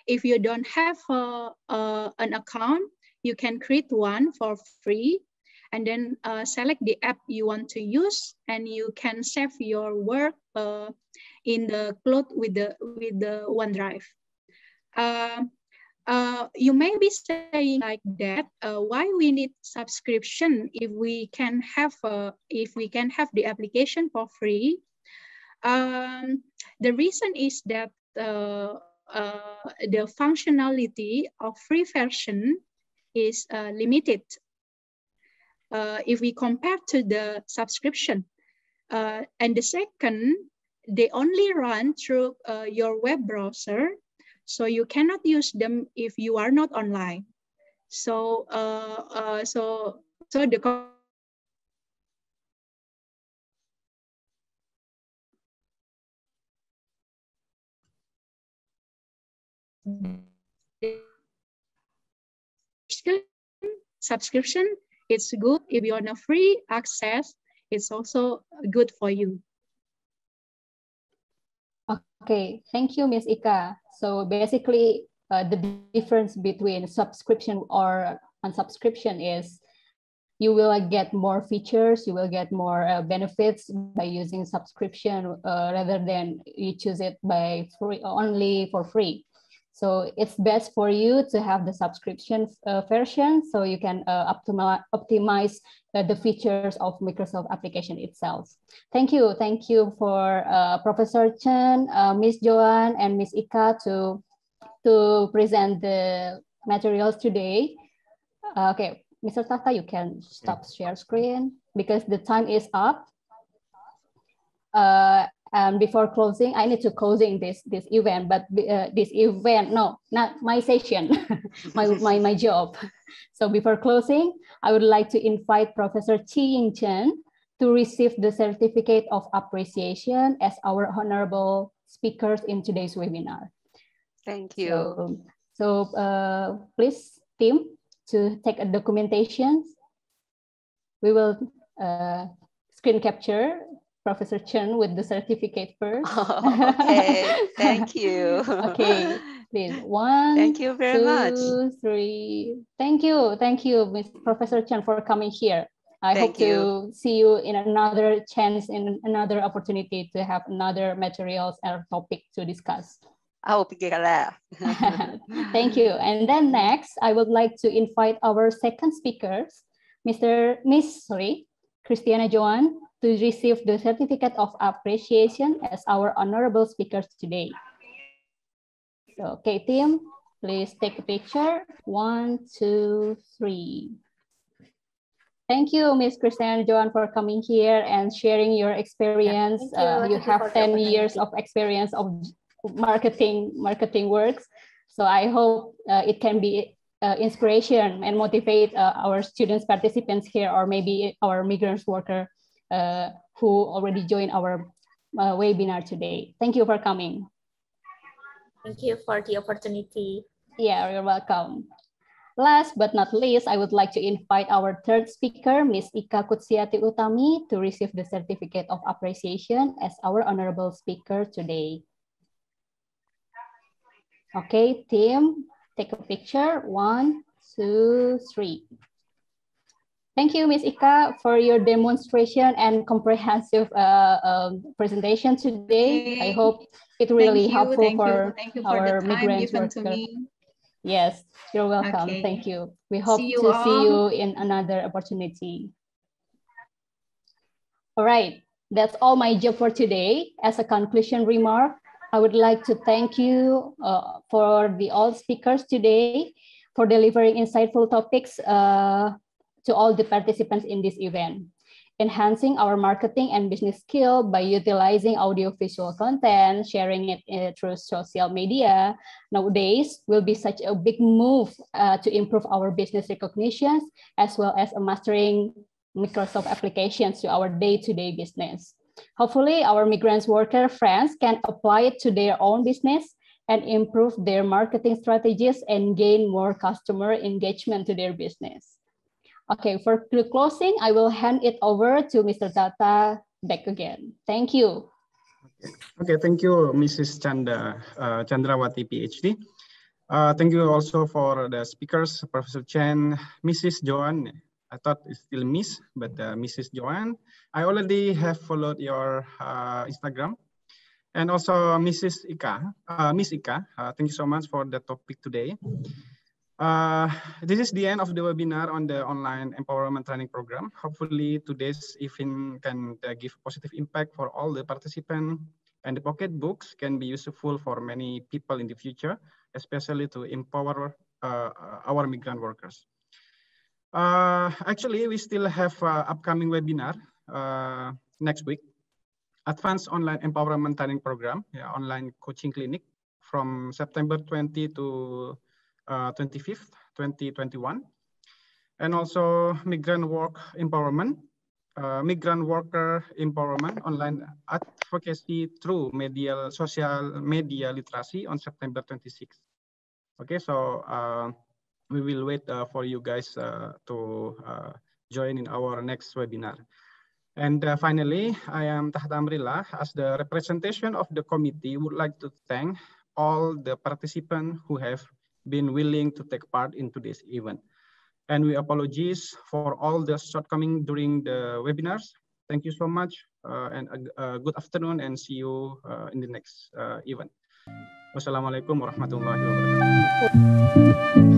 If you don't have an account, you can create one for free and then select the app you want to use, and you can save your work in the cloud with the OneDrive. You may be saying like that, why we need subscription if we can have the application for free? The reason is that the functionality of free version is limited if we compare to the subscription. And the second, they only run through your web browser, so you cannot use them if you are not online. So the subscription, it's good. If you want a free access, it's also good for you. Okay, thank you, Ms. Ika. So basically, the difference between subscription or unsubscription is you will get more features, you will get more benefits by using subscription rather than you choose it by free, only for free. So it's best for you to have the subscription version so you can optimize the features of Microsoft application itself. Thank you for Professor Chen, Ms. Joanne, and Ms. Ika to present the materials today. Okay, Mr. Tahta, you can stop share screen because the time is up. And before closing, I need to closing this event, but no, not my session, my job. So before closing, I would like to invite Professor Chi-Ying Chen to receive the certificate of appreciation as our honorable speakers in today's webinar. Thank you. So please, team, to take a documentation. We will screen capture Professor Chen with the certificate first. Okay, thank you. Okay, please. One, thank you very much. 2, 3. Thank you, Ms. Professor Chen, for coming here. I hope to see you in another chance, in another opportunity to have another materials or topic to discuss. Thank you. And then next, I would like to invite our second speakers, Christiana Joana, to receive the certificate of appreciation as our honorable speakers today. So, okay, team, please take a picture. 1, 2, 3. Thank you, Ms. Christiana Joana, for coming here and sharing your experience. You have 10 years of experience of marketing works. So I hope it can be inspiration and motivate our students, participants here, or maybe our migrant worker who already joined our webinar today. Thank you for coming. Thank you for the opportunity. Yeah, you're welcome. Last but not least, I would like to invite our third speaker, Ms. Ika Qutsiati U to receive the certificate of appreciation as our honorable speaker today. Okay, team, take a picture. 1, 2, 3. Thank you, Ms. Ika, for your demonstration and comprehensive presentation today. Okay. I hope it really helpful Thank you for our the time migrant given to workers. me. Yes, you're welcome. Okay. Thank you. We hope See you to see all. you in another opportunity. All right, that's all my job for today. As a conclusion remark, I would like to thank you for all speakers today for delivering insightful topics to all the participants in this event. Enhancing our marketing and business skill by utilizing audiovisual content, sharing it through social media nowadays will be such a big move to improve our business recognitions as well as mastering Microsoft applications to our day-to-day business. Hopefully, our migrant worker friends can apply it to their own business and improve their marketing strategies and gain more customer engagement to their business. Okay, for the closing, I will hand it over to Mr. Tahta back again. Thank you. Okay, thank you, Mrs. Chandrawati, Ph.D. Thank you also for the speakers, Professor Chen, Mrs. Joana. I thought it's still Miss, but Mrs. Joanne. I already have followed your Instagram. And also Mrs. Ika, Miss Ika, thank you so much for the topic today. This is the end of the webinar on the online empowerment training program. Hopefully today's event can give positive impact for all the participants, and the pocket books can be useful for many people in the future, especially to empower our migrant workers. Actually, we still have upcoming webinar next week. Advanced Online Empowerment Training Program, online coaching clinic from September 20 to 25th, 2021. And also migrant worker empowerment, online advocacy through social media literacy on September 26th. Okay, so we will wait for you guys to join in our next webinar. And finally, I am Tahta Amrillah. As the representation of the committee, would like to thank all the participants who have been willing to take part in today's event. And we apologize for all the shortcomings during the webinars. Thank you so much, and a good afternoon, and see you in the next event. Wassalamualaikum warahmatullahi wabarakatuh.